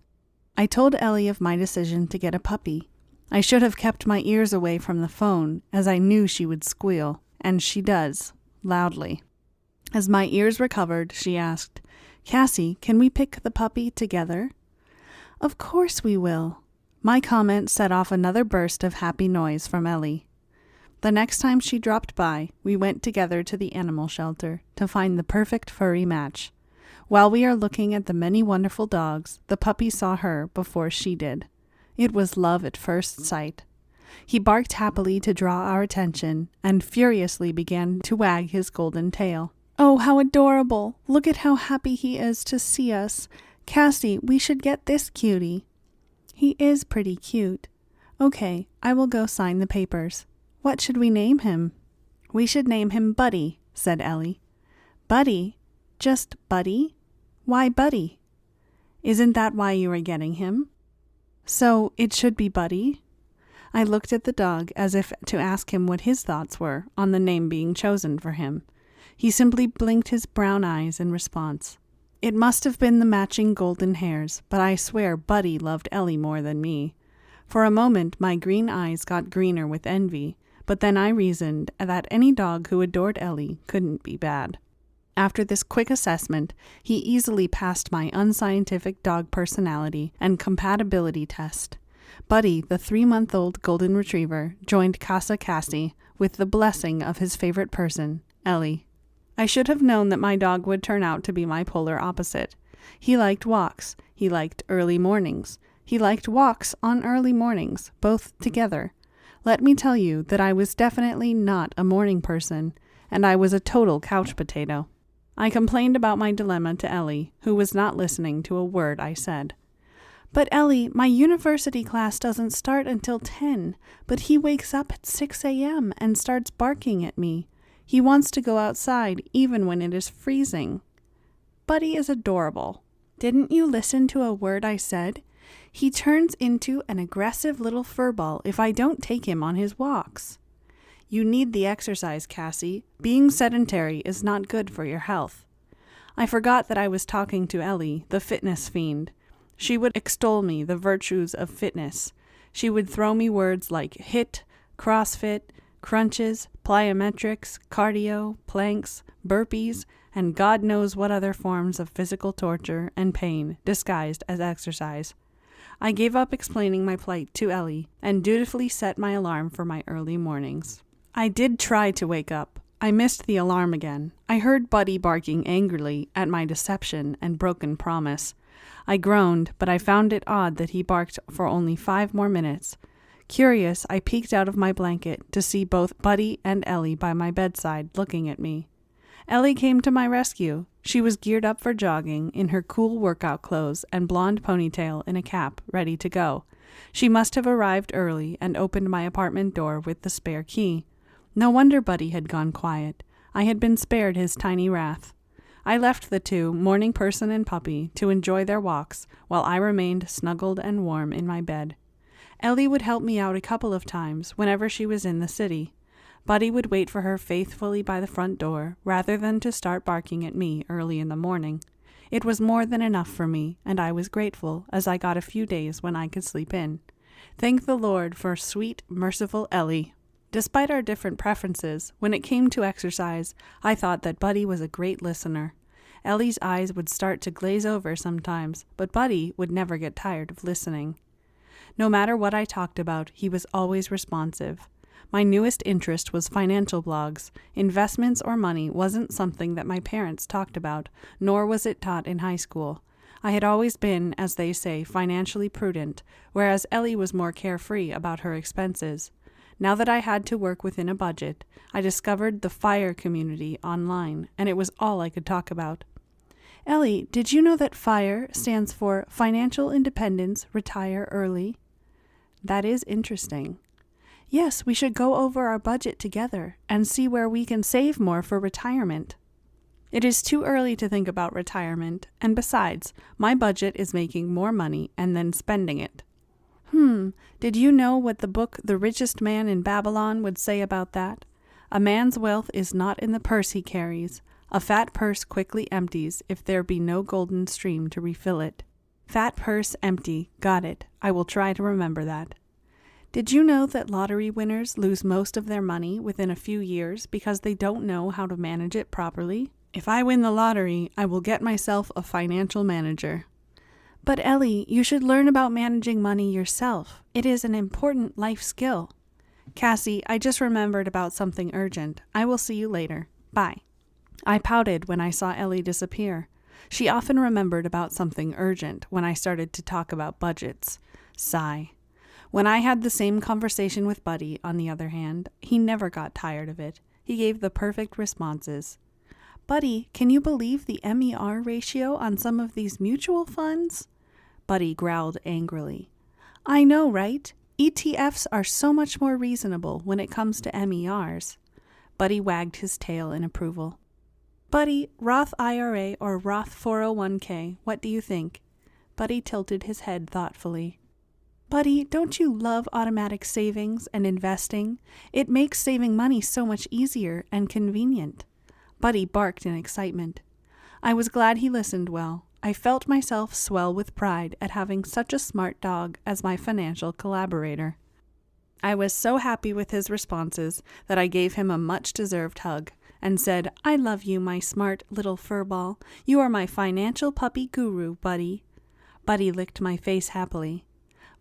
I told Ellie of my decision to get a puppy. I should have kept my ears away from the phone, as I knew she would squeal, and she does, loudly. As my ears recovered, she asked, "Cassie, can we pick the puppy together?" "Of course we will." My comment set off another burst of happy noise from Ellie. The next time she dropped by, we went together to the animal shelter to find the perfect furry match. While we are looking at the many wonderful dogs, the puppy saw her before she did. It was love at first sight. He barked happily to draw our attention and furiously began to wag his golden tail. "Oh, how adorable! Look at how happy he is to see us. Cassie, we should get this cutie." "He is pretty cute. Okay, I will go sign the papers. What should we name him?" "We should name him Buddy," said Ellie. "Buddy? Just Buddy? Why Buddy?" "Isn't that why you are getting him?" "So it should be Buddy?" I looked at the dog as if to ask him what his thoughts were on the name being chosen for him. He simply blinked his brown eyes in response. It must have been the matching golden hairs, but I swear Buddy loved Ellie more than me. For a moment my green eyes got greener with envy, but then I reasoned that any dog who adored Ellie couldn't be bad. After this quick assessment, he easily passed my unscientific dog personality and compatibility test. Buddy, the 3-month-old golden retriever, joined Casa Cassie with the blessing of his favorite person, Ellie. I should have known that my dog would turn out to be my polar opposite. He liked walks. He liked early mornings. He liked walks on early mornings, both together. Let me tell you that I was definitely not a morning person, and I was a total couch potato. I complained about my dilemma to Ellie, who was not listening to a word I said. But Ellie, my university class doesn't start until 10, but he wakes up at 6 a.m. and starts barking at me. He wants to go outside even when it is freezing. Buddy is adorable. Didn't you listen to a word I said? He turns into an aggressive little furball if I don't take him on his walks. You need the exercise, Cassie. Being sedentary is not good for your health. I forgot that I was talking to Ellie, the fitness fiend. She would extol me the virtues of fitness. She would throw me words like HIIT, CrossFit, crunches, plyometrics, cardio, planks, burpees, and God knows what other forms of physical torture and pain disguised as exercise. I gave up explaining my plight to Ellie and dutifully set my alarm for my early mornings. I did try to wake up. I missed the alarm again. I heard Buddy barking angrily at my deception and broken promise. I groaned, but I found it odd that he barked for only 5 more minutes. Curious, I peeked out of my blanket to see both Buddy and Ellie by my bedside looking at me. Ellie came to my rescue. She was geared up for jogging in her cool workout clothes and blonde ponytail in a cap, ready to go. She must have arrived early and opened my apartment door with the spare key. No wonder Buddy had gone quiet. I had been spared his tiny wrath. I left the two, morning person and puppy, to enjoy their walks while I remained snuggled and warm in my bed. Ellie would help me out a couple of times whenever she was in the city. Buddy would wait for her faithfully by the front door rather than to start barking at me early in the morning. It was more than enough for me, and I was grateful as I got a few days when I could sleep in. Thank the Lord for sweet, merciful Ellie. Despite our different preferences, when it came to exercise, I thought that Buddy was a great listener. Ellie's eyes would start to glaze over sometimes, but Buddy would never get tired of listening. No matter what I talked about, he was always responsive. My newest interest was financial blogs. Investments or money wasn't something that my parents talked about, nor was it taught in high school. I had always been, as they say, financially prudent, whereas Ellie was more carefree about her expenses. Now that I had to work within a budget, I discovered the FIRE community online, and it was all I could talk about. Ellie, did you know that FIRE stands for Financial Independence, Retire Early? That is interesting. Yes, we should go over our budget together and see where we can save more for retirement. It is too early to think about retirement, and besides, my budget is making more money and then spending it. Did you know what the book The Richest Man in Babylon would say about that? A man's wealth is not in the purse he carries. A fat purse quickly empties if there be no golden stream to refill it. Fat purse empty. Got it. I will try to remember that. Did you know that lottery winners lose most of their money within a few years because they don't know how to manage it properly? If I win the lottery, I will get myself a financial manager. But Ellie, you should learn about managing money yourself. It is an important life skill. Cassie, I just remembered about something urgent. I will see you later. Bye. I pouted when I saw Ellie disappear. She often remembered about something urgent when I started to talk about budgets. Sigh. When I had the same conversation with Buddy, on the other hand, he never got tired of it. He gave the perfect responses. Buddy, can you believe the MER ratio on some of these mutual funds? Buddy growled angrily. I know, right? ETFs are so much more reasonable when it comes to MERs. Buddy wagged his tail in approval. Buddy, Roth IRA or Roth 401k, what do you think? Buddy tilted his head thoughtfully. Buddy, don't you love automatic savings and investing? It makes saving money so much easier and convenient. Buddy barked in excitement. I was glad he listened well. I felt myself swell with pride at having such a smart dog as my financial collaborator. I was so happy with his responses that I gave him a much-deserved hug and said, "I love you, my smart little furball. You are my financial puppy guru, Buddy." Buddy licked my face happily.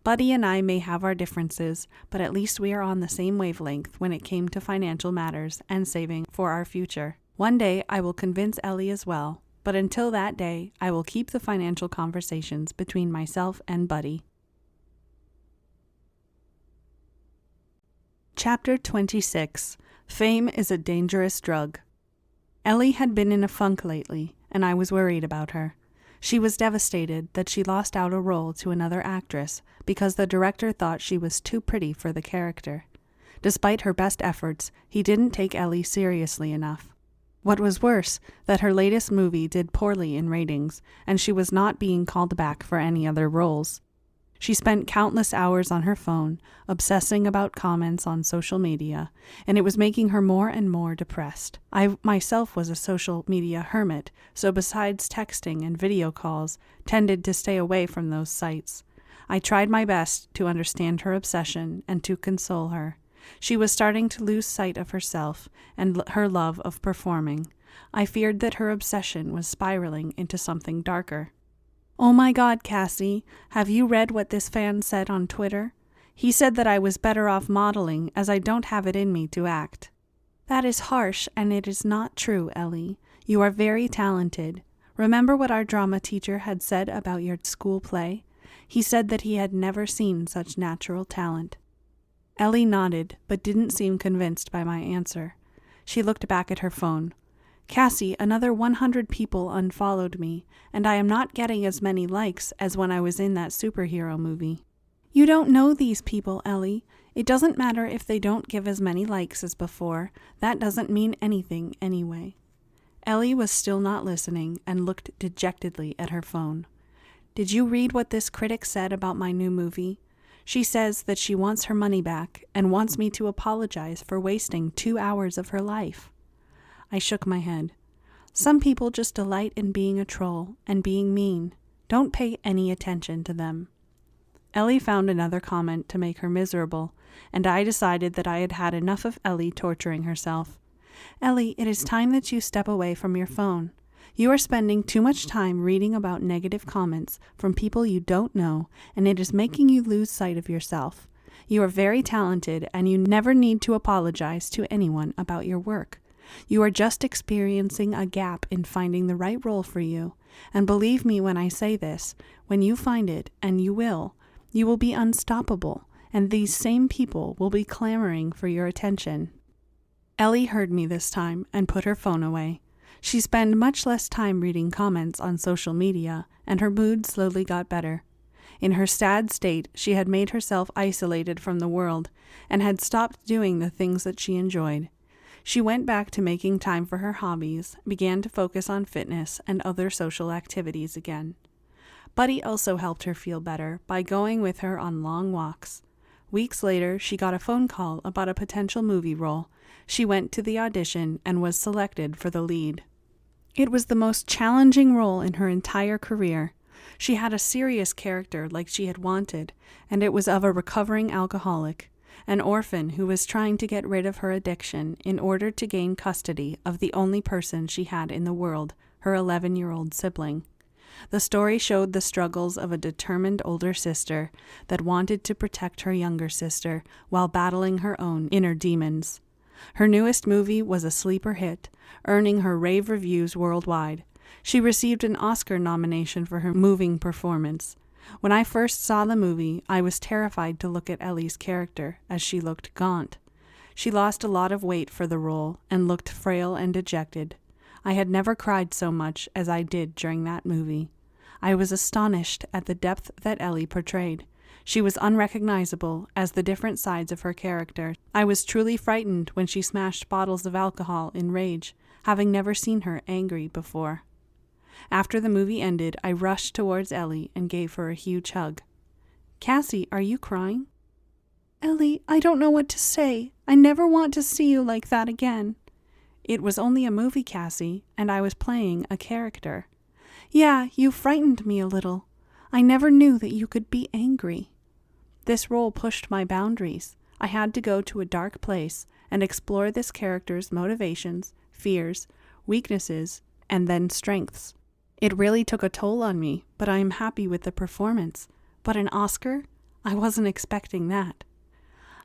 Buddy and I may have our differences, but at least we are on the same wavelength when it came to financial matters and saving for our future. One day I will convince Ellie as well, but until that day, I will keep the financial conversations between myself and Buddy. Chapter 26. Fame is a Dangerous Drug. Ellie had been in a funk lately, and I was worried about her. She was devastated that she lost out a role to another actress because the director thought she was too pretty for the character. Despite her best efforts, he didn't take Ellie seriously enough. What was worse, that her latest movie did poorly in ratings, and she was not being called back for any other roles. She spent countless hours on her phone, obsessing about comments on social media, and it was making her more and more depressed. I myself was a social media hermit, so besides texting and video calls, tended to stay away from those sites. I tried my best to understand her obsession and to console her. She was starting to lose sight of herself and her love of performing. I feared that her obsession was spiraling into something darker. "Oh my God, Cassie, have you read what this fan said on Twitter? He said that I was better off modeling as I don't have it in me to act." "That is harsh, and it is not true, Ellie. You are very talented. Remember what our drama teacher had said about your school play? He said that he had never seen such natural talent." Ellie nodded, but didn't seem convinced by my answer. She looked back at her phone. "Cassie, another 100 people unfollowed me, and I am not getting as many likes as when I was in that superhero movie." "You don't know these people, Ellie. It doesn't matter if they don't give as many likes as before. That doesn't mean anything anyway." Ellie was still not listening and looked dejectedly at her phone. "Did you read what this critic said about my new movie? She says that she wants her money back and wants me to apologize for wasting 2 hours of her life." I shook my head. "Some people just delight in being a troll and being mean. Don't pay any attention to them." Ellie found another comment to make her miserable, and I decided that I had had enough of Ellie torturing herself. "Ellie, it is time that you step away from your phone. You are spending too much time reading about negative comments from people you don't know, and it is making you lose sight of yourself. You are very talented, and you never need to apologize to anyone about your work. You are just experiencing a gap in finding the right role for you, and believe me when I say this, when you find it, and you will be unstoppable, and these same people will be clamoring for your attention." Ellie heard me this time and put her phone away. She spent much less time reading comments on social media, and her mood slowly got better. In her sad state, she had made herself isolated from the world, and had stopped doing the things that she enjoyed. She went back to making time for her hobbies, began to focus on fitness and other social activities again. Buddy also helped her feel better by going with her on long walks. Weeks later, she got a phone call about a potential movie role. She went to the audition and was selected for the lead. It was the most challenging role in her entire career. She had a serious character like she had wanted, and it was of a recovering alcoholic, an orphan who was trying to get rid of her addiction in order to gain custody of the only person she had in the world, her 11-year-old sibling. The story showed the struggles of a determined older sister that wanted to protect her younger sister while battling her own inner demons. Her newest movie was a sleeper hit, earning her rave reviews worldwide. She received an Oscar nomination for her moving performance. When I first saw the movie, I was terrified to look at Ellie's character, as she looked gaunt. She lost a lot of weight for the role and looked frail and dejected. I had never cried so much as I did during that movie. I was astonished at the depth that Ellie portrayed. She was unrecognizable as the different sides of her character. I was truly frightened when she smashed bottles of alcohol in rage, having never seen her angry before. After the movie ended, I rushed towards Ellie and gave her a huge hug. "Cassie, are you crying?" "Ellie, I don't know what to say. I never want to see you like that again." It was only a movie, Cassie, and I was playing a character. Yeah, you frightened me a little. I never knew that you could be angry. This role pushed my boundaries. I had to go to a dark place and explore this character's motivations, fears, weaknesses, and then strengths. It really took a toll on me, but I am happy with the performance. But an Oscar? I wasn't expecting that.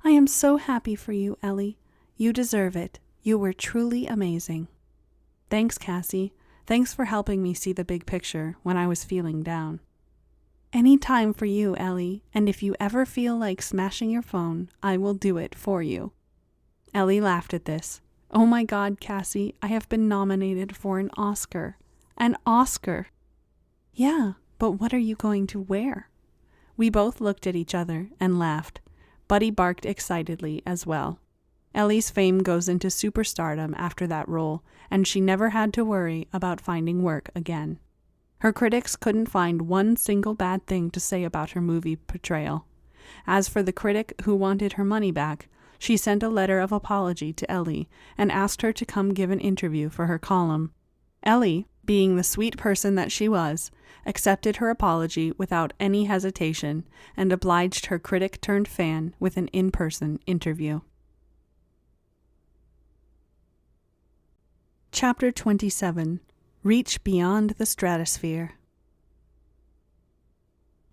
I am so happy for you, Ellie. You deserve it. You were truly amazing. Thanks, Cassie. Thanks for helping me see the big picture when I was feeling down. Any time for you, Ellie, and if you ever feel like smashing your phone, I will do it for you. Ellie laughed at this. Oh my God, Cassie, I have been nominated for an Oscar. An Oscar! Yeah, but what are you going to wear? We both looked at each other and laughed. Buddy barked excitedly as well. Ellie's fame goes into superstardom after that role, and she never had to worry about finding work again. Her critics couldn't find one single bad thing to say about her movie portrayal. As for the critic who wanted her money back, she sent a letter of apology to Ellie and asked her to come give an interview for her column. Ellie, being the sweet person that she was, accepted her apology without any hesitation and obliged her critic-turned-fan with an in-person interview. Chapter 27. Reach Beyond the Stratosphere.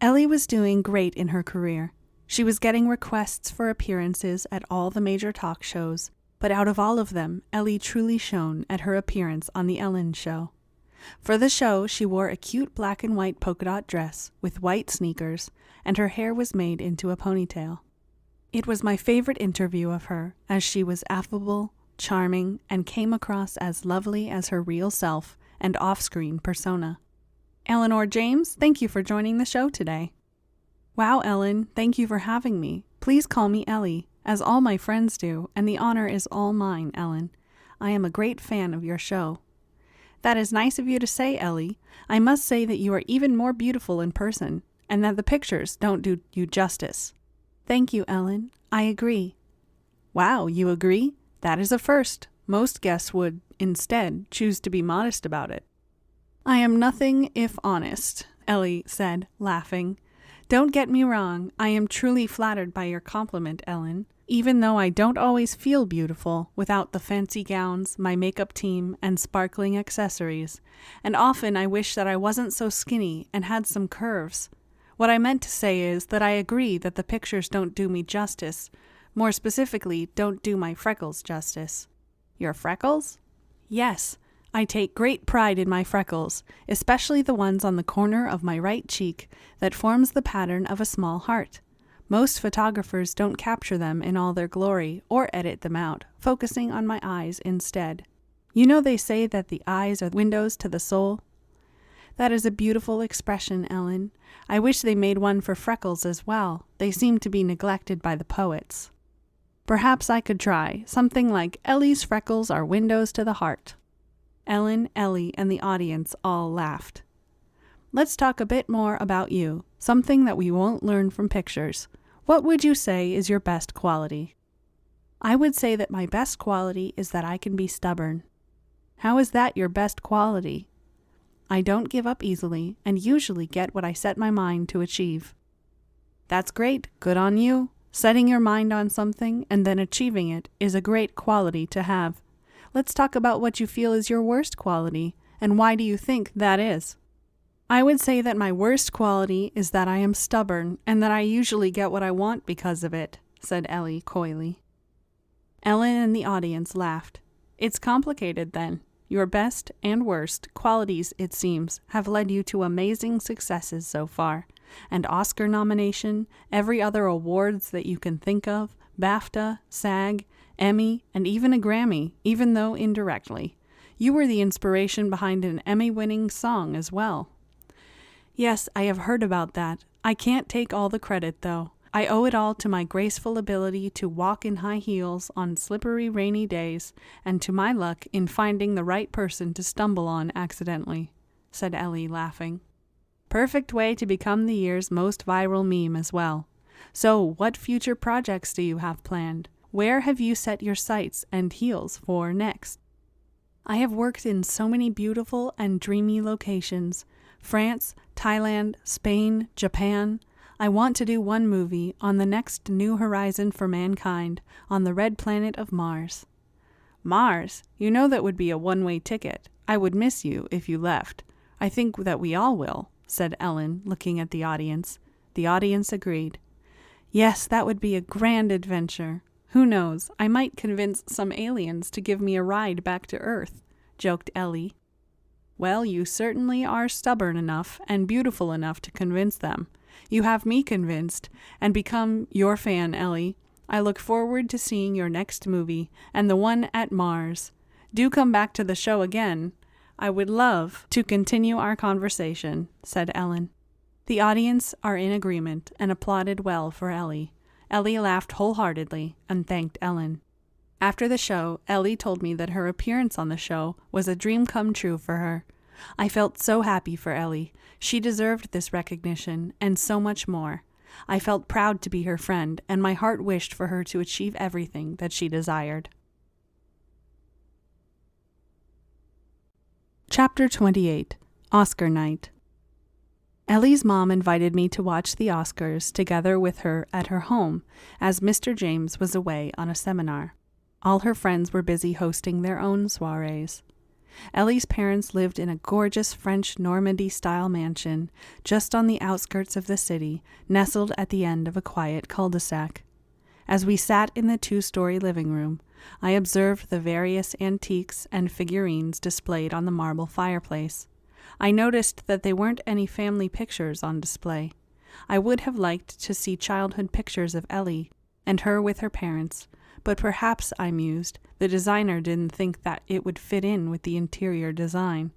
Ellie was doing great in her career. She was getting requests for appearances at all the major talk shows, but out of all of them, Ellie truly shone at her appearance on The Ellen Show. For the show, she wore a cute black and white polka dot dress with white sneakers, and her hair was made into a ponytail. It was my favorite interview of her, as she was affable, charming, and came across as lovely as her real self and off-screen persona. Eleanor James, thank you for joining the show today. Wow, Ellen, thank you for having me. Please call me Ellie, as all my friends do, and the honor is all mine, Ellen. I am a great fan of your show. That is nice of you to say, Ellie. I must say that you are even more beautiful in person, and that the pictures don't do you justice. Thank you, Ellen. I agree. Wow, you agree? That is a first. Most guests would, instead, choose to be modest about it. I am nothing if honest, Ellie said, laughing. Don't get me wrong, I am truly flattered by your compliment, Ellen, even though I don't always feel beautiful without the fancy gowns, my makeup team, and sparkling accessories, and often I wish that I wasn't so skinny and had some curves. What I meant to say is that I agree that the pictures don't do me justice, more specifically, don't do my freckles justice. Your freckles? Yes, I take great pride in my freckles, especially the ones on the corner of my right cheek that forms the pattern of a small heart. Most photographers don't capture them in all their glory or edit them out, focusing on my eyes instead. You know they say that the eyes are windows to the soul? That is a beautiful expression, Ellen. I wish they made one for freckles as well. They seem to be neglected by the poets. Perhaps I could try something like Ellie's freckles are windows to the heart. Ellen, Ellie, and the audience all laughed. Let's talk a bit more about you, something that we won't learn from pictures. What would you say is your best quality? I would say that my best quality is that I can be stubborn. How is that your best quality? I don't give up easily and usually get what I set my mind to achieve. That's great. Good on you. Setting your mind on something and then achieving it is a great quality to have. Let's talk about what you feel is your worst quality, and why do you think that is? I would say that my worst quality is that I am stubborn, and that I usually get what I want because of it, said Ellie coyly. Ellen and the audience laughed. It's complicated then. Your best and worst qualities, it seems, have led you to amazing successes so far. An Oscar nomination, every other awards that you can think of, BAFTA, SAG, Emmy, and even a Grammy, even though indirectly. You were the inspiration behind an Emmy-winning song as well. Yes, I have heard about that. I can't take all the credit, though. I owe it all to my graceful ability to walk in high heels on slippery, rainy days, and to my luck in finding the right person to stumble on accidentally, said Ellie, laughing. Perfect way to become the year's most viral meme as well. So, what future projects do you have planned? Where have you set your sights and heels for next? I have worked in so many beautiful and dreamy locations: France, Thailand, Spain, Japan. I want to do one movie on the next new horizon for mankind, on the red planet of Mars. Mars? You know that would be a one-way ticket. I would miss you if you left. I think that we all will, said Ellen, looking at the audience. The audience agreed. Yes, that would be a grand adventure. Who knows, I might convince some aliens to give me a ride back to Earth, joked Ellie. Well, you certainly are stubborn enough and beautiful enough to convince them. You have me convinced, and become your fan, Ellie. I look forward to seeing your next movie, and the one at Mars. Do come back to the show again. I would love to continue our conversation, said Ellen. The audience are in agreement and applauded well for Ellie. Ellie laughed wholeheartedly and thanked Ellen. After the show, Ellie told me that her appearance on the show was a dream come true for her. I felt so happy for Ellie. She deserved this recognition and so much more. I felt proud to be her friend, and my heart wished for her to achieve everything that she desired. Chapter 28. Oscar Night. Ellie's mom invited me to watch the Oscars together with her at her home, as Mr. James was away on a seminar. All her friends were busy hosting their own soirees. Ellie's parents lived in a gorgeous French Normandy-style mansion just on the outskirts of the city, nestled at the end of a quiet cul-de-sac. As we sat in the two-story living room, I observed the various antiques and figurines displayed on the marble fireplace. I noticed that there weren't any family pictures on display. I would have liked to see childhood pictures of Ellie and her with her parents, but perhaps, I mused, the designer didn't think that it would fit in with the interior design.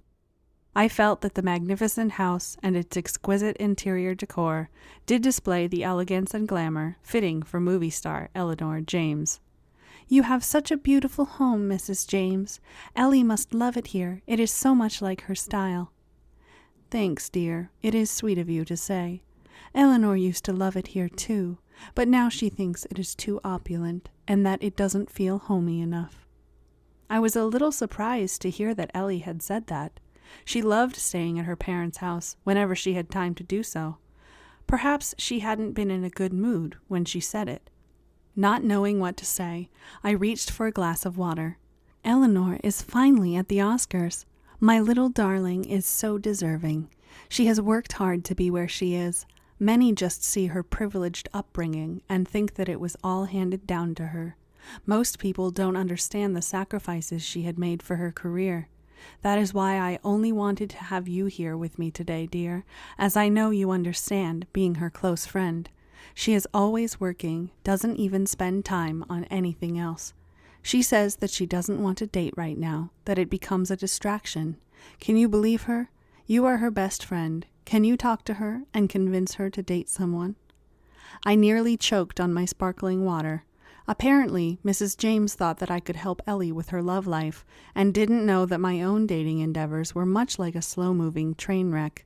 I felt that the magnificent house and its exquisite interior decor did display the elegance and glamour fitting for movie star Eleanor James. You have such a beautiful home, Mrs. James. Ellie must love it here. It is so much like her style. Thanks, dear. It is sweet of you to say. Eleanor used to love it here, too, but now she thinks it is too opulent and that it doesn't feel homey enough. I was a little surprised to hear that Ellie had said that. She loved staying at her parents' house whenever she had time to do so. Perhaps she hadn't been in a good mood when she said it. Not knowing what to say, I reached for a glass of water. Eleanor is finally at the Oscars. My little darling is so deserving. She has worked hard to be where she is. Many just see her privileged upbringing and think that it was all handed down to her. Most people don't understand the sacrifices she had made for her career. That is why I only wanted to have you here with me today, dear, as I know you understand, being her close friend. She is always working, doesn't even spend time on anything else. She says that she doesn't want to date right now, that it becomes a distraction. Can you believe her? You are her best friend. Can you talk to her and convince her to date someone? I nearly choked on my sparkling water. Apparently, Mrs. James thought that I could help Ellie with her love life, and didn't know that my own dating endeavors were much like a slow-moving train wreck.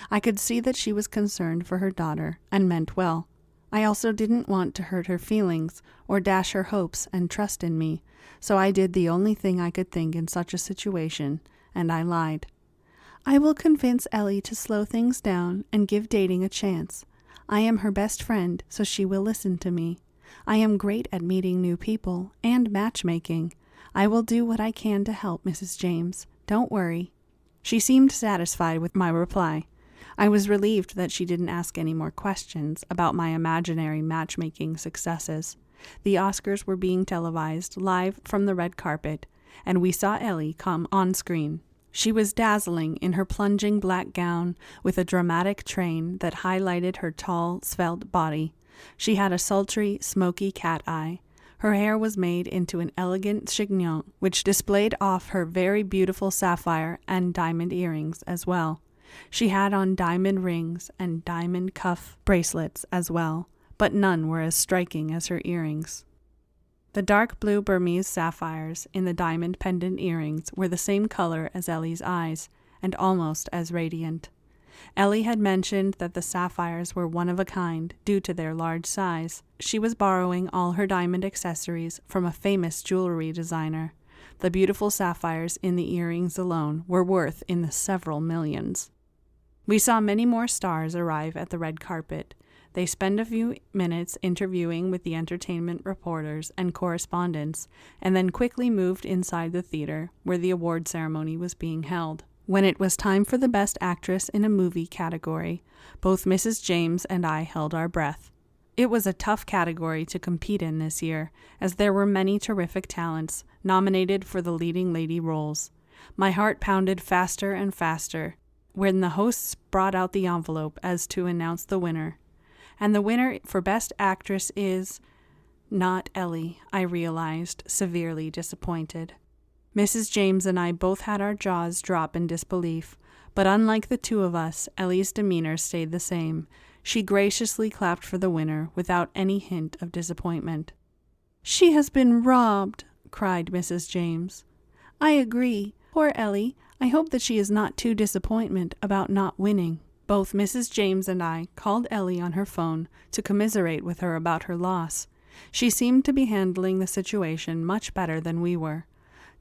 I could see that she was concerned for her daughter, and meant well. I also didn't want to hurt her feelings, or dash her hopes and trust in me, so I did the only thing I could think in such a situation, and I lied. I will convince Ellie to slow things down and give dating a chance. I am her best friend, so she will listen to me. I am great at meeting new people and matchmaking. I will do what I can to help, Mrs. James. Don't worry. She seemed satisfied with my reply. I was relieved that she didn't ask any more questions about my imaginary matchmaking successes. The Oscars were being televised live from the red carpet, and we saw Ellie come on screen. She was dazzling in her plunging black gown with a dramatic train that highlighted her tall, svelte body. She had a sultry, smoky cat eye. Her hair was made into an elegant chignon, which displayed off her very beautiful sapphire and diamond earrings as well. She had on diamond rings and diamond cuff bracelets as well, but none were as striking as her earrings. The dark blue Burmese sapphires in the diamond pendant earrings were the same color as Ellie's eyes, and almost as radiant. Ellie had mentioned that the sapphires were one of a kind due to their large size. She was borrowing all her diamond accessories from a famous jewelry designer. The beautiful sapphires in the earrings alone were worth in the several millions. We saw many more stars arrive at the red carpet. They spent a few minutes interviewing with the entertainment reporters and correspondents, and then quickly moved inside the theater where the award ceremony was being held. When it was time for the Best Actress in a Movie category, both Mrs. James and I held our breath. It was a tough category to compete in this year, as there were many terrific talents nominated for the leading lady roles. My heart pounded faster and faster when the hosts brought out the envelope as to announce the winner. And the winner for Best Actress is not Ellie, I realized, severely disappointed. Mrs. James and I both had our jaws drop in disbelief, but unlike the two of us, Ellie's demeanor stayed the same. She graciously clapped for the winner without any hint of disappointment. "She has been robbed," cried Mrs. James. "I agree. Poor Ellie. I hope that she is not too disappointed about not winning." Both Mrs. James and I called Ellie on her phone to commiserate with her about her loss. She seemed to be handling the situation much better than we were.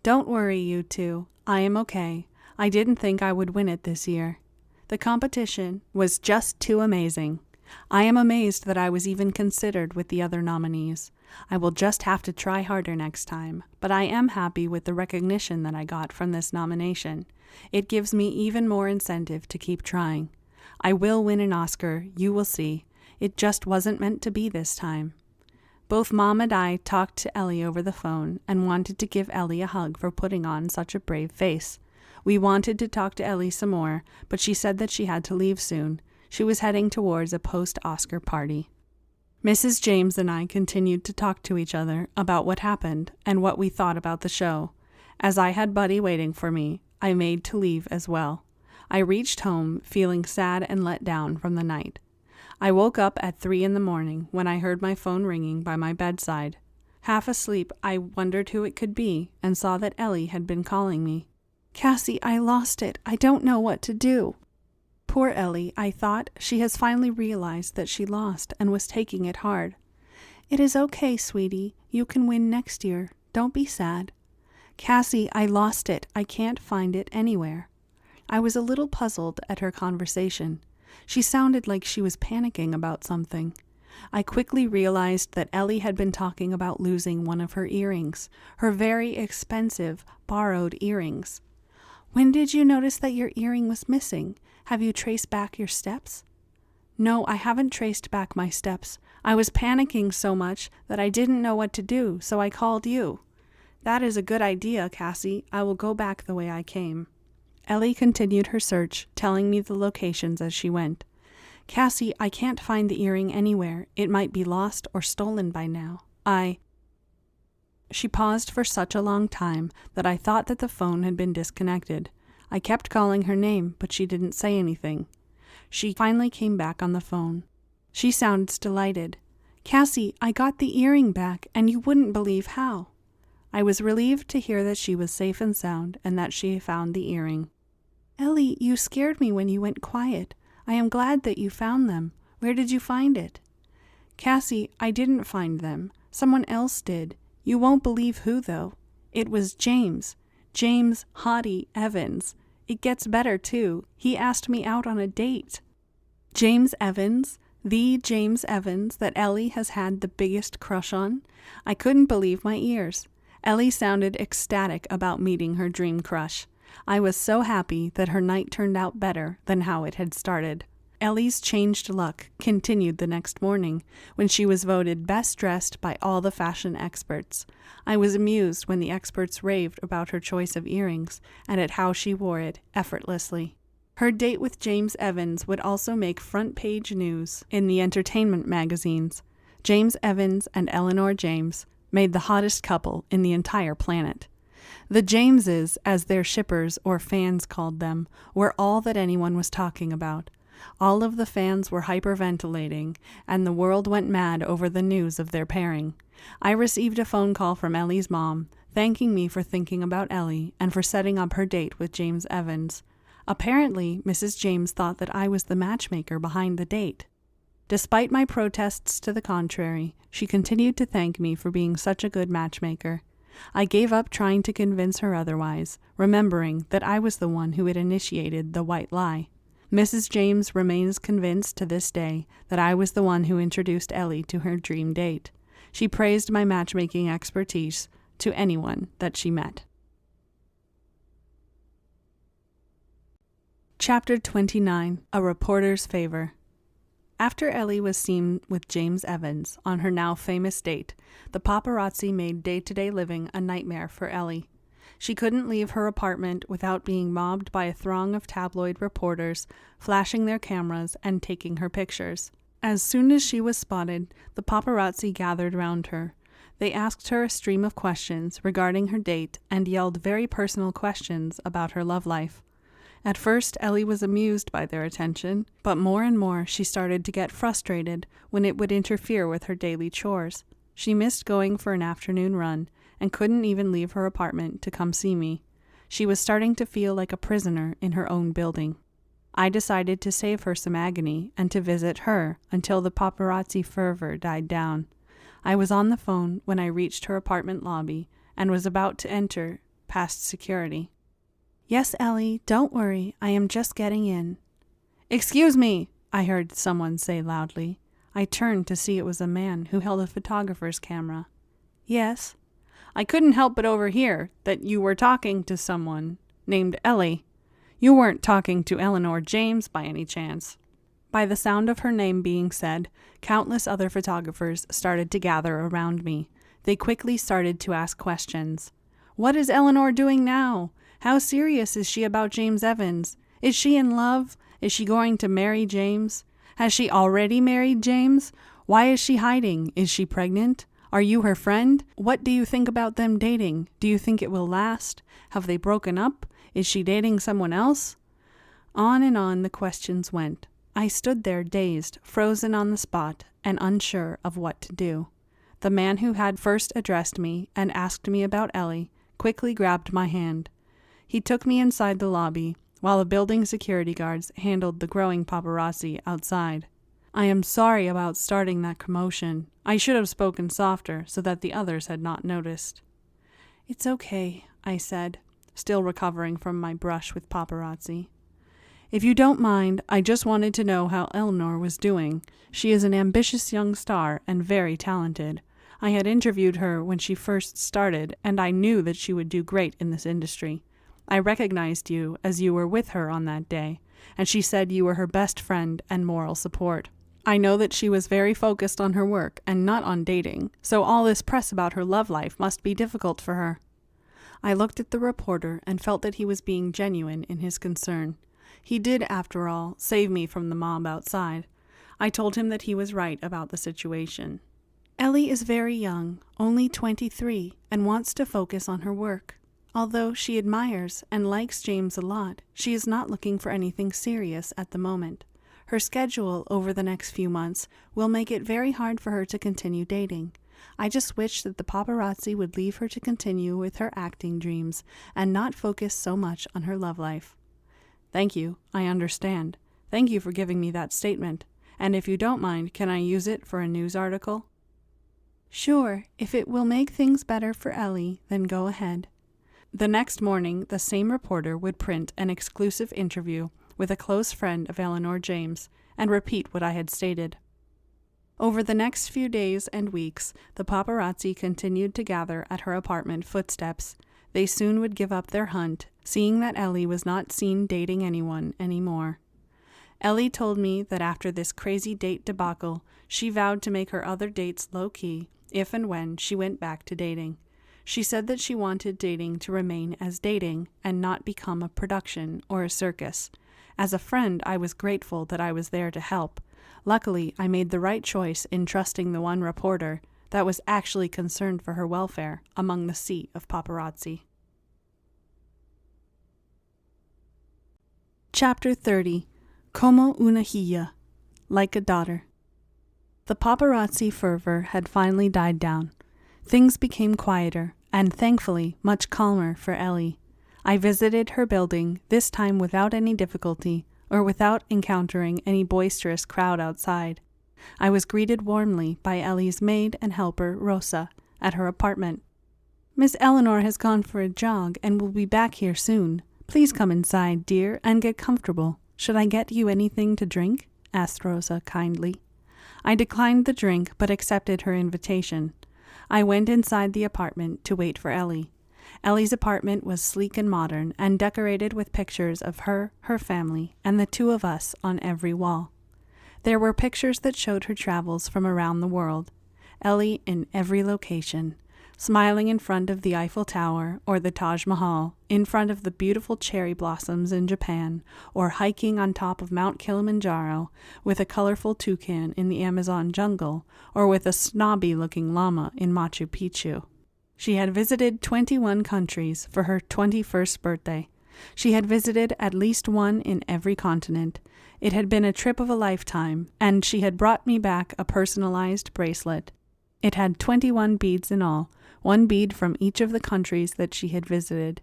"Don't worry, you two. I am okay. I didn't think I would win it this year. The competition was just too amazing. I am amazed that I was even considered with the other nominees. I will just have to try harder next time, but I am happy with the recognition that I got from this nomination. It gives me even more incentive to keep trying. I will win an Oscar, you will see. It just wasn't meant to be this time." Both Mom and I talked to Ellie over the phone and wanted to give Ellie a hug for putting on such a brave face. We wanted to talk to Ellie some more, but she said that she had to leave soon. She was heading towards a post-Oscar party. Mrs. James and I continued to talk to each other about what happened and what we thought about the show. As I had Buddy waiting for me, I made to leave as well. I reached home feeling sad and let down from the night. I woke up at 3 a.m. when I heard my phone ringing by my bedside. Half asleep, I wondered who it could be and saw that Ellie had been calling me. "Cassie, I lost it. I don't know what to do." Poor Ellie, I thought. She has finally realized that she lost and was taking it hard. "It is okay, sweetie. You can win next year. Don't be sad." "Cassie, I lost it. I can't find it anywhere." I was a little puzzled at her conversation. She sounded like she was panicking about something. I quickly realized that Ellie had been talking about losing one of her earrings, her very expensive, borrowed earrings. "When did you notice that your earring was missing? Have you traced back your steps?" "No, I haven't traced back my steps. I was panicking so much that I didn't know what to do, so I called you." "That is a good idea, Cassie. I will go back the way I came." Ellie continued her search, telling me the locations as she went. "Cassie, I can't find the earring anywhere. It might be lost or stolen by now. She paused for such a long time that I thought that the phone had been disconnected. I kept calling her name, but she didn't say anything. She finally came back on the phone. She sounded delighted. "Cassie, I got the earring back, and you wouldn't believe how." I was relieved to hear that she was safe and sound and that she found the earring. "Ellie, you scared me when you went quiet. I am glad that you found them. Where did you find it?" "Cassie, I didn't find them. Someone else did. You won't believe who, though. It was James. James Hottie Evans. It gets better, too. He asked me out on a date." James Evans? The James Evans that Ellie has had the biggest crush on? I couldn't believe my ears. Ellie sounded ecstatic about meeting her dream crush. I was so happy that her night turned out better than how it had started. Ellie's changed luck continued the next morning, when she was voted best dressed by all the fashion experts. I was amused when the experts raved about her choice of earrings and at how she wore it effortlessly. Her date with James Evans would also make front-page news in the entertainment magazines. James Evans and Eleanor James made the hottest couple in the entire planet. The Jameses, as their shippers or fans called them, were all that anyone was talking about. All of the fans were hyperventilating, and the world went mad over the news of their pairing. I received a phone call from Ellie's mom, thanking me for thinking about Ellie and for setting up her date with James Evans. Apparently, Mrs. James thought that I was the matchmaker behind the date. Despite my protests to the contrary, she continued to thank me for being such a good matchmaker. I gave up trying to convince her otherwise, remembering that I was the one who had initiated the white lie. Mrs. James remains convinced to this day that I was the one who introduced Ellie to her dream date. She praised my matchmaking expertise to anyone that she met. Chapter 29, A Reporter's Favor. After Ellie was seen with James Evans on her now famous date, the paparazzi made day-to-day living a nightmare for Ellie. She couldn't leave her apartment without being mobbed by a throng of tabloid reporters, flashing their cameras and taking her pictures. As soon as she was spotted, the paparazzi gathered round her. They asked her a stream of questions regarding her date and yelled very personal questions about her love life. At first, Ellie was amused by their attention, but more and more she started to get frustrated when it would interfere with her daily chores. She missed going for an afternoon run and couldn't even leave her apartment to come see me. She was starting to feel like a prisoner in her own building. I decided to save her some agony and to visit her until the paparazzi fervor died down. I was on the phone when I reached her apartment lobby and was about to enter past security. "Yes, Ellie, don't worry, I am just getting in." "Excuse me," I heard someone say loudly. I turned to see it was a man who held a photographer's camera. "Yes." "I couldn't help but overhear that you were talking to someone named Ellie. You weren't talking to Eleanor James by any chance?" By the sound of her name being said, countless other photographers started to gather around me. They quickly started to ask questions. "What is Eleanor doing now? How serious is she about James Evans? Is she in love? Is she going to marry James? Has she already married James? Why is she hiding? Is she pregnant? Are you her friend? What do you think about them dating? Do you think it will last? Have they broken up? Is she dating someone else?" On and on the questions went. I stood there dazed, frozen on the spot, and unsure of what to do. The man who had first addressed me and asked me about Ellie quickly grabbed my hand. He took me inside the lobby, while the building security guards handled the growing paparazzi outside. "I am sorry about starting that commotion. I should have spoken softer so that the others had not noticed." "It's okay," I said, still recovering from my brush with paparazzi. "If you don't mind, I just wanted to know how Eleanor was doing. She is an ambitious young star and very talented. I had interviewed her when she first started, and I knew that she would do great in this industry. I recognized you as you were with her on that day, and she said you were her best friend and moral support. I know that she was very focused on her work and not on dating, so all this press about her love life must be difficult for her." I looked at the reporter and felt that he was being genuine in his concern. He did, after all, save me from the mob outside. I told him that he was right about the situation. "Ellie is very young, only 23, and wants to focus on her work. Although she admires and likes James a lot, she is not looking for anything serious at the moment. Her schedule over the next few months will make it very hard for her to continue dating. I just wish that the paparazzi would leave her to continue with her acting dreams and not focus so much on her love life." "Thank you, I understand. Thank you for giving me that statement. And if you don't mind, can I use it for a news article?" "Sure, if it will make things better for Ellie, then go ahead." The next morning, the same reporter would print an exclusive interview with a close friend of Eleanor James and repeat what I had stated. Over the next few days and weeks, the paparazzi continued to gather at her apartment footsteps. They soon would give up their hunt, seeing that Ellie was not seen dating anyone anymore. Ellie told me that after this crazy date debacle, she vowed to make her other dates low-key if and when she went back to dating. She said that she wanted dating to remain as dating and not become a production or a circus. As a friend, I was grateful that I was there to help. Luckily, I made the right choice in trusting the one reporter that was actually concerned for her welfare among the sea of paparazzi. Chapter 30. Como una hija, like a daughter. The paparazzi fervor had finally died down. Things became quieter, and thankfully much calmer for Ellie. I visited her building, this time without any difficulty, or without encountering any boisterous crowd outside. I was greeted warmly by Ellie's maid and helper, Rosa, at her apartment. Miss Eleanor has gone for a jog and will be back here soon. Please come inside, dear, and get comfortable. Should I get you anything to drink?" asked Rosa kindly. I declined the drink, but accepted her invitation. I went inside the apartment to wait for Ellie. Ellie's apartment was sleek and modern, and decorated with pictures of her family, and the two of us on every wall. There were pictures that showed her travels from around the world, Ellie in every location, smiling in front of the Eiffel Tower or the Taj Mahal, in front of the beautiful cherry blossoms in Japan, or hiking on top of Mount Kilimanjaro with a colorful toucan in the Amazon jungle, or with a snobby-looking llama in Machu Picchu. She had visited 21 countries for her 21st birthday. She had visited at least one in every continent. It had been a trip of a lifetime, and she had brought me back a personalized bracelet. It had 21 beads in all, one bead from each of the countries that she had visited.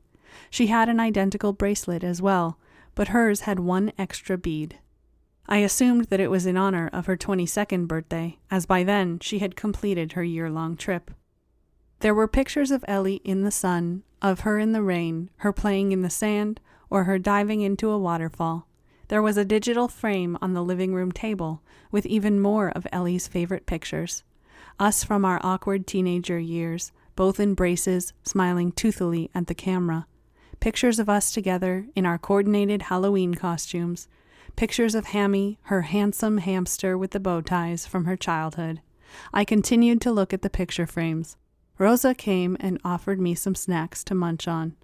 She had an identical bracelet as well, but hers had one extra bead. I assumed that it was in honor of her 22nd birthday, as by then she had completed her year-long trip. There were pictures of Ellie in the sun, of her in the rain, her playing in the sand, or her diving into a waterfall. There was a digital frame on the living room table, with even more of Ellie's favorite pictures. Us from our awkward teenager years, both in braces, smiling toothily at the camera. Pictures of us together in our coordinated Halloween costumes. Pictures of Hammy, her handsome hamster with the bow ties from her childhood. I continued to look at the picture frames. Rosa came and offered me some snacks to munch on.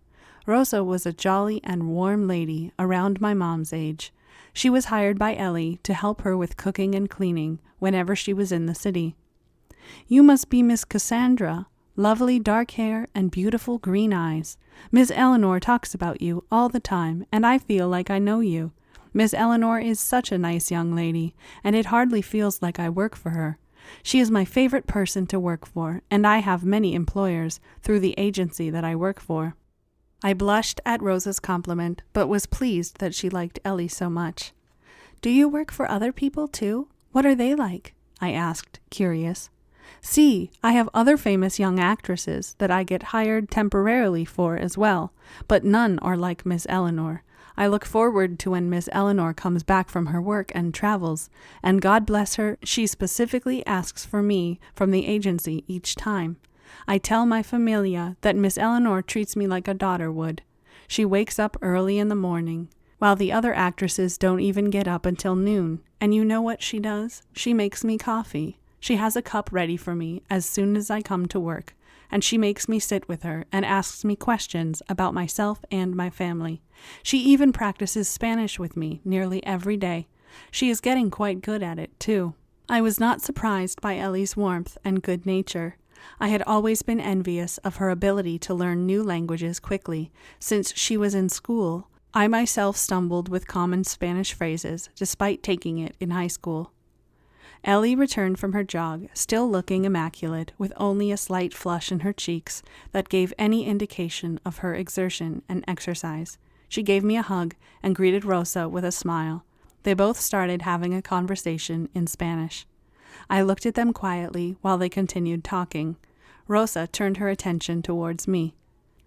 Rosa was a jolly and warm lady around my mom's age. She was hired by Ellie to help her with cooking and cleaning whenever she was in the city. "You must be Miss Cassandra. Lovely dark hair and beautiful green eyes. Miss Eleanor talks about you all the time, and I feel like I know you. Miss Eleanor is such a nice young lady, and it hardly feels like I work for her. She is my favorite person to work for, and I have many employers through the agency that I work for." I blushed at Rosa's compliment, but was pleased that she liked Ellie so much. "Do you work for other people, too? What are they like?" I asked, curious. "See, I have other famous young actresses that I get hired temporarily for as well, but none are like Miss Eleanor. I look forward to when Miss Eleanor comes back from her work and travels, and God bless her, she specifically asks for me from the agency each time. I tell my familia that Miss Eleanor treats me like a daughter would. She wakes up early in the morning, while the other actresses don't even get up until noon, and you know what she does? She makes me coffee. She has a cup ready for me as soon as I come to work, and she makes me sit with her and asks me questions about myself and my family. She even practices Spanish with me nearly every day. She is getting quite good at it, too." I was not surprised by Ellie's warmth and good nature. I had always been envious of her ability to learn new languages quickly. Since she was in school, I myself stumbled with common Spanish phrases, despite taking it in high school. Ellie returned from her jog, still looking immaculate, with only a slight flush in her cheeks that gave any indication of her exertion and exercise. She gave me a hug and greeted Rosa with a smile. They both started having a conversation in Spanish. I looked at them quietly while they continued talking. Rosa turned her attention towards me.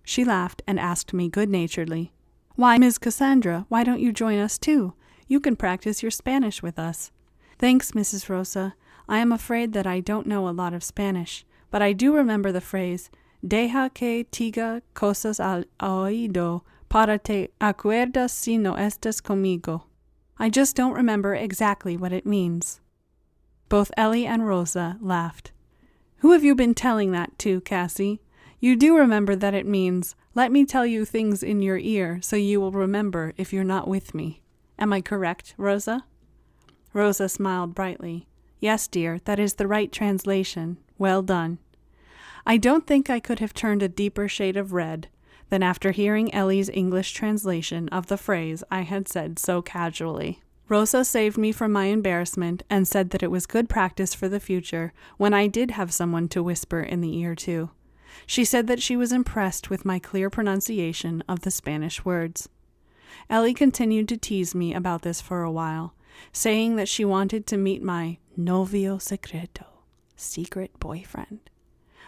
She laughed and asked me good-naturedly, "Why, Miss Cassandra, why don't you join us too? You can practice your Spanish with us." "Thanks, Mrs. Rosa. I am afraid that I don't know a lot of Spanish, but I do remember the phrase, deja que diga cosas al oído para te acuerdas si no estás conmigo. I just don't remember exactly what it means." Both Ellie and Rosa laughed. "Who have you been telling that to, Cassie? You do remember that it means, let me tell you things in your ear so you will remember if you're not with me. Am I correct, Rosa?" Rosa smiled brightly. "Yes, dear, that is the right translation. Well done." I don't think I could have turned a deeper shade of red than after hearing Ellie's English translation of the phrase I had said so casually. Rosa saved me from my embarrassment and said that it was good practice for the future when I did have someone to whisper in the ear to. She said that she was impressed with my clear pronunciation of the Spanish words. Ellie continued to tease me about this for a while, saying that she wanted to meet my novio secreto, secret boyfriend.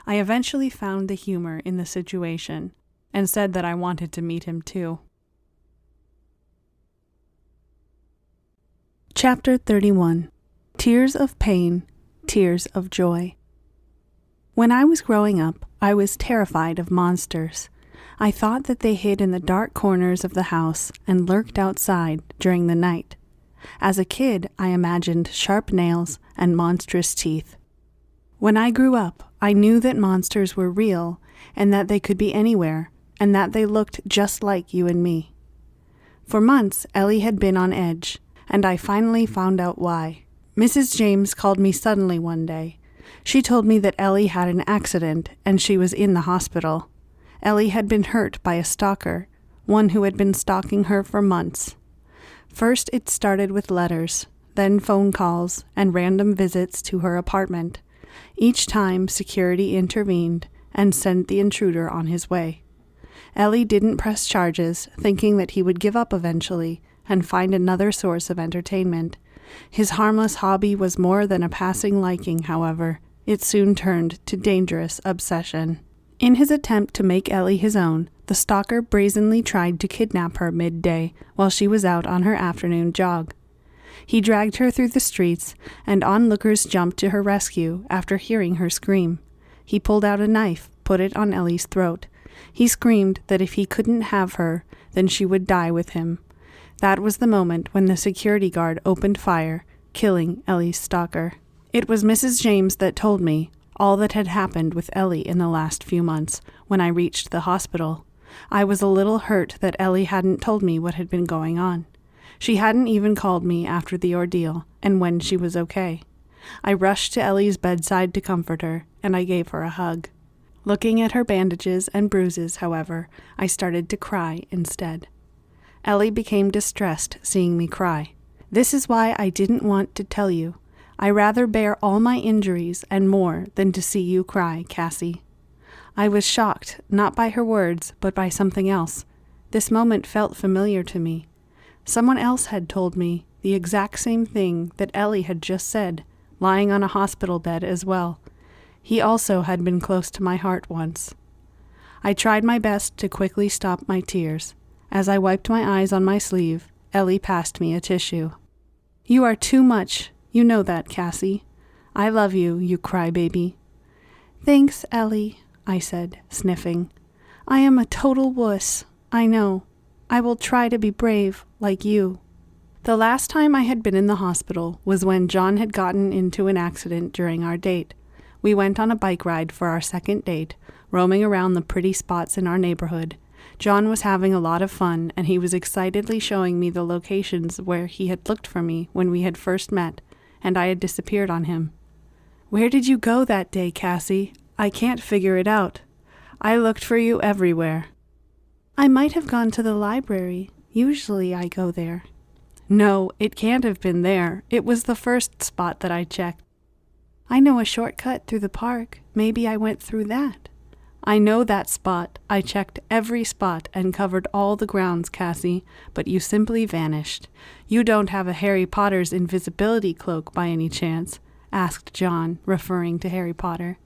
I eventually found the humor in the situation and said that I wanted to meet him too. Chapter 31. Tears of Pain, Tears of Joy. When I was growing up, I was terrified of monsters. I thought that they hid in the dark corners of the house and lurked outside during the night. As a kid, I imagined sharp nails and monstrous teeth. When I grew up, I knew that monsters were real and that they could be anywhere and that they looked just like you and me. For months, Ellie had been on edge, and I finally found out why. Mrs. James called me suddenly one day. She told me that Ellie had an accident and she was in the hospital. Ellie had been hurt by a stalker, one who had been stalking her for months. First it started with letters, then phone calls and random visits to her apartment. Each time security intervened and sent the intruder on his way. Ellie didn't press charges, thinking that he would give up eventually and find another source of entertainment. His harmless hobby was more than a passing liking, however. It soon turned to dangerous obsession. In his attempt to make Ellie his own, the stalker brazenly tried to kidnap her midday while she was out on her afternoon jog. He dragged her through the streets, and onlookers jumped to her rescue after hearing her scream. He pulled out a knife, put it on Ellie's throat. He screamed that if he couldn't have her, then she would die with him. That was the moment when the security guard opened fire, killing Ellie's stalker. It was Mrs. James that told me all that had happened with Ellie in the last few months when I reached the hospital. I was a little hurt that Ellie hadn't told me what had been going on. She hadn't even called me after the ordeal and when she was okay. I rushed to Ellie's bedside to comfort her, and I gave her a hug. Looking at her bandages and bruises, however, I started to cry instead. Ellie became distressed seeing me cry. "This is why I didn't want to tell you. I rather bear all my injuries and more than to see you cry, Cassie." I was shocked, not by her words, but by something else. This moment felt familiar to me. Someone else had told me the exact same thing that Ellie had just said, lying on a hospital bed as well. He also had been close to my heart once. I tried my best to quickly stop my tears. As I wiped my eyes on my sleeve, Ellie passed me a tissue. "You are too much. You know that, Cassie. I love you, you crybaby." "Thanks, Ellie," I said, sniffing. "I am a total wuss. I know. I will try to be brave, like you." The last time I had been in the hospital was when John had gotten into an accident during our date. We went on a bike ride for our second date, roaming around the pretty spots in our neighborhood. John was having a lot of fun, and he was excitedly showing me the locations where he had looked for me when we had first met, and I had disappeared on him. "Where did you go that day, Cassie? I can't figure it out. I looked for you everywhere." "I might have gone to the library. Usually I go there." "No, it can't have been there. It was the first spot that I checked." "I know a shortcut through the park. Maybe I went through that." "I know that spot. I checked every spot and covered all the grounds, Cassie, but you simply vanished. You don't have a Harry Potter's invisibility cloak by any chance?" asked John, referring to Harry Potter.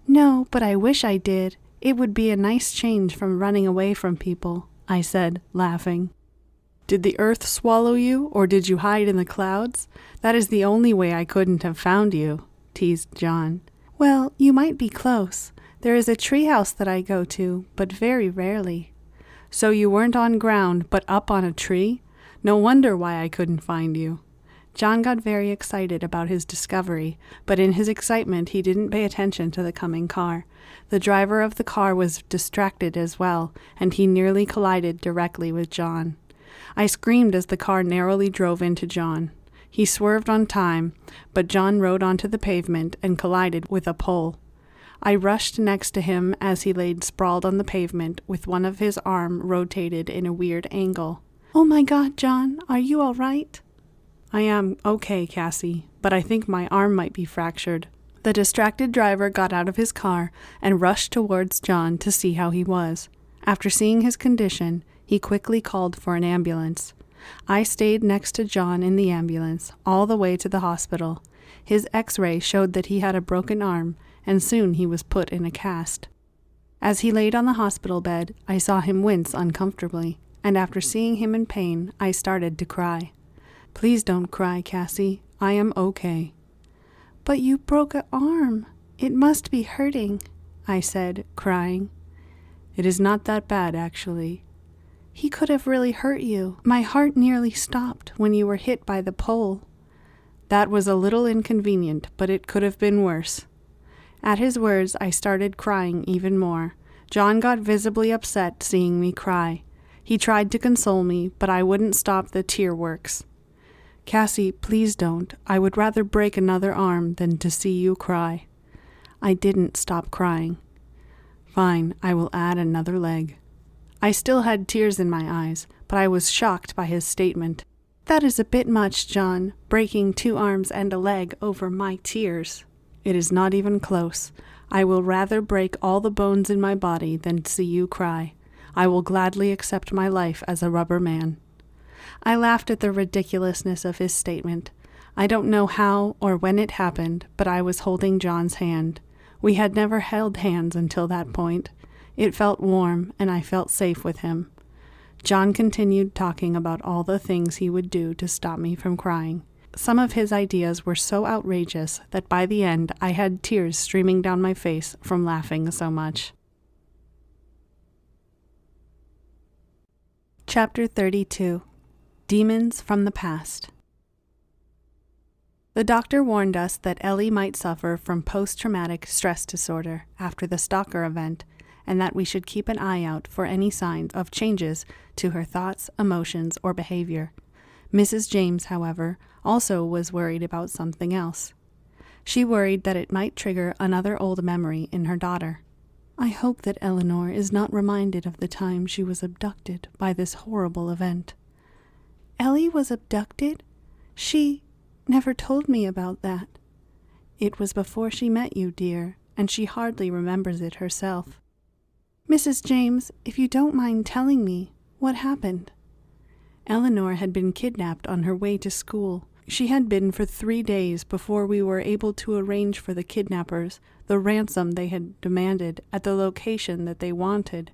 "No, but I wish I did. It would be a nice change from running away from people," I said, laughing. "Did the earth swallow you, or did you hide in the clouds? That is the only way I couldn't have found you," teased John. "Well, you might be close. There is a treehouse that I go to, but very rarely." "So you weren't on ground, but up on a tree? No wonder why I couldn't find you." John got very excited about his discovery, but in his excitement he didn't pay attention to the coming car. The driver of the car was distracted as well, and he nearly collided directly with John. I screamed as the car narrowly drove into John. He swerved on time, but John rode onto the pavement and collided with a pole. I rushed next to him as he laid sprawled on the pavement with one of his arm rotated in a weird angle. "Oh my God, John, are you all right?" "I am okay, Cassie, but I think my arm might be fractured." The distracted driver got out of his car and rushed towards John to see how he was. After seeing his condition, he quickly called for an ambulance. I stayed next to John in the ambulance all the way to the hospital. His X-ray showed that he had a broken arm, and soon he was put in a cast. As he laid on the hospital bed, I saw him wince uncomfortably, and after seeing him in pain, I started to cry. "Please don't cry, Cassie. I am okay." "But you broke an arm. It must be hurting," I said, crying. "It is not that bad, actually." "He could have really hurt you. My heart nearly stopped when you were hit by the pole." "That was a little inconvenient, but it could have been worse." At his words, I started crying even more. John got visibly upset seeing me cry. He tried to console me, but I wouldn't stop the tear works. "Cassie, please don't. I would rather break another arm than to see you cry." I didn't stop crying. "Fine, I will add another leg." I still had tears in my eyes, but I was shocked by his statement. "That is a bit much, John, breaking 2 arms and a leg over my tears." "It is not even close. I will rather break all the bones in my body than see you cry. I will gladly accept my life as a rubber man." I laughed at the ridiculousness of his statement. I don't know how or when it happened, but I was holding John's hand. We had never held hands until that point. It felt warm, and I felt safe with him. John continued talking about all the things he would do to stop me from crying. Some of his ideas were so outrageous that by the end I had tears streaming down my face from laughing so much. Chapter 32. Demons from the Past. The doctor warned us that Ellie might suffer from post-traumatic stress disorder after the stalker event, and that we should keep an eye out for any signs of changes to her thoughts, emotions, or behavior. Mrs. James, however, also was worried about something else. She worried that it might trigger another old memory in her daughter. "I hope that Eleanor is not reminded of the time she was abducted by this horrible event." "Ellie was abducted? She never told me about that." "It was before she met you, dear, and she hardly remembers it herself." "Mrs. James, if you don't mind telling me, what happened?" "Eleanor had been kidnapped on her way to school. She had been for 3 days before we were able to arrange for the kidnappers the ransom they had demanded at the location that they wanted.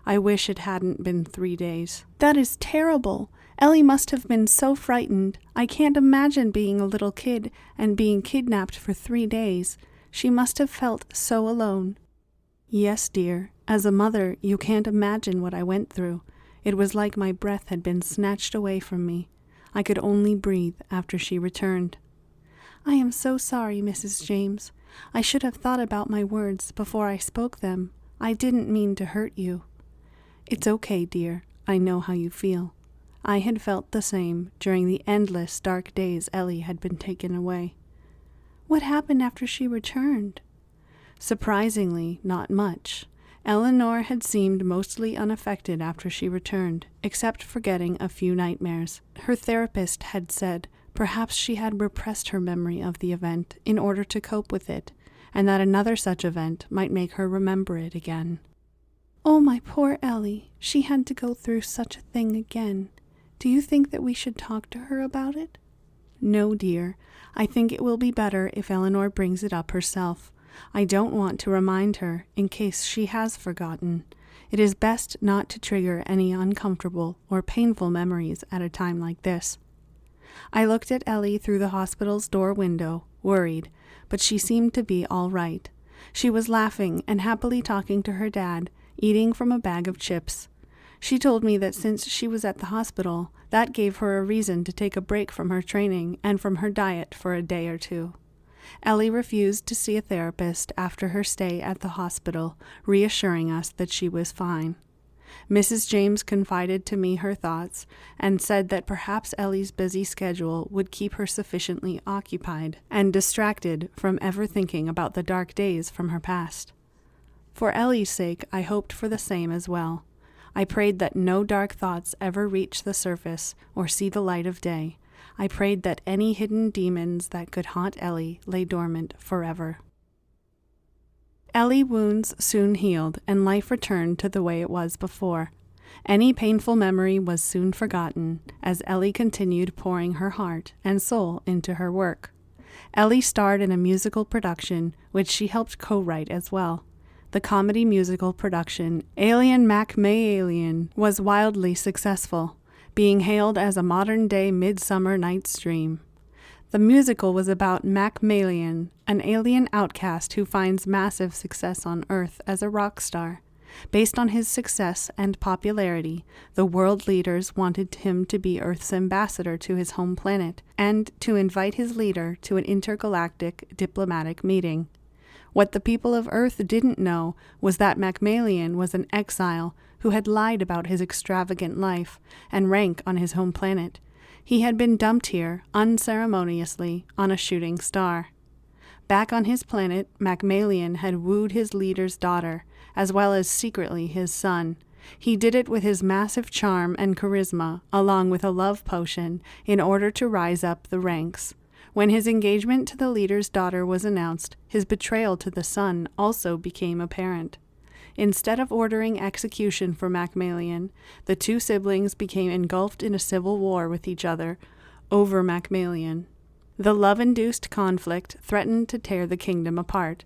I wish it hadn't been 3 days." "That is terrible. Ellie must have been so frightened. I can't imagine being a little kid and being kidnapped for 3 days. She must have felt so alone." "Yes, dear. As a mother, you can't imagine what I went through. It was like my breath had been snatched away from me. I could only breathe after she returned." "I am so sorry, Mrs. James. I should have thought about my words before I spoke them. I didn't mean to hurt you." "It's okay, dear. I know how you feel." I had felt the same during the endless dark days Ellie had been taken away. "What happened after she returned?" Surprisingly, not much. Eleanor had seemed mostly unaffected after she returned, except for getting a few nightmares. Her therapist had said perhaps she had repressed her memory of the event in order to cope with it, and that another such event might make her remember it again. "Oh, my poor Ellie. She had to go through such a thing again. Do you think that we should talk to her about it?" "No, dear. I think it will be better if Eleanor brings it up herself. I don't want to remind her in case she has forgotten. It is best not to trigger any uncomfortable or painful memories at a time like this." I looked at Ellie through the hospital's door window, worried, but she seemed to be all right. She was laughing and happily talking to her dad, eating from a bag of chips. She told me that since she was at the hospital, that gave her a reason to take a break from her training and from her diet for a day or 2. Ellie refused to see a therapist after her stay at the hospital, reassuring us that she was fine. Mrs. James confided to me her thoughts and said that perhaps Ellie's busy schedule would keep her sufficiently occupied and distracted from ever thinking about the dark days from her past. For Ellie's sake, I hoped for the same as well. I prayed that no dark thoughts ever reach the surface or see the light of day. I prayed that any hidden demons that could haunt Ellie lay dormant forever. Ellie's wounds soon healed, and life returned to the way it was before. Any painful memory was soon forgotten, as Ellie continued pouring her heart and soul into her work. Ellie starred in a musical production, which she helped co-write as well. The comedy musical production, Alien Mac-May-Alien, was wildly successful, being hailed as a modern-day Midsummer Night's Dream. The musical was about Mac-May-Alien, an alien outcast who finds massive success on Earth as a rock star. Based on his success and popularity, the world leaders wanted him to be Earth's ambassador to his home planet and to invite his leader to an intergalactic diplomatic meeting. What the people of Earth didn't know was that Mac-May-Alien was an exile who had lied about his extravagant life and rank on his home planet. He had been dumped here, unceremoniously, on a shooting star. Back on his planet, Mac-May-Alien had wooed his leader's daughter, as well as secretly his son. He did it with his massive charm and charisma, along with a love potion, in order to rise up the ranks. When his engagement to the leader's daughter was announced, his betrayal to the son also became apparent. Instead of ordering execution for Mac-May-Alien, the two siblings became engulfed in a civil war with each other over Mac-May-Alien. The love-induced conflict threatened to tear the kingdom apart.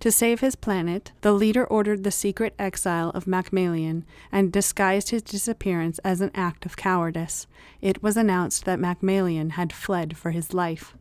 To save his planet, the leader ordered the secret exile of Mac-May-Alien and disguised his disappearance as an act of cowardice. It was announced that Mac-May-Alien had fled for his life.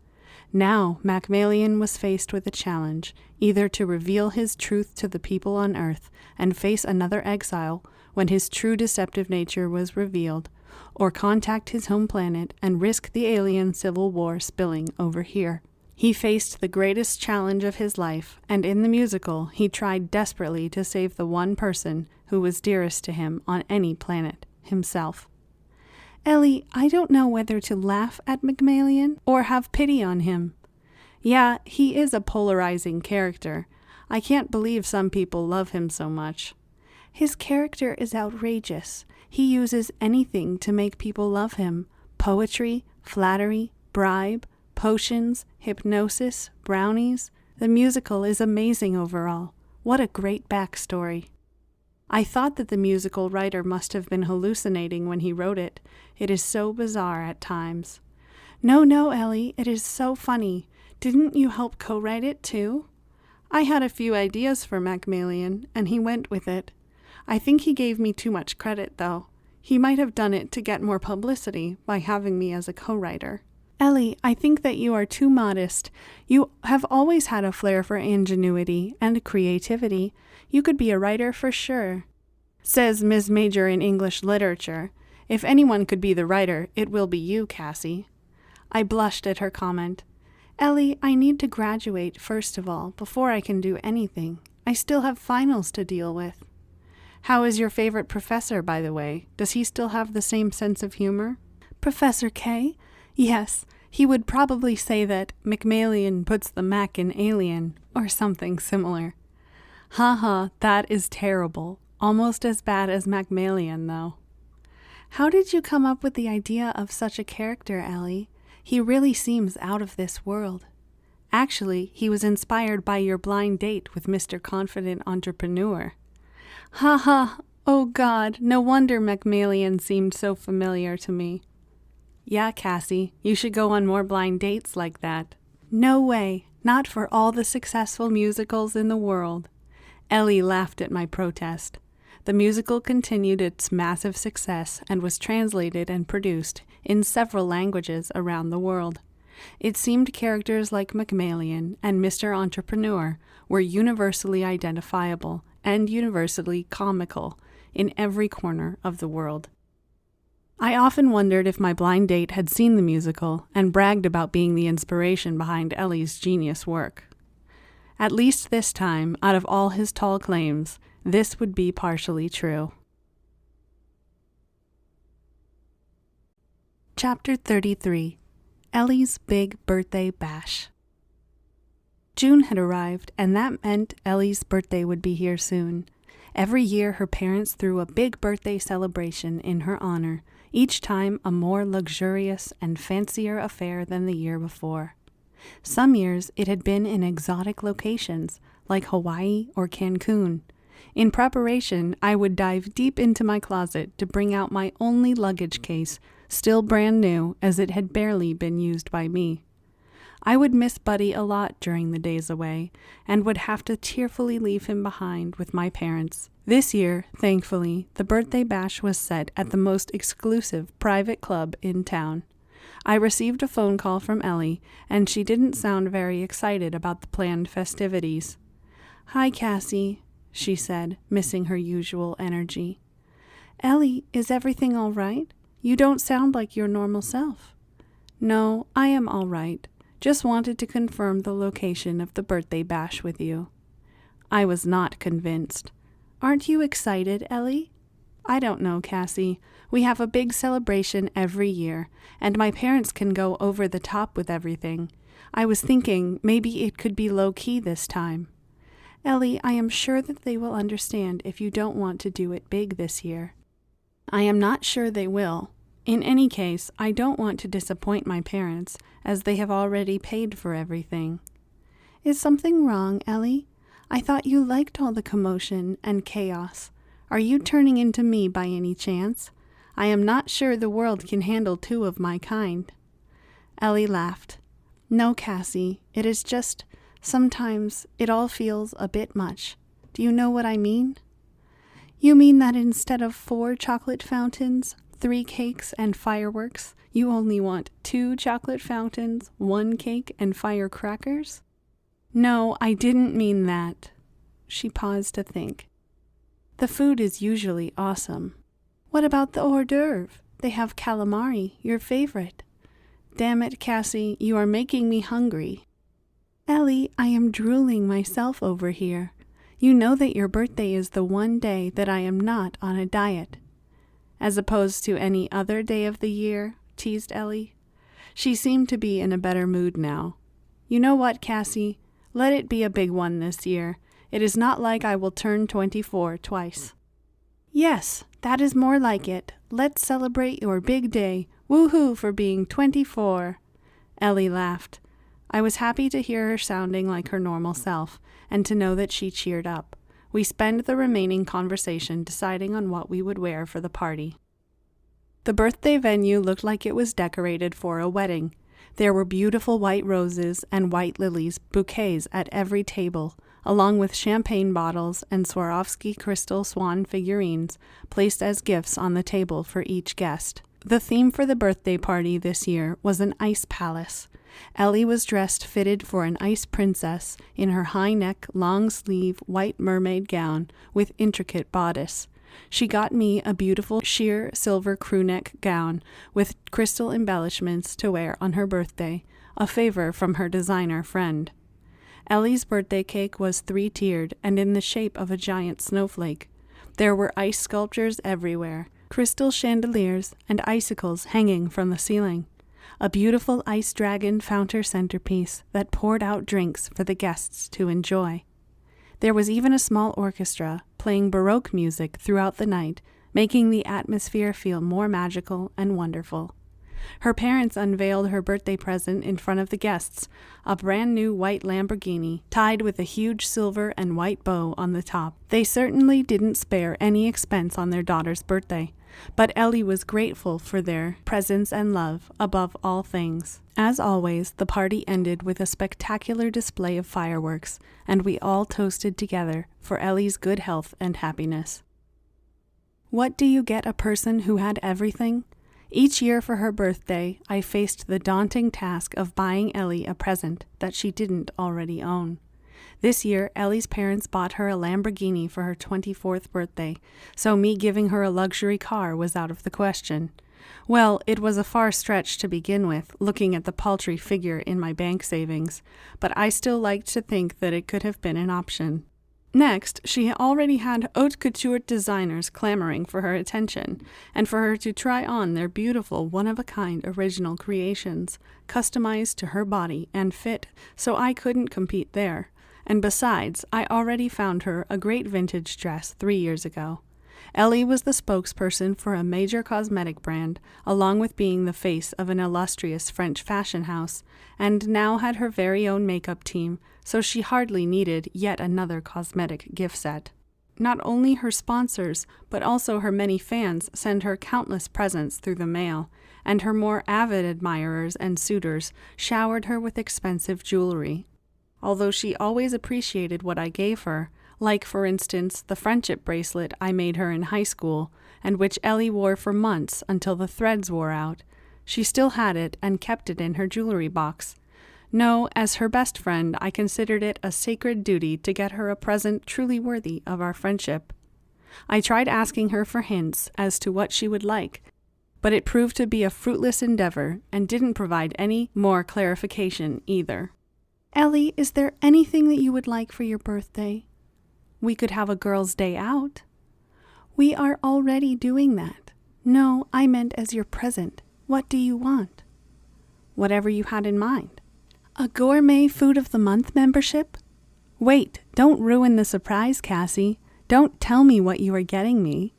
Now, Mac-May-Alien was faced with a challenge, either to reveal his truth to the people on Earth and face another exile when his true deceptive nature was revealed, or contact his home planet and risk the alien civil war spilling over here. He faced the greatest challenge of his life, and in the musical, he tried desperately to save the one person who was dearest to him on any planet, himself. Ellie, I don't know whether to laugh at Mac-May-Alien or have pity on him. Yeah, he is a polarizing character. I can't believe some people love him so much. His character is outrageous. He uses anything to make people love him. Poetry, flattery, bribe, potions, hypnosis, brownies. The musical is amazing overall. What a great backstory. I thought that the musical writer must have been hallucinating when he wrote it. It is so bizarre at times. No, Ellie, it is so funny. Didn't you help co-write it too? I had a few ideas for Mac-May-Alien, and he went with it. I think he gave me too much credit, though. He might have done it to get more publicity by having me as a co-writer. Ellie, I think that you are too modest. You have always had a flair for ingenuity and creativity. You could be a writer for sure. Says Ms. Major in English Literature. If anyone could be the writer, it will be you, Cassie. I blushed at her comment. Ellie, I need to graduate first of all, before I can do anything. I still have finals to deal with. How is your favorite professor, by the way? Does he still have the same sense of humor? Professor K? Yes, he would probably say that Mac-May-Alien puts the Mac in alien, or something similar. Haha, that is terrible. Almost as bad as Mac-May-Alien, though. How did you come up with the idea of such a character, Ellie? He really seems out of this world. Actually, he was inspired by your blind date with Mr. Confident Entrepreneur. Haha, oh God, no wonder Mac-May-Alien seemed so familiar to me. Yeah, Cassie, you should go on more blind dates like that. No way, not for all the successful musicals in the world. Ellie laughed at my protest. The musical continued its massive success and was translated and produced in several languages around the world. It seemed characters like Mac-May-Alien and Mr. Entrepreneur were universally identifiable and universally comical in every corner of the world. I often wondered if my blind date had seen the musical and bragged about being the inspiration behind Ellie's genius work. At least this time, out of all his tall claims, this would be partially true. Chapter 33. Ellie's Big Birthday Bash. June had arrived, and that meant Ellie's birthday would be here soon. Every year, her parents threw a big birthday celebration in her honor, each time a more luxurious and fancier affair than the year before. Some years it had been in exotic locations, like Hawaii or Cancun. In preparation, I would dive deep into my closet to bring out my only luggage case, still brand new as it had barely been used by me. I would miss Buddy a lot during the days away, and would have to tearfully leave him behind with my parents. This year, thankfully, the birthday bash was set at the most exclusive private club in town. I received a phone call from Ellie, and she didn't sound very excited about the planned festivities. "Hi, Cassie," she said, missing her usual energy. "Ellie, is everything all right? You don't sound like your normal self." "No, I am all right. Just wanted to confirm the location of the birthday bash with you." I was not convinced. "Aren't you excited, Ellie?" "I don't know, Cassie. We have a big celebration every year, and my parents can go over the top with everything. I was thinking maybe it could be low-key this time." "Ellie, I am sure that they will understand if you don't want to do it big this year." "I am not sure they will. In any case, I don't want to disappoint my parents, as they have already paid for everything." "Is something wrong, Ellie? I thought you liked all the commotion and chaos. Are you turning into me by any chance? I am not sure the world can handle two of my kind." Ellie laughed. "No, Cassie, it is just, sometimes it all feels a bit much. Do you know what I mean?" "You mean that instead of 4 chocolate fountains, 3 cakes, and fireworks, you only want 2 chocolate fountains, 1 cake, and firecrackers?" "No, I didn't mean that." She paused to think. "The food is usually awesome." "What about the hors d'oeuvre? They have calamari, your favorite." "Damn it, Cassie, you are making me hungry." "Ellie, I am drooling myself over here. You know that your birthday is the one day that I am not on a diet." "As opposed to any other day of the year?" teased Ellie. She seemed to be in a better mood now. "You know what, Cassie? Let it be a big one this year. It is not like I will turn 24 twice." "Yes, that is more like it. Let's celebrate your big day. Woohoo for being 24. Ellie laughed. I was happy to hear her sounding like her normal self, and to know that she cheered up. We spent the remaining conversation deciding on what we would wear for the party. The birthday venue looked like it was decorated for a wedding. There were beautiful white roses and white lilies, bouquets at every table, along with champagne bottles and Swarovski crystal swan figurines placed as gifts on the table for each guest. The theme for the birthday party this year was an ice palace. Ellie was dressed fitted for an ice princess in her high-neck, long-sleeve white mermaid gown with intricate bodice. She got me a beautiful sheer silver crewneck gown with crystal embellishments to wear on her birthday, a favor from her designer friend. Ellie's birthday cake was 3-tiered and in the shape of a giant snowflake. There were ice sculptures everywhere, crystal chandeliers and icicles hanging from the ceiling. A beautiful ice dragon fountain centerpiece that poured out drinks for the guests to enjoy. There was even a small orchestra playing Baroque music throughout the night, making the atmosphere feel more magical and wonderful. Her parents unveiled her birthday present in front of the guests, a brand new white Lamborghini tied with a huge silver and white bow on the top. They certainly didn't spare any expense on their daughter's birthday, but Ellie was grateful for their presence and love above all things. As always, the party ended with a spectacular display of fireworks, and we all toasted together for Ellie's good health and happiness. What do you get a person who had everything? Each year for her birthday, I faced the daunting task of buying Ellie a present that she didn't already own. This year, Ellie's parents bought her a Lamborghini for her 24th birthday, so me giving her a luxury car was out of the question. Well, it was a far stretch to begin with, looking at the paltry figure in my bank savings, but I still liked to think that it could have been an option. Next, she already had haute couture designers clamoring for her attention, and for her to try on their beautiful one-of-a-kind original creations, customized to her body and fit, so I couldn't compete there. And besides, I already found her a great vintage dress 3 years ago. Ellie was the spokesperson for a major cosmetic brand, along with being the face of an illustrious French fashion house, and now had her very own makeup team, so she hardly needed yet another cosmetic gift set. Not only her sponsors, but also her many fans send her countless presents through the mail, and her more avid admirers and suitors showered her with expensive jewelry. Although she always appreciated what I gave her, like, for instance, the friendship bracelet I made her in high school, and which Ellie wore for months until the threads wore out, she still had it and kept it in her jewelry box. No, as her best friend, I considered it a sacred duty to get her a present truly worthy of our friendship. I tried asking her for hints as to what she would like, but it proved to be a fruitless endeavor and didn't provide any more clarification either. Ellie, is there anything that you would like for your birthday? We could have a girls' day out. We are already doing that. No, I meant as your present. What do you want? Whatever you had in mind. A gourmet food of the month membership? Wait, don't ruin the surprise, Cassie. Don't tell me what you are getting me.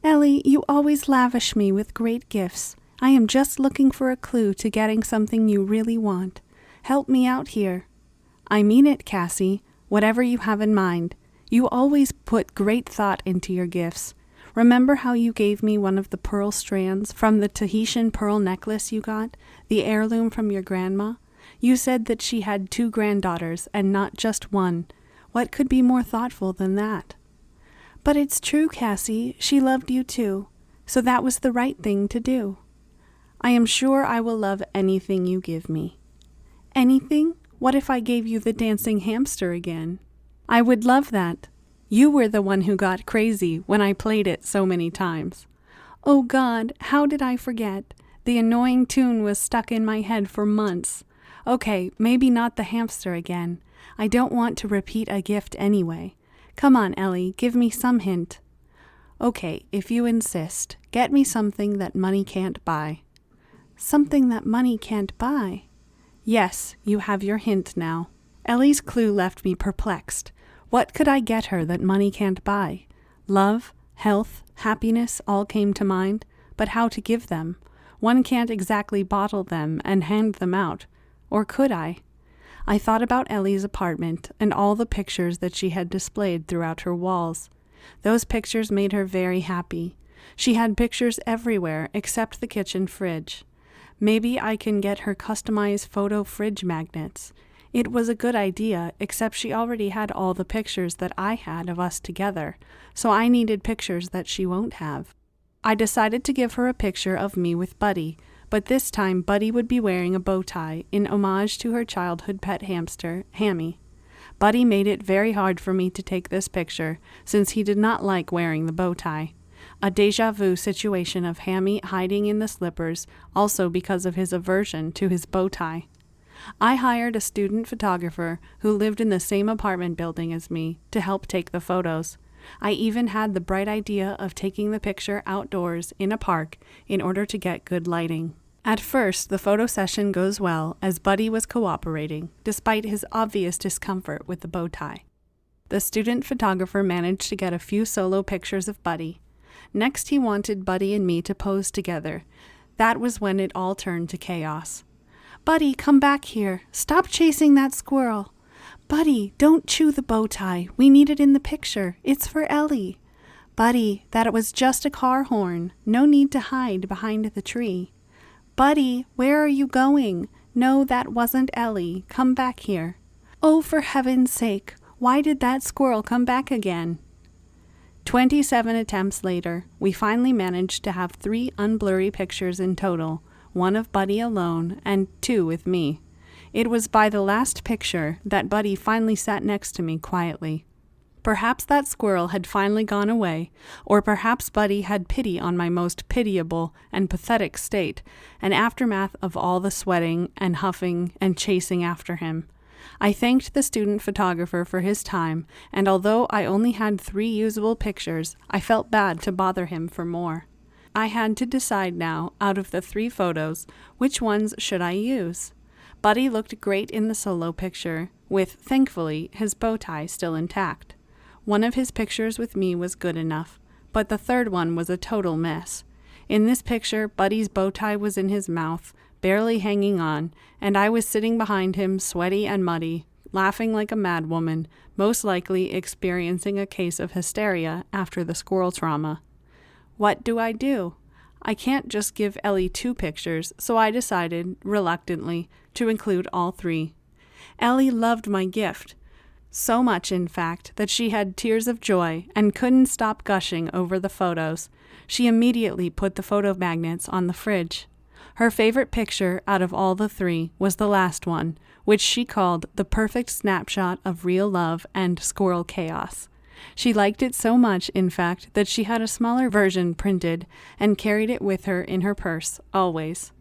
Ellie, you always lavish me with great gifts. I am just looking for a clue to getting something you really want. Help me out here. I mean it, Cassie. Whatever you have in mind. You always put great thought into your gifts. Remember how you gave me one of the pearl strands from the Tahitian pearl necklace you got, the heirloom from your grandma? You said that she had 2 granddaughters and not just one. What could be more thoughtful than that? But it's true, Cassie. She loved you too. So that was the right thing to do. I am sure I will love anything you give me. Anything? What if I gave you the dancing hamster again? I would love that. You were the one who got crazy when I played it so many times. Oh God, how did I forget? The annoying tune was stuck in my head for months. Okay, maybe not the hamster again. I don't want to repeat a gift anyway. Come on, Ellie, give me some hint. Okay, if you insist, get me something that money can't buy. Something that money can't buy? Yes, you have your hint now. Ellie's clue left me perplexed. What could I get her that money can't buy? Love, health, happiness all came to mind, but how to give them? One can't exactly bottle them and hand them out. Or could I? I thought about Ellie's apartment and all the pictures that she had displayed throughout her walls. Those pictures made her very happy. She had pictures everywhere except the kitchen fridge. Maybe I can get her customized photo fridge magnets. It was a good idea, except she already had all the pictures that I had of us together, so I needed pictures that she won't have. I decided to give her a picture of me with Buddy, but this time Buddy would be wearing a bow tie in homage to her childhood pet hamster, Hammy. Buddy made it very hard for me to take this picture, since he did not like wearing the bow tie. A déjà vu situation of Hammy hiding in the slippers, also because of his aversion to his bow tie. I hired a student photographer who lived in the same apartment building as me to help take the photos. I even had the bright idea of taking the picture outdoors in a park in order to get good lighting. At first, the photo session goes well as Buddy was cooperating, despite his obvious discomfort with the bow tie. The student photographer managed to get a few solo pictures of Buddy. Next, he wanted Buddy and me to pose together. That was when it all turned to chaos. Buddy, come back here. Stop chasing that squirrel. Buddy, don't chew the bow tie. We need it in the picture. It's for Ellie. Buddy, that was just a car horn. No need to hide behind the tree. Buddy, where are you going? No, that wasn't Ellie. Come back here. Oh, for heaven's sake, why did that squirrel come back again? 27 attempts later, we finally managed to have 3 unblurry pictures in total, 1 of Buddy alone and 2 with me. It was by the last picture that Buddy finally sat next to me quietly. Perhaps that squirrel had finally gone away, or perhaps Buddy had pity on my most pitiable and pathetic state, an aftermath of all the sweating and huffing and chasing after him. I thanked the student photographer for his time, and although I only had 3 usable pictures, I felt bad to bother him for more. I had to decide now, out of the 3 photos, which ones should I use. Buddy looked great in the solo picture, with, thankfully, his bow tie still intact. One of his pictures with me was good enough, but the third one was a total mess. In this picture, Buddy's bow tie was in his mouth, barely hanging on, and I was sitting behind him, sweaty and muddy, laughing like a madwoman, most likely experiencing a case of hysteria after the squirrel trauma. What do? I can't just give Ellie 2 pictures, so I decided, reluctantly, to include all 3. Ellie loved my gift. So much, in fact, that she had tears of joy and couldn't stop gushing over the photos. She immediately put the photo magnets on the fridge. Her favorite picture out of all the 3 was the last one, which she called the perfect snapshot of real love and squirrel chaos. She liked it so much, in fact, that she had a smaller version printed and carried it with her in her purse, always.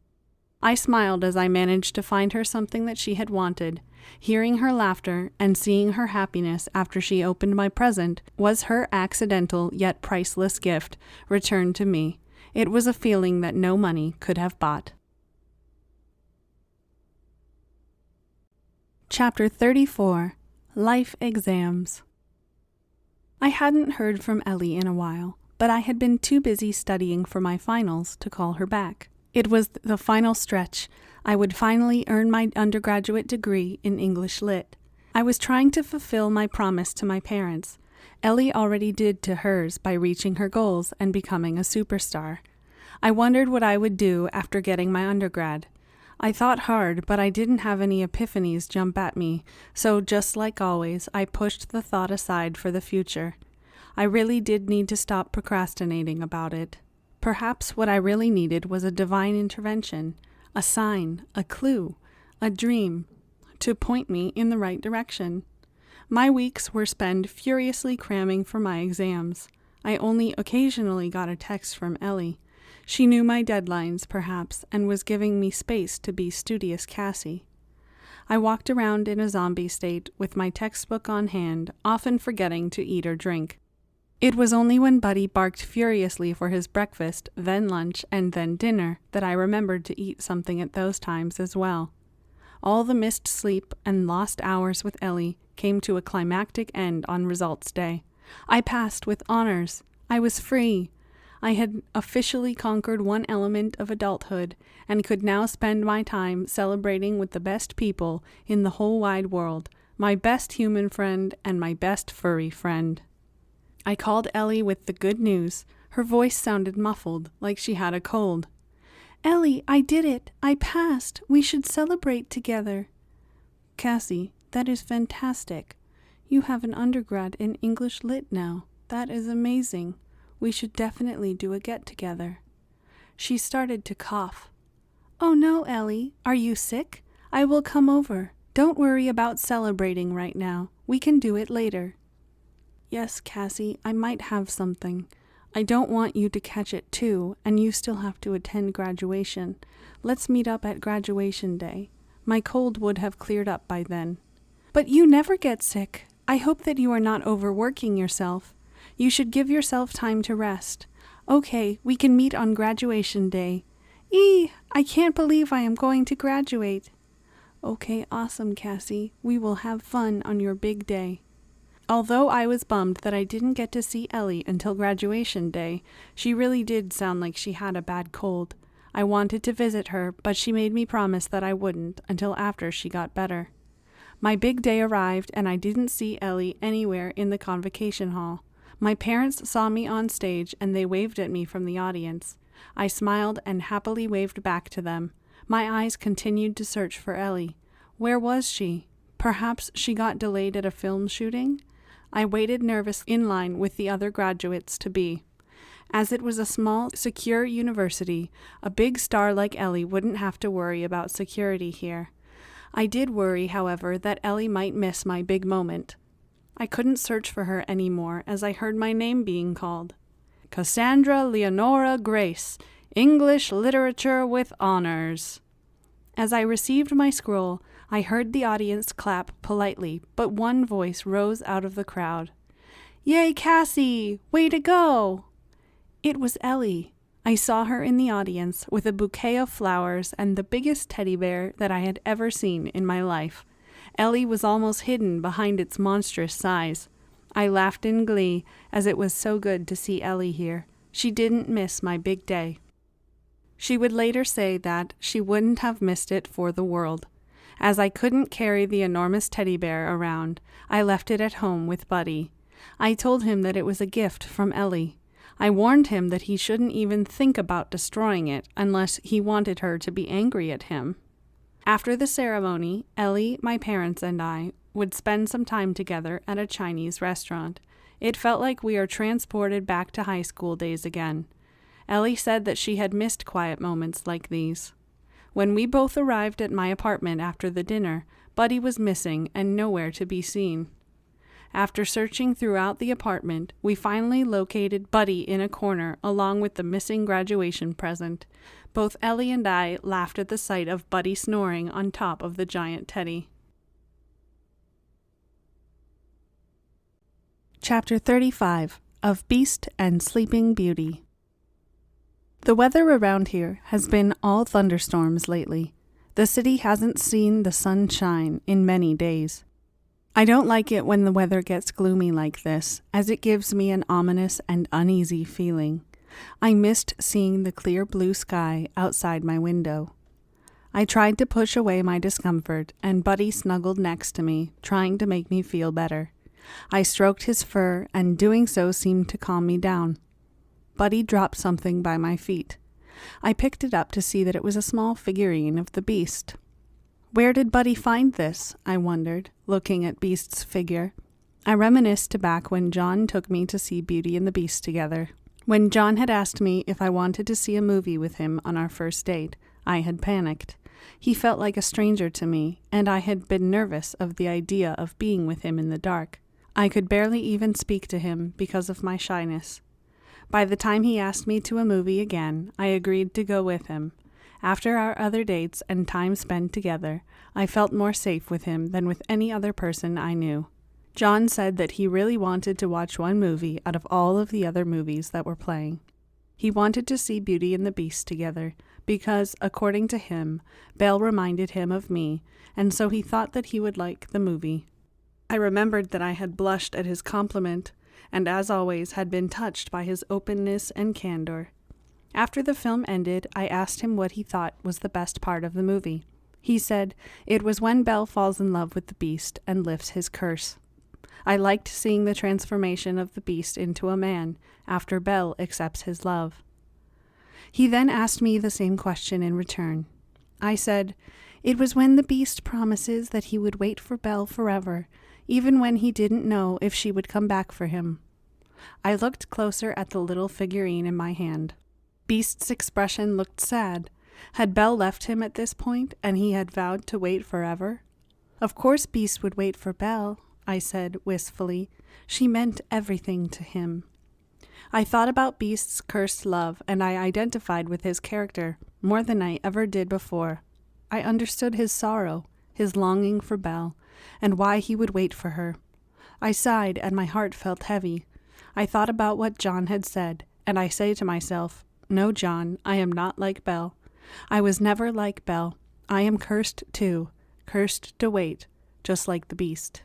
I smiled as I managed to find her something that she had wanted. Hearing her laughter and seeing her happiness after she opened my present was her accidental yet priceless gift returned to me. It was a feeling that no money could have bought. Chapter 34. Life Exams. I hadn't heard from Ellie in a while, but I had been too busy studying for my finals to call her back. It was the final stretch. I would finally earn my undergraduate degree in English Lit. I was trying to fulfill my promise to my parents. Ellie already did to hers by reaching her goals and becoming a superstar. I wondered what I would do after getting my undergrad. I thought hard, but I didn't have any epiphanies jump at me, so just like always, I pushed the thought aside for the future. I really did need to stop procrastinating about it. Perhaps what I really needed was a divine intervention, a sign, a clue, a dream, to point me in the right direction. My weeks were spent furiously cramming for my exams. I only occasionally got a text from Ellie. She knew my deadlines, perhaps, and was giving me space to be studious Cassie. I walked around in a zombie state with my textbook on hand, often forgetting to eat or drink. It was only when Buddy barked furiously for his breakfast, then lunch, and then dinner that I remembered to eat something at those times as well. All the missed sleep and lost hours with Ellie came to a climactic end on results day. I passed with honors. I was free. I had officially conquered one element of adulthood and could now spend my time celebrating with the best people in the whole wide world, my best human friend and my best furry friend. I called Ellie with the good news. Her voice sounded muffled, like she had a cold. "Ellie, I did it. I passed. We should celebrate together." "Cassie, that is fantastic. You have an undergrad in English Lit now. That is amazing. We should definitely do a get-together." She started to cough. "Oh no, Ellie. Are you sick? I will come over. Don't worry about celebrating right now. We can do it later." "Yes, Cassie, I might have something. I don't want you to catch it too, and you still have to attend graduation. Let's meet up at graduation day. My cold would have cleared up by then." "But you never get sick. I hope that you are not overworking yourself. You should give yourself time to rest. Okay, we can meet on graduation day. I can't believe I am going to graduate." "Okay, awesome, Cassie. We will have fun on your big day." Although I was bummed that I didn't get to see Ellie until graduation day, she really did sound like she had a bad cold. I wanted to visit her, but she made me promise that I wouldn't until after she got better. My big day arrived, and I didn't see Ellie anywhere in the convocation hall. My parents saw me on stage, and they waved at me from the audience. I smiled and happily waved back to them. My eyes continued to search for Ellie. Where was she? Perhaps she got delayed at a film shooting? I waited nervously in line with the other graduates to be. As it was a small, secure university, a big star like Ellie wouldn't have to worry about security here. I did worry, however, that Ellie might miss my big moment. I couldn't search for her anymore as I heard my name being called. "Cassandra Leonora Grace, English Literature with Honors." As I received my scroll, I heard the audience clap politely, but one voice rose out of the crowd. "Yay, Cassie! Way to go!" It was Ellie. I saw her in the audience with a bouquet of flowers and the biggest teddy bear that I had ever seen in my life. Ellie was almost hidden behind its monstrous size. I laughed in glee, as it was so good to see Ellie here. She didn't miss my big day. She would later say that she wouldn't have missed it for the world. As I couldn't carry the enormous teddy bear around, I left it at home with Buddy. I told him that it was a gift from Ellie. I warned him that he shouldn't even think about destroying it unless he wanted her to be angry at him. After the ceremony, Ellie, my parents, and I would spend some time together at a Chinese restaurant. It felt like we are transported back to high school days again. Ellie said that she had missed quiet moments like these. When we both arrived at my apartment after the dinner, Buddy was missing and nowhere to be seen. After searching throughout the apartment, we finally located Buddy in a corner along with the missing graduation present. Both Ellie and I laughed at the sight of Buddy snoring on top of the giant teddy. Chapter 35 of Beast and Sleeping Beauty. The weather around here has been all thunderstorms lately. The city hasn't seen the sun shine in many days. I don't like it when the weather gets gloomy like this, as it gives me an ominous and uneasy feeling. I missed seeing the clear blue sky outside my window. I tried to push away my discomfort, and Buddy snuggled next to me, trying to make me feel better. I stroked his fur, and doing so seemed to calm me down. Buddy dropped something by my feet. I picked it up to see that it was a small figurine of the Beast. Where did Buddy find this? I wondered, looking at Beast's figure. I reminisced to back when John took me to see Beauty and the Beast together. When John had asked me if I wanted to see a movie with him on our first date, I had panicked. He felt like a stranger to me, and I had been nervous of the idea of being with him in the dark. I could barely even speak to him because of my shyness. By the time he asked me to a movie again, I agreed to go with him. After our other dates and time spent together, I felt more safe with him than with any other person I knew. John said that he really wanted to watch one movie out of all of the other movies that were playing. He wanted to see Beauty and the Beast together because, according to him, Belle reminded him of me, and so he thought that he would like the movie. I remembered that I had blushed at his compliment, and as always had been touched by his openness and candor. After the film ended, I asked him what he thought was the best part of the movie. He said it was when Belle falls in love with the Beast and lifts his curse. I liked seeing the transformation of the Beast into a man after Belle accepts his love. He then asked me the same question in return. I said, it was when the Beast promises that he would wait for Belle forever, even when he didn't know if she would come back for him. I looked closer at the little figurine in my hand. Beast's expression looked sad. Had Belle left him at this point, and he had vowed to wait forever? Of course Beast would wait for Belle, I said wistfully. She meant everything to him. I thought about Beast's cursed love, and I identified with his character more than I ever did before. I understood his sorrow, his longing for Belle, and why he would wait for her. I sighed, and my heart felt heavy. I thought about what John had said, and I say to myself, no, John, I am not like Belle. I was never like Belle. I am cursed too, cursed to wait, just like the Beast.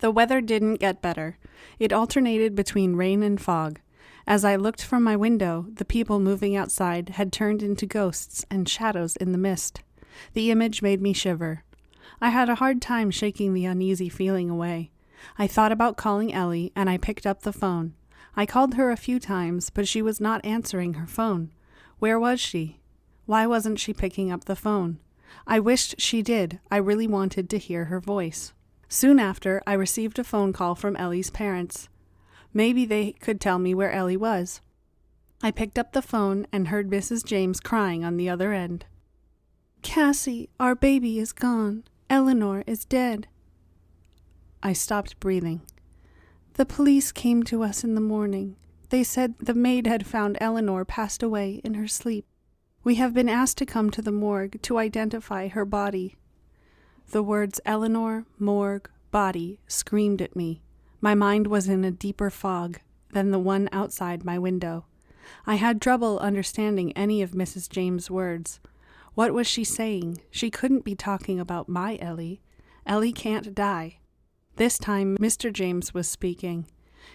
The weather didn't get better. It alternated between rain and fog. As I looked from my window, the people moving outside had turned into ghosts and shadows in the mist. The image made me shiver. I had a hard time shaking the uneasy feeling away. I thought about calling Ellie, and I picked up the phone. I called her a few times, but she was not answering her phone. Where was she? Why wasn't she picking up the phone? I wished she did. I really wanted to hear her voice. Soon after, I received a phone call from Ellie's parents. Maybe they could tell me where Ellie was. I picked up the phone and heard Mrs. James crying on the other end. Cassie, our baby is gone. Eleanor is dead. I stopped breathing. The police came to us in the morning. They said the maid had found Eleanor passed away in her sleep. We have been asked to come to the morgue to identify her body. The words Eleanor, morgue, body screamed at me. My mind was in a deeper fog than the one outside my window. I had trouble understanding any of Mrs. James' words. What was she saying? She couldn't be talking about my Ellie. Ellie can't die. This time, Mr. James was speaking.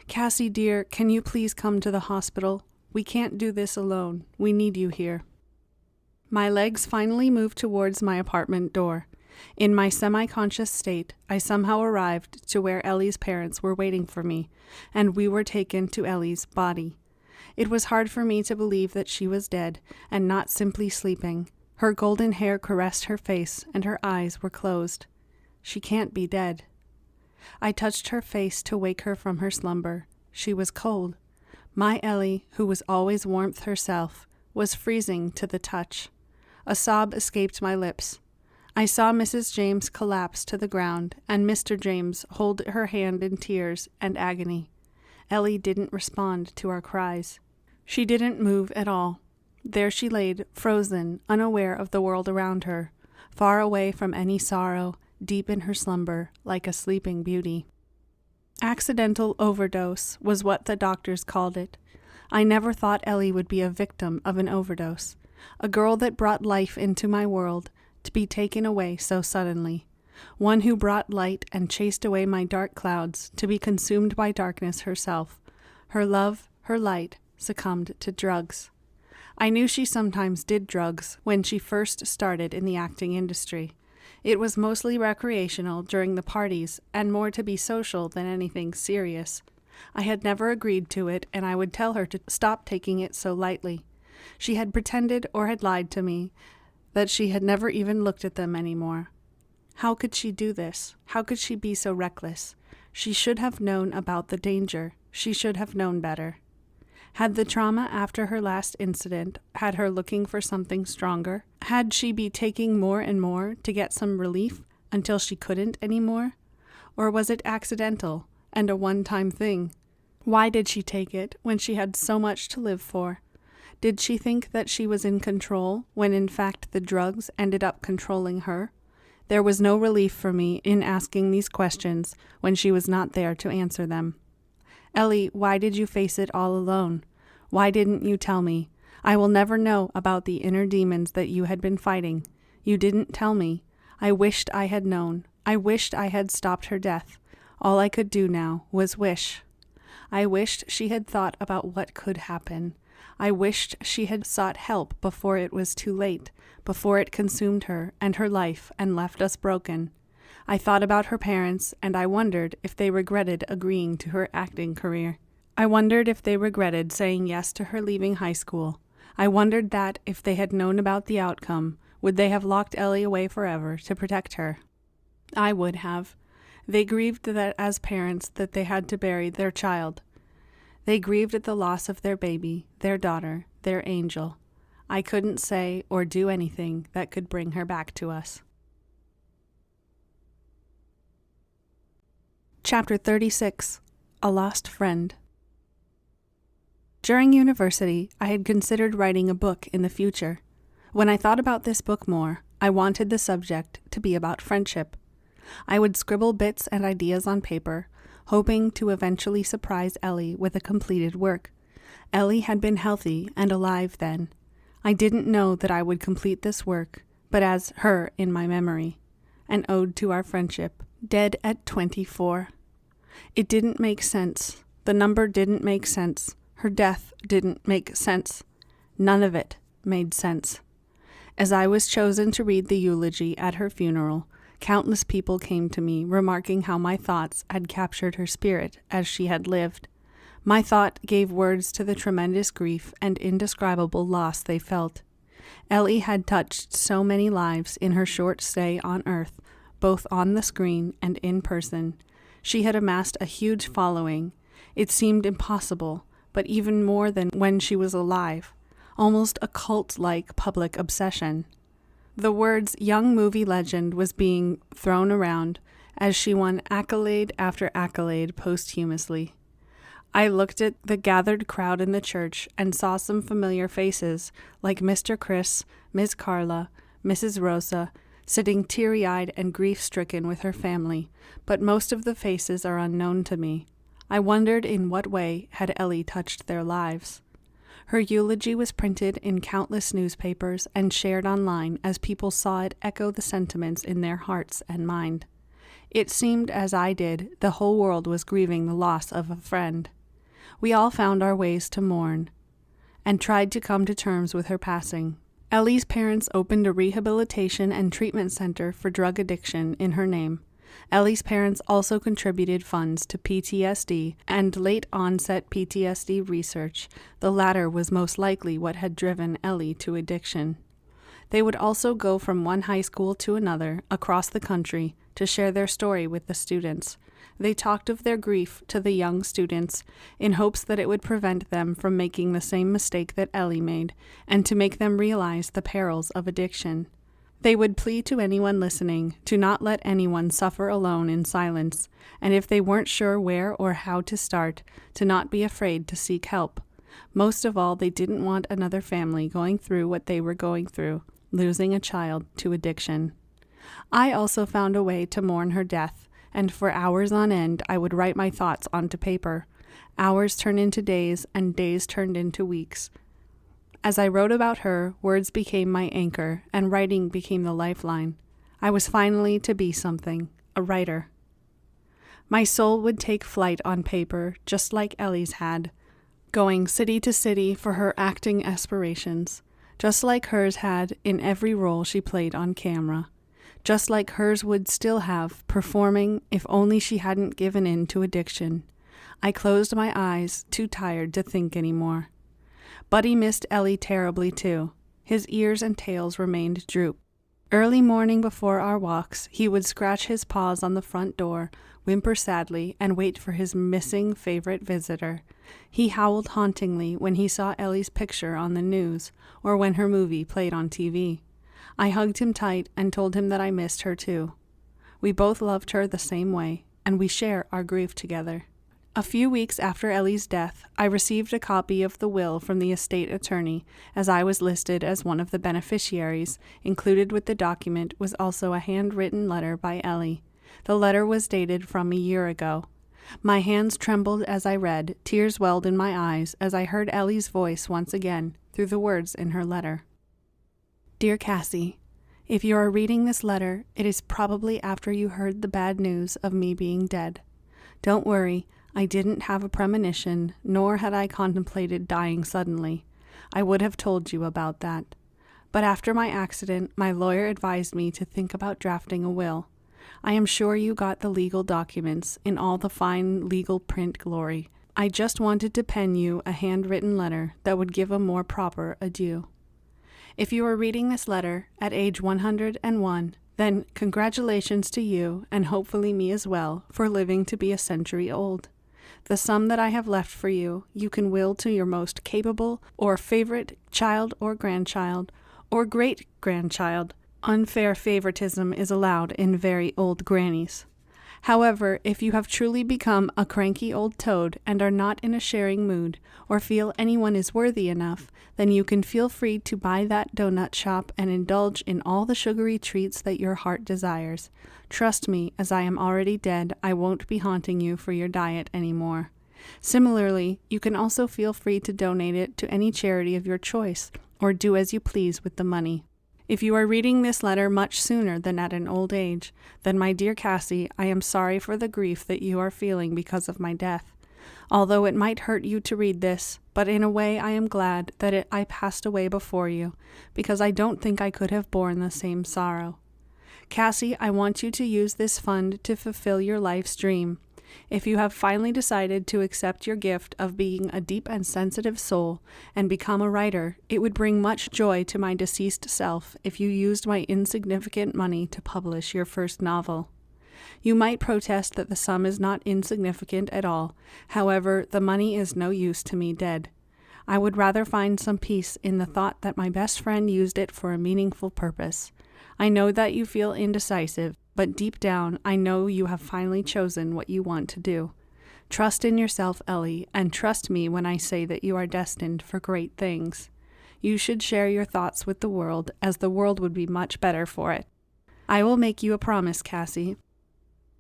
Cassie, dear, can you please come to the hospital? We can't do this alone. We need you here. My legs finally moved towards my apartment door. In my semi-conscious state, I somehow arrived to where Ellie's parents were waiting for me, and we were taken to Ellie's body. It was hard for me to believe that she was dead and not simply sleeping. Her golden hair caressed her face and her eyes were closed. She can't be dead. I touched her face to wake her from her slumber. She was cold. My Ellie, who was always warmth herself, was freezing to the touch. A sob escaped my lips. I saw Mrs. James collapse to the ground and Mr. James hold her hand in tears and agony. Ellie didn't respond to our cries. She didn't move at all. There she laid, frozen, unaware of the world around her, far away from any sorrow, deep in her slumber, like a sleeping beauty. Accidental overdose was what the doctors called it. I never thought Ellie would be a victim of an overdose, a girl that brought life into my world, to be taken away so suddenly, one who brought light and chased away my dark clouds, to be consumed by darkness herself. Her love, her light, succumbed to drugs. I knew she sometimes did drugs when she first started in the acting industry. It was mostly recreational during the parties and more to be social than anything serious. I had never agreed to it, and I would tell her to stop taking it so lightly. She had pretended or had lied to me that she had never even looked at them anymore. How could she do this? How could she be so reckless? She should have known about the danger. She should have known better. Had the trauma after her last incident had her looking for something stronger? Had she be taking more and more to get some relief until she couldn't anymore? Or was it accidental and a one-time thing? Why did she take it when she had so much to live for? Did she think that she was in control when in fact the drugs ended up controlling her? There was no relief for me in asking these questions when she was not there to answer them. Ellie, why did you face it all alone? Why didn't you tell me? I will never know about the inner demons that you had been fighting. You didn't tell me. I wished I had known. I wished I had stopped her death. All I could do now was wish. I wished she had thought about what could happen. I wished she had sought help before it was too late, before it consumed her and her life and left us broken. I thought about her parents, and I wondered if they regretted agreeing to her acting career. I wondered if they regretted saying yes to her leaving high school. I wondered that, if they had known about the outcome, would they have locked Ellie away forever to protect her? I would have. They grieved that as parents that they had to bury their child. They grieved at the loss of their baby, their daughter, their angel. I couldn't say or do anything that could bring her back to us. Chapter 36. A Lost Friend. During university, I had considered writing a book in the future. When I thought about this book more, I wanted the subject to be about friendship. I would scribble bits and ideas on paper, hoping to eventually surprise Ellie with a completed work. Ellie had been healthy and alive then. I didn't know that I would complete this work, but as her in my memory, an ode to our friendship, dead at 24. It didn't make sense. The number didn't make sense. Her death didn't make sense. None of it made sense. As I was chosen to read the eulogy at her funeral, countless people came to me, remarking how my thoughts had captured her spirit as she had lived. My thought gave words to the tremendous grief and indescribable loss they felt. Ellie had touched so many lives in her short stay on Earth, both on the screen and in person. She had amassed a huge following. It seemed impossible, but even more than when she was alive, almost a cult-like public obsession. The words young movie legend was being thrown around as she won accolade after accolade posthumously. I looked at the gathered crowd in the church and saw some familiar faces like Mr. Chris, Ms. Carla, Mrs. Rosa, sitting teary-eyed and grief-stricken with her family, but most of the faces are unknown to me. I wondered in what way had Ellie touched their lives. Her eulogy was printed in countless newspapers and shared online as people saw it echo the sentiments in their hearts and mind. It seemed, as I did, the whole world was grieving the loss of a friend. We all found our ways to mourn and tried to come to terms with her passing. Ellie's parents opened a rehabilitation and treatment center for drug addiction in her name. Ellie's parents also contributed funds to PTSD and late-onset PTSD research. The latter was most likely what had driven Ellie to addiction. They would also go from one high school to another across the country to share their story with the students. They talked of their grief to the young students in hopes that it would prevent them from making the same mistake that Ellie made and to make them realize the perils of addiction. They would plead to anyone listening to not let anyone suffer alone in silence, and if they weren't sure where or how to start, to not be afraid to seek help. Most of all, they didn't want another family going through what they were going through, losing a child to addiction. I also found a way to mourn her death, and for hours on end I would write my thoughts onto paper. Hours turned into days, and days turned into weeks. As I wrote about her, words became my anchor, and writing became the lifeline. I was finally to be something, a writer. My soul would take flight on paper, just like Ellie's had, going city to city for her acting aspirations, just like hers had in every role she played on camera, just like hers would still have, performing if only she hadn't given in to addiction. I closed my eyes, too tired to think anymore. Buddy missed Ellie terribly too. His ears and tails remained drooped. Early morning before our walks, he would scratch his paws on the front door, whimper sadly, and wait for his missing favorite visitor. He howled hauntingly when he saw Ellie's picture on the news, or when her movie played on TV. I hugged him tight and told him that I missed her too. We both loved her the same way, and we share our grief together. A few weeks after Ellie's death, I received a copy of the will from the estate attorney, as I was listed as one of the beneficiaries. Included with the document was also a handwritten letter by Ellie. The letter was dated from a year ago. My hands trembled as I read, tears welled in my eyes as I heard Ellie's voice once again through the words in her letter. Dear Cassie, if you are reading this letter, it is probably after you heard the bad news of me being dead. Don't worry. I didn't have a premonition, nor had I contemplated dying suddenly. I would have told you about that. But after my accident, my lawyer advised me to think about drafting a will. I am sure you got the legal documents in all the fine legal print glory. I just wanted to pen you a handwritten letter that would give a more proper adieu. If you are reading this letter at age 101, then congratulations to you, and hopefully me as well, for living to be a century old. The sum that I have left for you, you can will to your most capable or favorite child or grandchild or great-grandchild. Unfair favoritism is allowed in very old grannies. However, if you have truly become a cranky old toad and are not in a sharing mood, or feel anyone is worthy enough, then you can feel free to buy that donut shop and indulge in all the sugary treats that your heart desires. Trust me, as I am already dead, I won't be haunting you for your diet anymore. Similarly, you can also feel free to donate it to any charity of your choice, or do as you please with the money. If you are reading this letter much sooner than at an old age, then my dear Cassie, I am sorry for the grief that you are feeling because of my death. Although it might hurt you to read this, but in a way I am glad that I passed away before you, because I don't think I could have borne the same sorrow. Cassie, I want you to use this fund to fulfill your life's dream. If you have finally decided to accept your gift of being a deep and sensitive soul and become a writer, it would bring much joy to my deceased self if you used my insignificant money to publish your first novel. You might protest that the sum is not insignificant at all. However, the money is no use to me dead. I would rather find some peace in the thought that my best friend used it for a meaningful purpose. I know that you feel indecisive, but deep down, I know you have finally chosen what you want to do. Trust in yourself, Ellie, and trust me when I say that you are destined for great things. You should share your thoughts with the world, as the world would be much better for it. I will make you a promise, Cassie.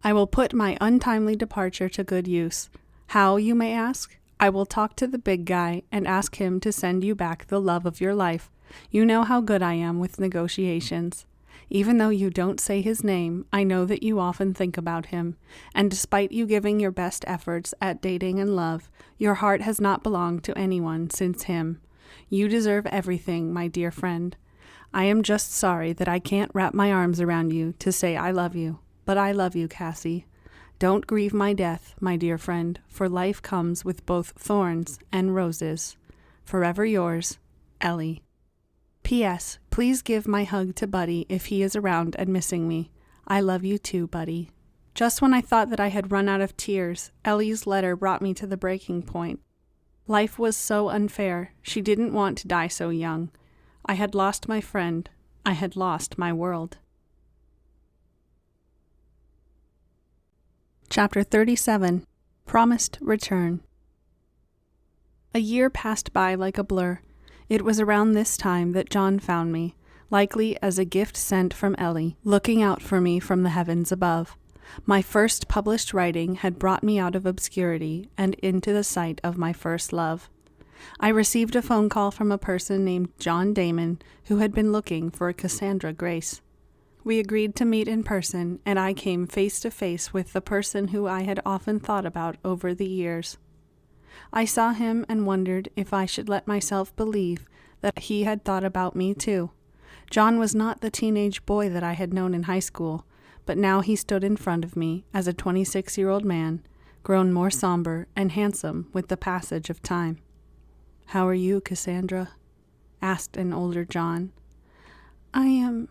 I will put my untimely departure to good use. How, you may ask? I will talk to the big guy and ask him to send you back the love of your life. You know how good I am with negotiations. Even though you don't say his name, I know that you often think about him, and despite you giving your best efforts at dating and love, your heart has not belonged to anyone since him. You deserve everything, my dear friend. I am just sorry that I can't wrap my arms around you to say I love you, but I love you, Cassie. Don't grieve my death, my dear friend, for life comes with both thorns and roses. Forever yours, Ellie. P.S. Please give my hug to Buddy if he is around and missing me. I love you too, Buddy. Just when I thought that I had run out of tears, Ellie's letter brought me to the breaking point. Life was so unfair. She didn't want to die so young. I had lost my friend. I had lost my world. Chapter 37. Promised Return. A year passed by like a blur. It was around this time that John found me, likely as a gift sent from Ellie, looking out for me from the heavens above. My first published writing had brought me out of obscurity and into the sight of my first love. I received a phone call from a person named John Damon who had been looking for Cassandra Grace. We agreed to meet in person, and I came face to face with the person who I had often thought about over the years. I saw him and wondered if I should let myself believe that he had thought about me too. John was not the teenage boy that I had known in high school, but now he stood in front of me as a 26-year-old man, grown more somber and handsome with the passage of time. "How are you, Cassandra?" asked an older John. "I am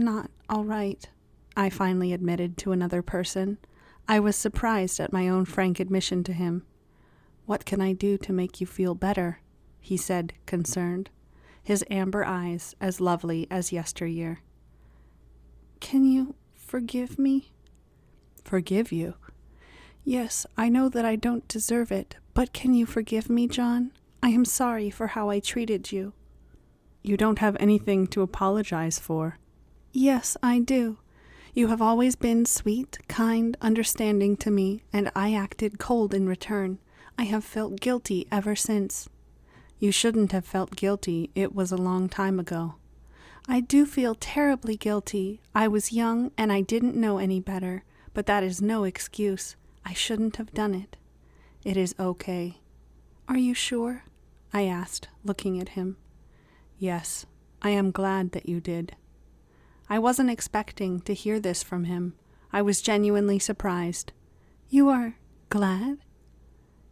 not all right," I finally admitted to another person. I was surprised at my own frank admission to him. "What can I do to make you feel better?" he said, concerned, his amber eyes as lovely as yesteryear. "Can you forgive me?" "Forgive you?" "Yes, I know that I don't deserve it, but can you forgive me, John? I am sorry for how I treated you." "You don't have anything to apologize for." "Yes, I do. You have always been sweet, kind, understanding to me, and I acted cold in return. I have felt guilty ever since." "You shouldn't have felt guilty. It was a long time ago." "I do feel terribly guilty. I was young and I didn't know any better, but that is no excuse. I shouldn't have done it." "It is okay." "Are you sure?" I asked, looking at him. "Yes, I am glad that you did." I wasn't expecting to hear this from him. I was genuinely surprised. "You are glad?"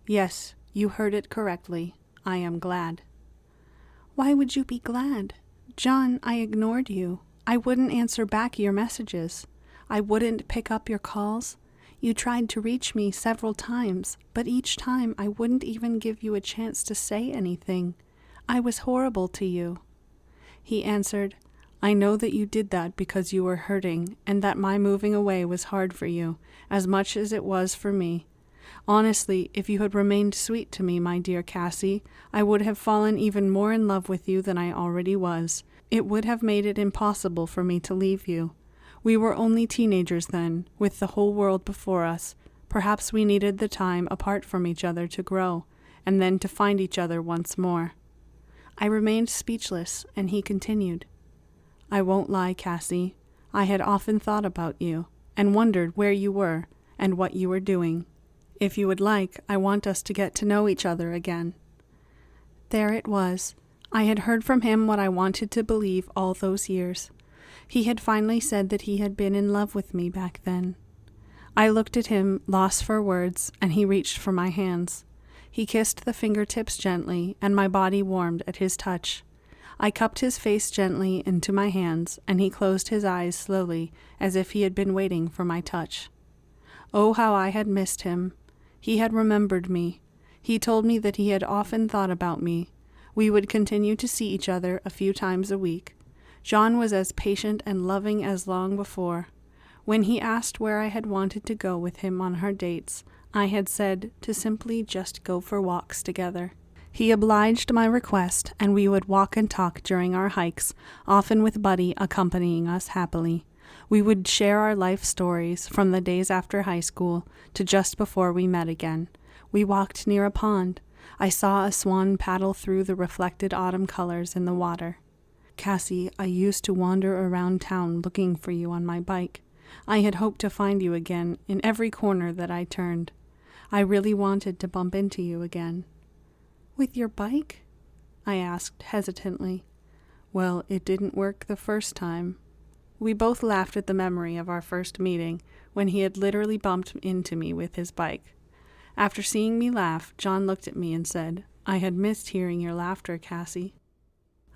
"Yes, you heard it correctly. I am glad." "Why would you be glad? John, I ignored you. I wouldn't answer back your messages. I wouldn't pick up your calls. You tried to reach me several times, but each time I wouldn't even give you a chance to say anything. I was horrible to you." He answered, "I know that you did that because you were hurting, and that my moving away was hard for you, as much as it was for me. Honestly, if you had remained sweet to me, my dear Cassie, I would have fallen even more in love with you than I already was. It would have made it impossible for me to leave you. We were only teenagers then, with the whole world before us. Perhaps we needed the time apart from each other to grow, and then to find each other once more." I remained speechless, and he continued, "I won't lie, Cassie. I had often thought about you, and wondered where you were, and what you were doing. If you would like, I want us to get to know each other again." There it was. I had heard from him what I wanted to believe all those years. He had finally said that he had been in love with me back then. I looked at him, lost for words, and he reached for my hands. He kissed the fingertips gently, and my body warmed at his touch. I cupped his face gently into my hands, and he closed his eyes slowly, as if he had been waiting for my touch. Oh, how I had missed him. He had remembered me. He told me that he had often thought about me. We would continue to see each other a few times a week. John was as patient and loving as long before. When he asked where I had wanted to go with him on our dates, I had said to simply just go for walks together. He obliged my request, and we would walk and talk during our hikes, often with Buddy accompanying us happily. We would share our life stories, from the days after high school to just before we met again. We walked near a pond. I saw a swan paddle through the reflected autumn colors in the water. "Cassie, I used to wander around town looking for you on my bike. I had hoped to find you again in every corner that I turned. I really wanted to bump into you again." "With your bike?" I asked hesitantly. "Well, it didn't work the first time." We both laughed at the memory of our first meeting when he had literally bumped into me with his bike. After seeing me laugh, John looked at me and said, "I had missed hearing your laughter, Cassie."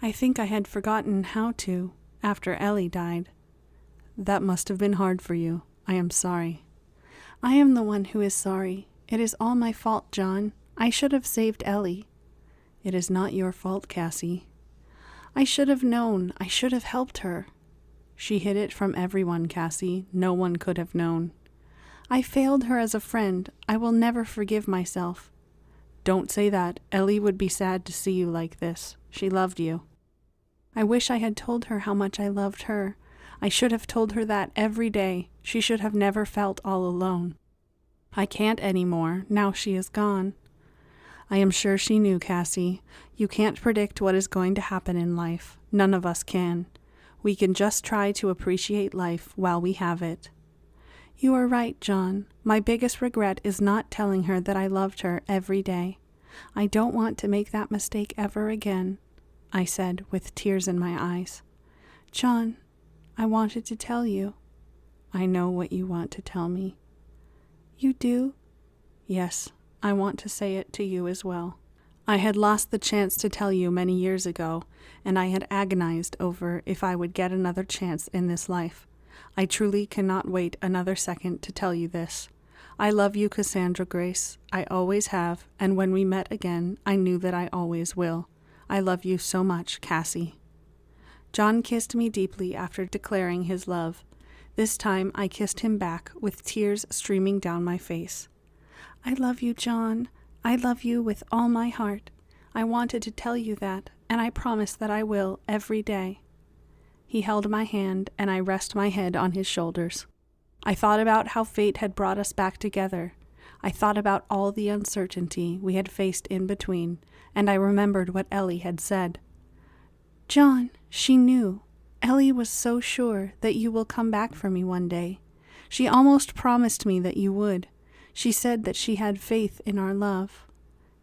I think I had forgotten how to, after Ellie died. That must have been hard for you. I am sorry. I am the one who is sorry. It is all my fault, John. I should have saved Ellie. It is not your fault, Cassie. I should have known. I should have helped her. She hid it from everyone, Cassie. No one could have known. I failed her as a friend. I will never forgive myself. Don't say that. Ellie would be sad to see you like this. She loved you. I wish I had told her how much I loved her. I should have told her that every day. She should have never felt all alone. I can't anymore, now she is gone. I am sure she knew, Cassie. You can't predict what is going to happen in life. None of us can. We can just try to appreciate life while we have it. You are right, John. My biggest regret is not telling her that I loved her every day. I don't want to make that mistake ever again, I said with tears in my eyes. John, I wanted to tell you. I know what you want to tell me. You do? Yes, I want to say it to you as well. I had lost the chance to tell you many years ago, and I had agonized over if I would get another chance in this life. I truly cannot wait another second to tell you this. I love you, Cassandra Grace. I always have, and when we met again, I knew that I always will. I love you so much, Cassie. John kissed me deeply after declaring his love. This time I kissed him back with tears streaming down my face. I love you, John. I love you with all my heart. I wanted to tell you that, and I promise that I will every day. He held my hand, and I rested my head on his shoulders. I thought about how fate had brought us back together. I thought about all the uncertainty we had faced in between, and I remembered what Ellie had said. John, she knew. Ellie was so sure that you will come back for me one day. She almost promised me that you would. She said that she had faith in our love.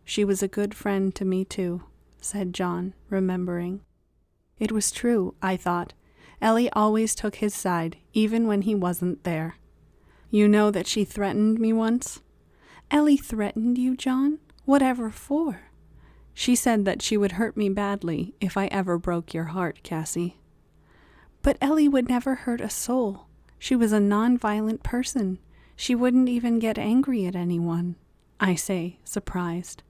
She was a good friend to me too, said John, remembering. It was true, I thought. Ellie always took his side, even when he wasn't there. You know that she threatened me once? Ellie threatened you, John? Whatever for? She said that she would hurt me badly if I ever broke your heart, Cassie. But Ellie would never hurt a soul. She was a non-violent person. She wouldn't even get angry at anyone, I say, surprised.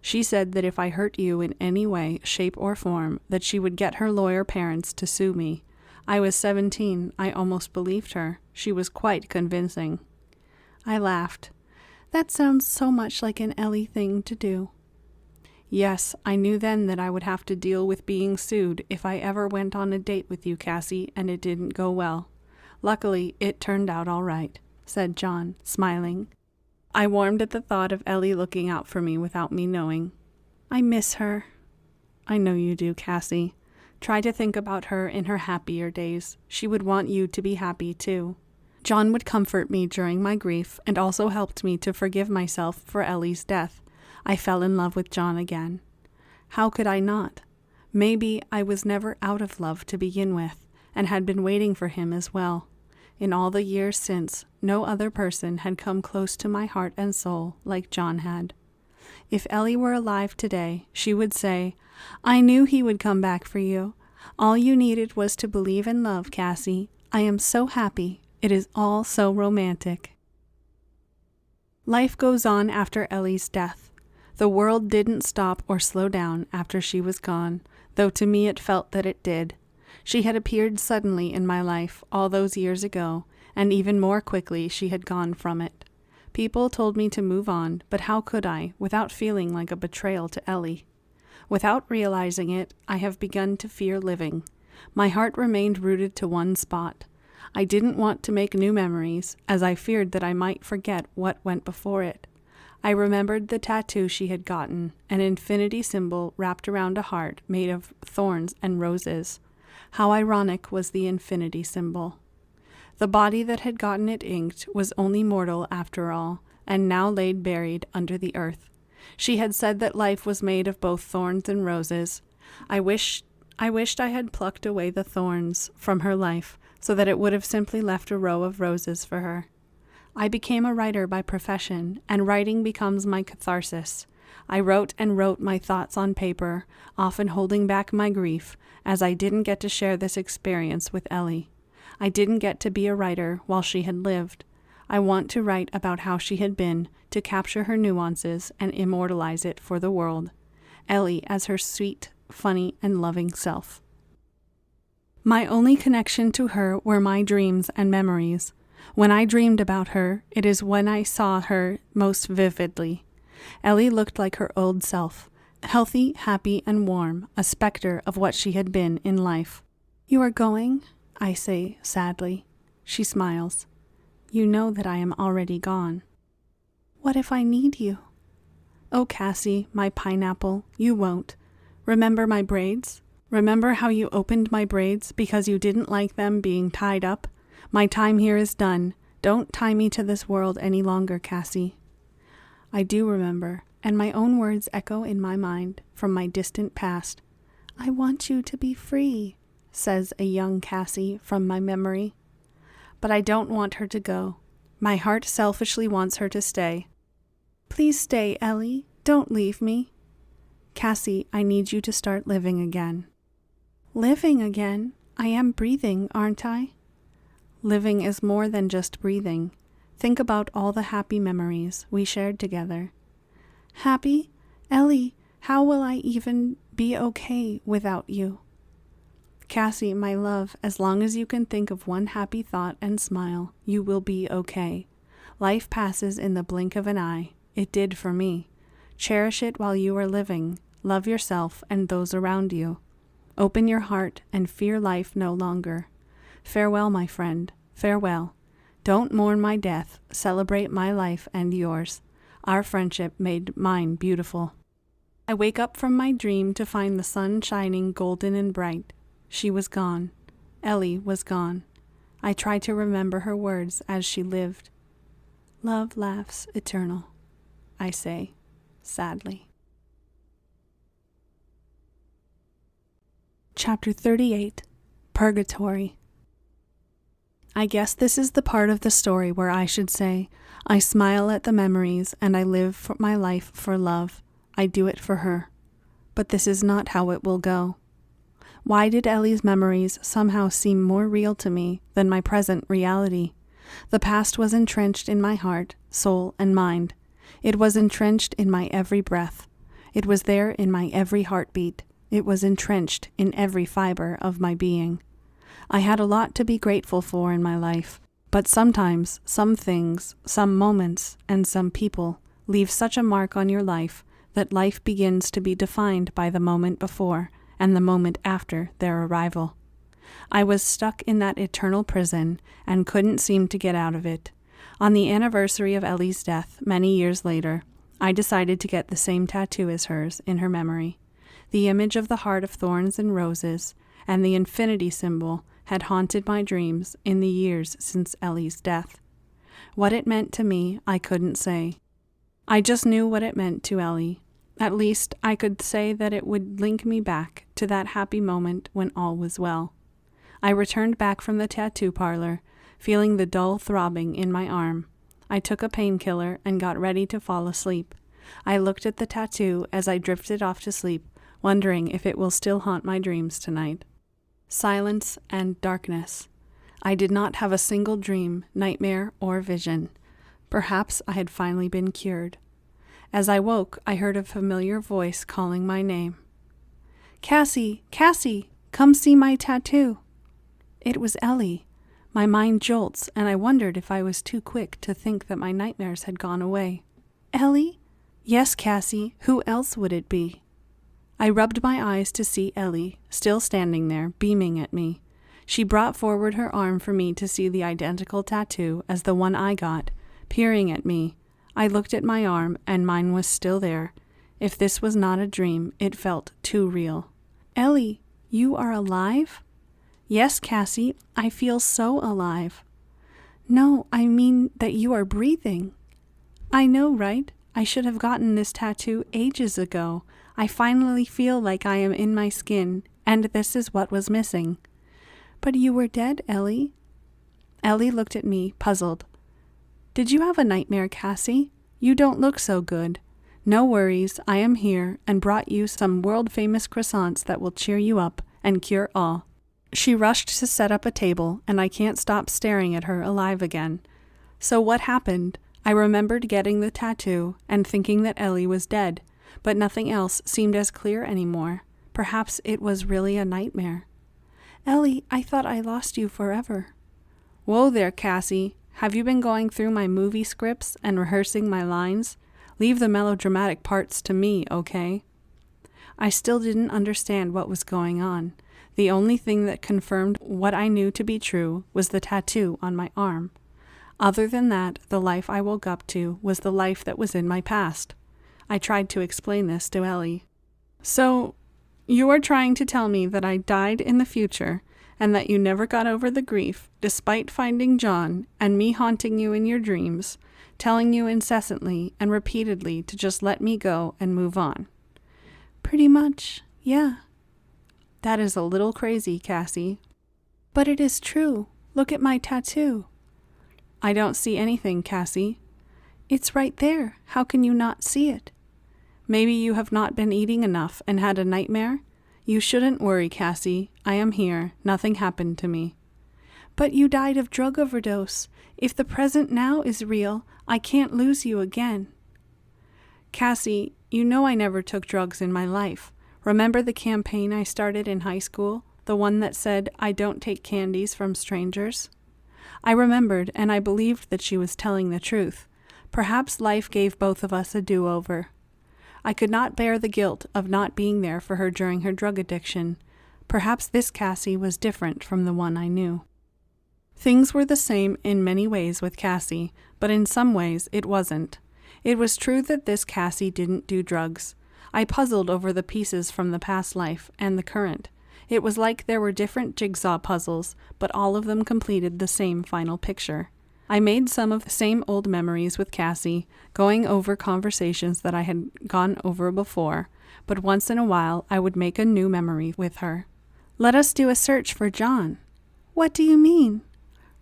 She said that if I hurt you in any way, shape, or form, that she would get her lawyer parents to sue me. I was 17. I almost believed her. She was quite convincing. I laughed. That sounds so much like an Ellie thing to do. Yes, I knew then that I would have to deal with being sued if I ever went on a date with you, Cassie, and it didn't go well. Luckily, it turned out all right, said John, smiling. I warmed at the thought of Ellie looking out for me without me knowing. I miss her. I know you do, Cassie. Try to think about her in her happier days. She would want you to be happy, too. John would comfort me during my grief and also helped me to forgive myself for Ellie's death. I fell in love with John again. How could I not? Maybe I was never out of love to begin with, and had been waiting for him as well. In all the years since, no other person had come close to my heart and soul like John had. If Ellie were alive today, she would say, I knew he would come back for you. All you needed was to believe in love, Cassie. I am so happy. It is all so romantic. Life goes on after Ellie's death. The world didn't stop or slow down after she was gone, though to me it felt that it did. She had appeared suddenly in my life all those years ago, and even more quickly she had gone from it. People told me to move on, but how could I, without feeling like a betrayal to Ellie? Without realizing it, I have begun to fear living. My heart remained rooted to one spot. I didn't want to make new memories, as I feared that I might forget what went before it. I remembered the tattoo she had gotten, an infinity symbol wrapped around a heart made of thorns and roses. How ironic was the infinity symbol. The body that had gotten it inked was only mortal after all, and now laid buried under the earth. She had said that life was made of both thorns and roses. I wished I wished I had plucked away the thorns from her life so that it would have simply left a row of roses for her. I became a writer by profession, and writing becomes my catharsis. I wrote and wrote my thoughts on paper, often holding back my grief, as I didn't get to share this experience with Ellie. I didn't get to be a writer while she had lived. I want to write about how she had been, to capture her nuances and immortalize it for the world. Ellie as her sweet, funny, and loving self. My only connection to her were my dreams and memories. When I dreamed about her, it is when I saw her most vividly. Ellie looked like her old self, healthy, happy, and warm, a specter of what she had been in life. "You are going?" I say sadly. She smiles. "You know that I am already gone." "What if I need you?" "Oh, Cassie, my pineapple, you won't. Remember my braids? Remember how you opened my braids because you didn't like them being tied up? My time here is done. Don't tie me to this world any longer, Cassie." I do remember, and my own words echo in my mind from my distant past. "I want you to be free," says a young Cassie from my memory. But I don't want her to go. My heart selfishly wants her to stay. "Please stay, Ellie. Don't leave me." "Cassie, I need you to start living again." "Living again? I am breathing, aren't I?" "Living is more than just breathing. Think about all the happy memories we shared together." "Happy? Ellie, how will I even be okay without you?" "Cassie, my love, as long as you can think of one happy thought and smile, you will be okay. Life passes in the blink of an eye. It did for me. Cherish it while you are living. Love yourself and those around you. Open your heart and fear life no longer. Farewell, my friend. Farewell. Don't mourn my death. Celebrate my life and yours. Our friendship made mine beautiful." I wake up from my dream to find the sun shining golden and bright. She was gone. Ellie was gone. I try to remember her words as she lived. "Love laughs eternal," I say, sadly. Chapter 38, Purgatory. I guess this is the part of the story where I should say, I smile at the memories and I live for my life for love. I do it for her. But this is not how it will go. Why did Ellie's memories somehow seem more real to me than my present reality? The past was entrenched in my heart, soul, and mind. It was entrenched in my every breath. It was there in my every heartbeat. It was entrenched in every fiber of my being. I had a lot to be grateful for in my life, but sometimes some things, some moments, and some people leave such a mark on your life that life begins to be defined by the moment before and the moment after their arrival. I was stuck in that eternal prison and couldn't seem to get out of it. On the anniversary of Ellie's death, many years later, I decided to get the same tattoo as hers in her memory. The image of the heart of thorns and roses and the infinity symbol had haunted my dreams in the years since Ellie's death. What it meant to me, I couldn't say. I just knew what it meant to Ellie. At least, I could say that it would link me back to that happy moment when all was well. I returned back from the tattoo parlor, feeling the dull throbbing in my arm. I took a painkiller and got ready to fall asleep. I looked at the tattoo as I drifted off to sleep, wondering if it will still haunt my dreams tonight. Silence and darkness. I did not have a single dream, nightmare, or vision. Perhaps I had finally been cured. As I woke, I heard a familiar voice calling my name. "Cassie, Cassie, come see my tattoo." It was Ellie. My mind jolts, and I wondered if I was too quick to think that my nightmares had gone away. "Ellie?" "Yes, Cassie, who else would it be?" I rubbed my eyes to see Ellie, still standing there, beaming at me. She brought forward her arm for me to see the identical tattoo as the one I got, peering at me. I looked at my arm, and mine was still there. If this was not a dream, it felt too real. "Ellie, you are alive?" "Yes, Cassie, I feel so alive." "No, I mean that you are breathing." "I know, right? I should have gotten this tattoo ages ago. I finally feel like I am in my skin, and this is what was missing. But you were dead, Ellie. Ellie looked at me, puzzled. Did you have a nightmare, Cassie? You don't look so good. No worries, I am here and brought you some world-famous croissants that will cheer you up and cure all. She rushed to set up a table, and I can't stop staring at her alive again. So what happened? I remembered getting the tattoo and thinking that Ellie was dead, but nothing else seemed as clear anymore. Perhaps it was really a nightmare. Ellie, I thought I lost you forever. Whoa there, Cassie. Have you been going through my movie scripts and rehearsing my lines? Leave the melodramatic parts to me, okay? I still didn't understand what was going on. The only thing that confirmed what I knew to be true was the tattoo on my arm. Other than that, the life I woke up to was the life that was in my past. I tried to explain this to Ellie. So, you are trying to tell me that I died in the future, and that you never got over the grief, despite finding John and me haunting you in your dreams, telling you incessantly and repeatedly to just let me go and move on. Pretty much, yeah. That is a little crazy, Cassie. But it is true. Look at my tattoo. I don't see anything, Cassie. It's right there. How can you not see it? Maybe you have not been eating enough and had a nightmare? You shouldn't worry, Cassie. I am here. Nothing happened to me. But you died of drug overdose. If the present now is real, I can't lose you again. Cassie, you know I never took drugs in my life. Remember the campaign I started in high school? The one that said, I don't take candies from strangers? I remembered, and I believed that she was telling the truth. Perhaps life gave both of us a do-over. I could not bear the guilt of not being there for her during her drug addiction. Perhaps this Cassie was different from the one I knew. Things were the same in many ways with Cassie, but in some ways it wasn't. It was true that this Cassie didn't do drugs. I puzzled over the pieces from the past life and the current. It was like there were different jigsaw puzzles, but all of them completed the same final picture. I made some of the same old memories with Cassie, going over conversations that I had gone over before, but once in a while I would make a new memory with her. Let us do a search for John. What do you mean?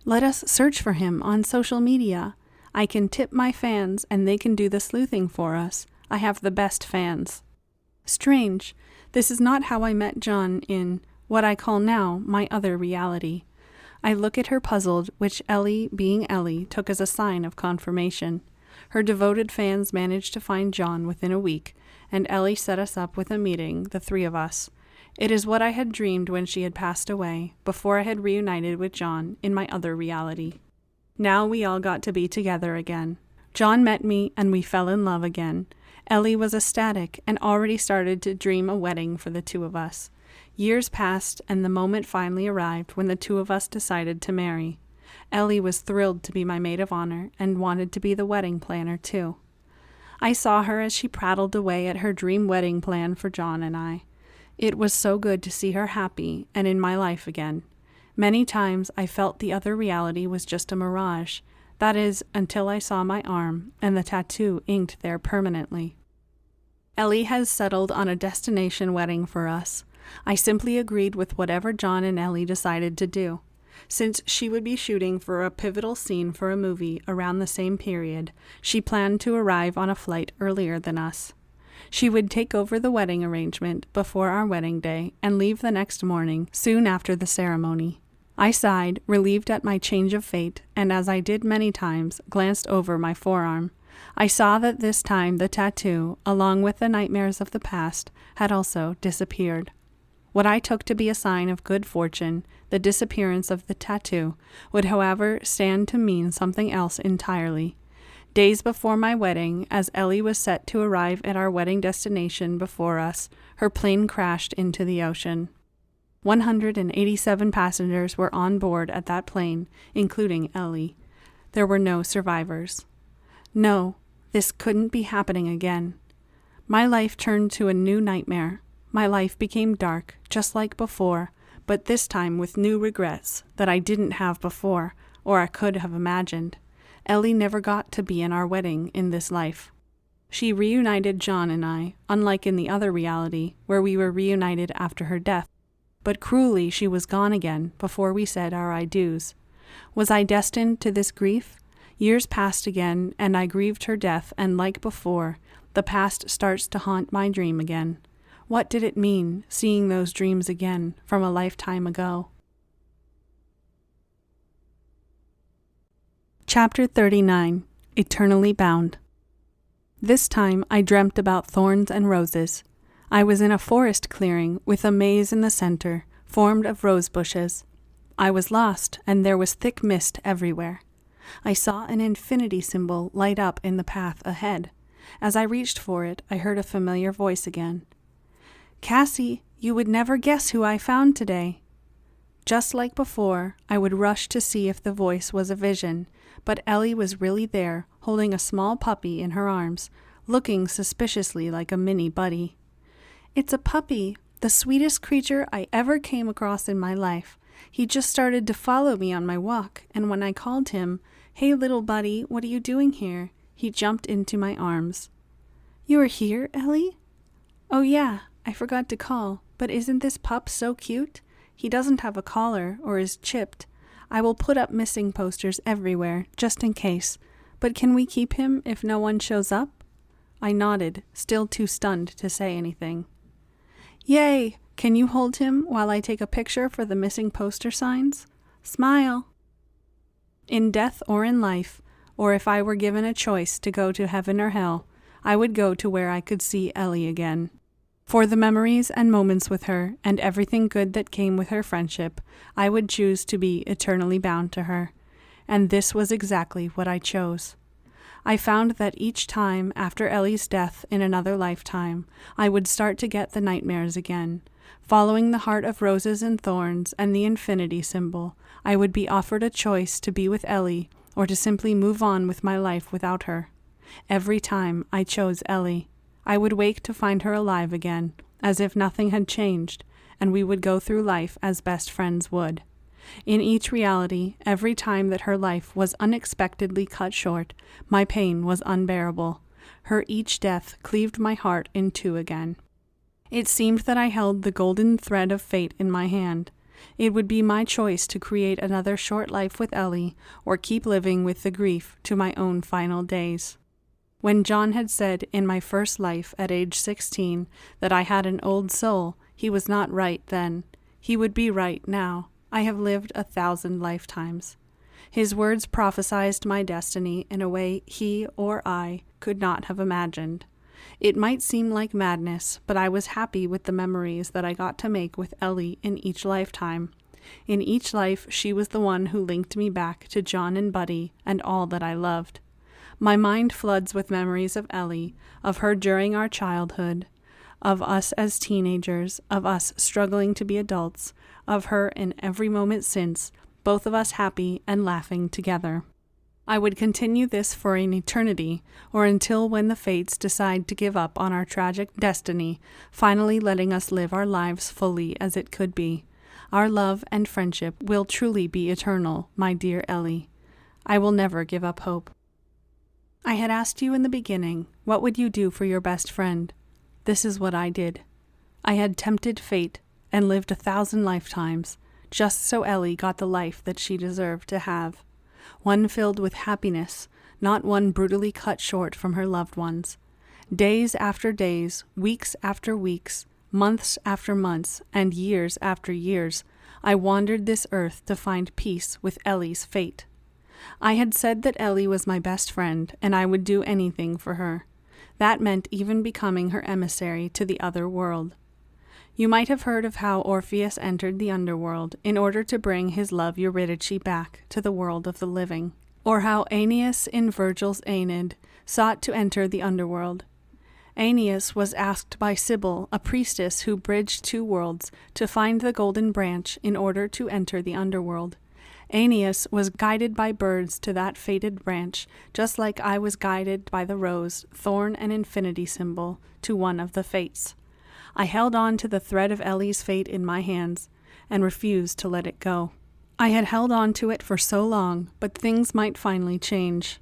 Let us search for him on social media. I can tip my fans and they can do the sleuthing for us. I have the best fans. Strange. This is not how I met John in what I call now my other reality. I look at her puzzled, which Ellie, being Ellie, took as a sign of confirmation. Her devoted fans managed to find John within a week, and Ellie set us up with a meeting, the three of us. It is what I had dreamed when she had passed away, before I had reunited with John in my other reality. Now we all got to be together again. John met me, and we fell in love again. Ellie was ecstatic and already started to dream a wedding for the two of us. Years passed, and the moment finally arrived when the two of us decided to marry. Ellie was thrilled to be my maid of honor and wanted to be the wedding planner, too. I saw her as she prattled away at her dream wedding plan for John and I. It was so good to see her happy and in my life again. Many times I felt the other reality was just a mirage. That is, until I saw my arm and the tattoo inked there permanently. Ellie has settled on a destination wedding for us. I simply agreed with whatever John and Ellie decided to do. Since she would be shooting for a pivotal scene for a movie around the same period, she planned to arrive on a flight earlier than us. She would take over the wedding arrangement before our wedding day and leave the next morning, soon after the ceremony. I sighed, relieved at my change of fate, and as I did many times, glanced over my forearm. I saw that this time the tattoo, along with the nightmares of the past, had also disappeared. What I took to be a sign of good fortune, the disappearance of the tattoo, would however stand to mean something else entirely. Days before my wedding, as Ellie was set to arrive at our wedding destination before us, her plane crashed into the ocean. 187 passengers were on board at that plane, including Ellie. There were no survivors. No, this couldn't be happening again. My life turned to a new nightmare. My life became dark, just like before, but this time with new regrets that I didn't have before, or I could have imagined. Ellie never got to be in our wedding in this life. She reunited John and I, unlike in the other reality, where we were reunited after her death. But cruelly she was gone again before we said our I do's. Was I destined to this grief? Years passed again, and I grieved her death, and like before, the past starts to haunt my dream again. What did it mean, seeing those dreams again from a lifetime ago? Chapter 39. Eternally Bound. This time I dreamt about thorns and roses. I was in a forest clearing with a maze in the center, formed of rose bushes. I was lost, and there was thick mist everywhere. I saw an infinity symbol light up in the path ahead. As I reached for it, I heard a familiar voice again. "Cassie, you would never guess who I found today." Just like before, I would rush to see if the voice was a vision, but Ellie was really there, holding a small puppy in her arms, looking suspiciously like a mini buddy. "It's a puppy, the sweetest creature I ever came across in my life. He just started to follow me on my walk, and when I called him, 'Hey little buddy, what are you doing here?' he jumped into my arms." "You are here, Ellie?" "Oh yeah, I forgot to call, but isn't this pup so cute? He doesn't have a collar or is chipped. I will put up missing posters everywhere, just in case. But can we keep him if no one shows up?" I nodded, still too stunned to say anything. "Yay! Can you hold him while I take a picture for the missing poster signs? Smile." In death or in life, or if I were given a choice to go to heaven or hell, I would go to where I could see Ellie again. For the memories and moments with her, and everything good that came with her friendship, I would choose to be eternally bound to her. And this was exactly what I chose. I found that each time after Ellie's death in another lifetime, I would start to get the nightmares again. Following the heart of roses and thorns and the infinity symbol, I would be offered a choice to be with Ellie or to simply move on with my life without her. Every time I chose Ellie. I would wake to find her alive again, as if nothing had changed, and we would go through life as best friends would. In each reality, every time that her life was unexpectedly cut short, my pain was unbearable. Her each death cleaved my heart in two again. It seemed that I held the golden thread of fate in my hand. It would be my choice to create another short life with Ellie, or keep living with the grief to my own final days. When John had said in my first life at age 16 that I had an old soul, he was not right then. He would be right now. I have lived 1,000 lifetimes. His words prophesied my destiny in a way he or I could not have imagined. It might seem like madness, but I was happy with the memories that I got to make with Ellie in each lifetime. In each life, she was the one who linked me back to John and Buddy and all that I loved. My mind floods with memories of Ellie, of her during our childhood, of us as teenagers, of us struggling to be adults, of her in every moment since, both of us happy and laughing together. I would continue this for an eternity, or until when the fates decide to give up on our tragic destiny, finally letting us live our lives fully as it could be. Our love and friendship will truly be eternal, my dear Ellie. I will never give up hope. I had asked you in the beginning, what would you do for your best friend? This is what I did. I had tempted fate and lived 1,000 lifetimes, just so Ellie got the life that she deserved to have. One filled with happiness, not one brutally cut short from her loved ones. Days after days, weeks after weeks, months after months, and years after years, I wandered this earth to find peace with Ellie's fate. I had said that Ellie was my best friend, and I would do anything for her. That meant even becoming her emissary to the other world. You might have heard of how Orpheus entered the underworld in order to bring his love Eurydice back to the world of the living, or how Aeneas in Virgil's Aeneid sought to enter the underworld. Aeneas was asked by Sibyl, a priestess who bridged two worlds, to find the golden branch in order to enter the underworld. Aeneas was guided by birds to that fated branch, just like I was guided by the rose, thorn, and infinity symbol to one of the fates. I held on to the thread of Ellie's fate in my hands and refused to let it go. I had held on to it for so long, but things might finally change.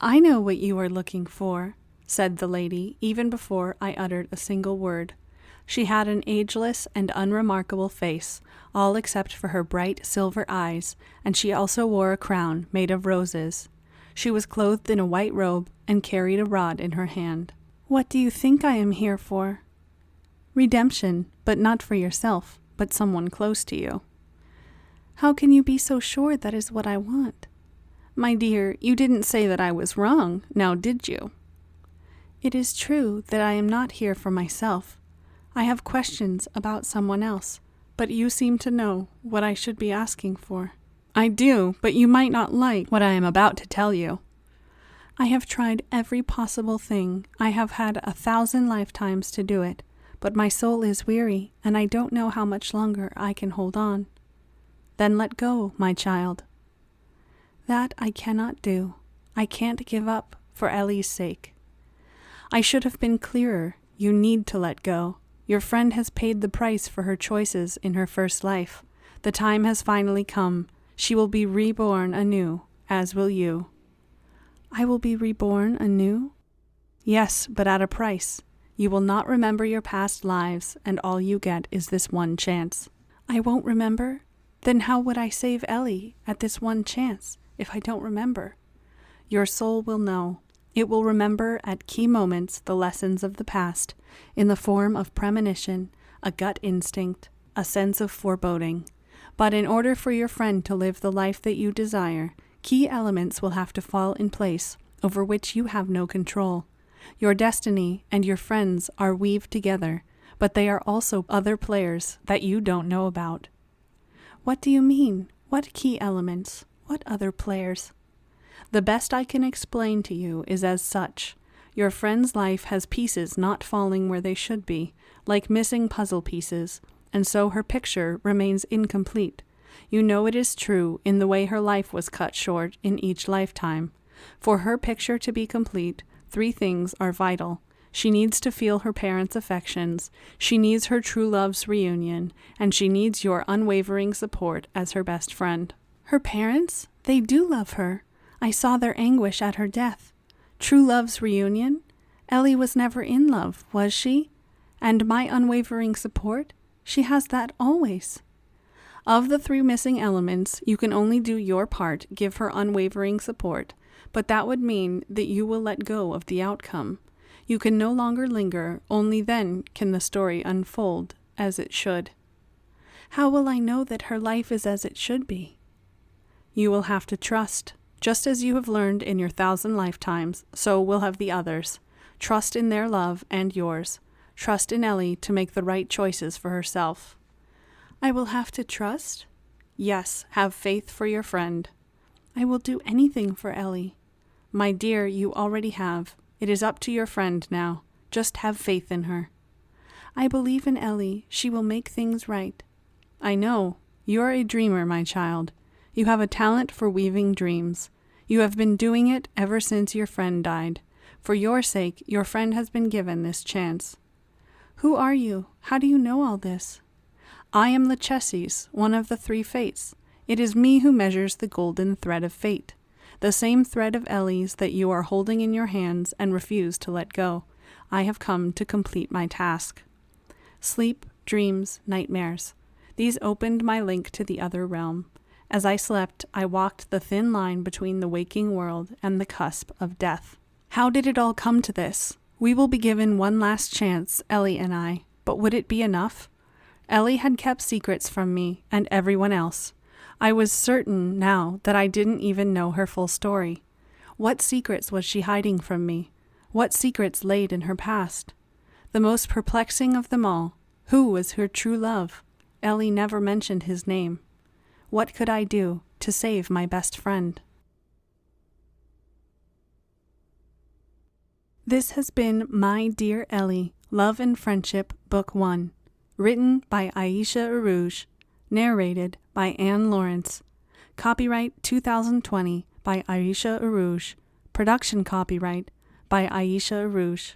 "I know what you are looking for," said the lady, even before I uttered a single word. She had an ageless and unremarkable face, all except for her bright silver eyes, and she also wore a crown made of roses. She was clothed in a white robe and carried a rod in her hand. "What do you think I am here for?" "Redemption, but not for yourself, but someone close to you." "How can you be so sure that is what I want?" "My dear, you didn't say that I was wrong, now did you?" "It is true that I am not here for myself. I have questions about someone else, but you seem to know what I should be asking for." "I do, but you might not like what I am about to tell you." "I have tried every possible thing. I have had 1,000 lifetimes to do it, but my soul is weary, and I don't know how much longer I can hold on." "Then let go, my child." "That I cannot do. I can't give up for Ellie's sake." "I should have been clearer. You need to let go. Your friend has paid the price for her choices in her first life. The time has finally come. She will be reborn anew, as will you." "I will be reborn anew?" "Yes, but at a price. You will not remember your past lives, and all you get is this one chance." "I won't remember? Then how would I save Ellie at this one chance, if I don't remember?" "Your soul will know. It will remember at key moments the lessons of the past, in the form of premonition, a gut instinct, a sense of foreboding. But in order for your friend to live the life that you desire, key elements will have to fall in place over which you have no control. Your destiny and your friends are weaved together, but they are also other players that you don't know about." "What do you mean? What key elements? What other players?" "The best I can explain to you is as such. Your friend's life has pieces not falling where they should be, like missing puzzle pieces, and so her picture remains incomplete. You know it is true in the way her life was cut short in each lifetime. For her picture to be complete, 3 things are vital. She needs to feel her parents' affections, she needs her true love's reunion, and she needs your unwavering support as her best friend." "Her parents? They do love her. I saw their anguish at her death. True love's reunion? Ellie was never in love, was she? And my unwavering support? She has that always." "Of the 3 missing elements, you can only do your part, give her unwavering support, but that would mean that you will let go of the outcome. You can no longer linger, only then can the story unfold as it should." "How will I know that her life is as it should be?" "You will have to trust. Just as you have learned in your 1,000 lifetimes, so will have the others. Trust in their love and yours. Trust in Ellie to make the right choices for herself." "I will have to trust?" "Yes, have faith for your friend." "I will do anything for Ellie." "My dear, you already have. It is up to your friend now. Just have faith in her." "I believe in Ellie. She will make things right." "I know. You are a dreamer, my child. You have a talent for weaving dreams. You have been doing it ever since your friend died. For your sake, your friend has been given this chance." "Who are you? How do you know all this?" "I am Lachesis, one of the 3 fates. It is me who measures the golden thread of fate, the same thread of Ellie's that you are holding in your hands and refuse to let go. I have come to complete my task." Sleep, dreams, nightmares. These opened my link to the other realm. As I slept, I walked the thin line between the waking world and the cusp of death. How did it all come to this? We will be given one last chance, Ellie and I, but would it be enough? Ellie had kept secrets from me and everyone else. I was certain now that I didn't even know her full story. What secrets was she hiding from me? What secrets laid in her past? The most perplexing of them all, who was her true love? Ellie never mentioned his name. What could I do to save my best friend? This has been My Dear Ellie, Love and Friendship, Book 1, written by Aisha Urooj, narrated by Lorence. Copyright 2020 by Aisha Urooj. Production copyright by Aisha Urooj.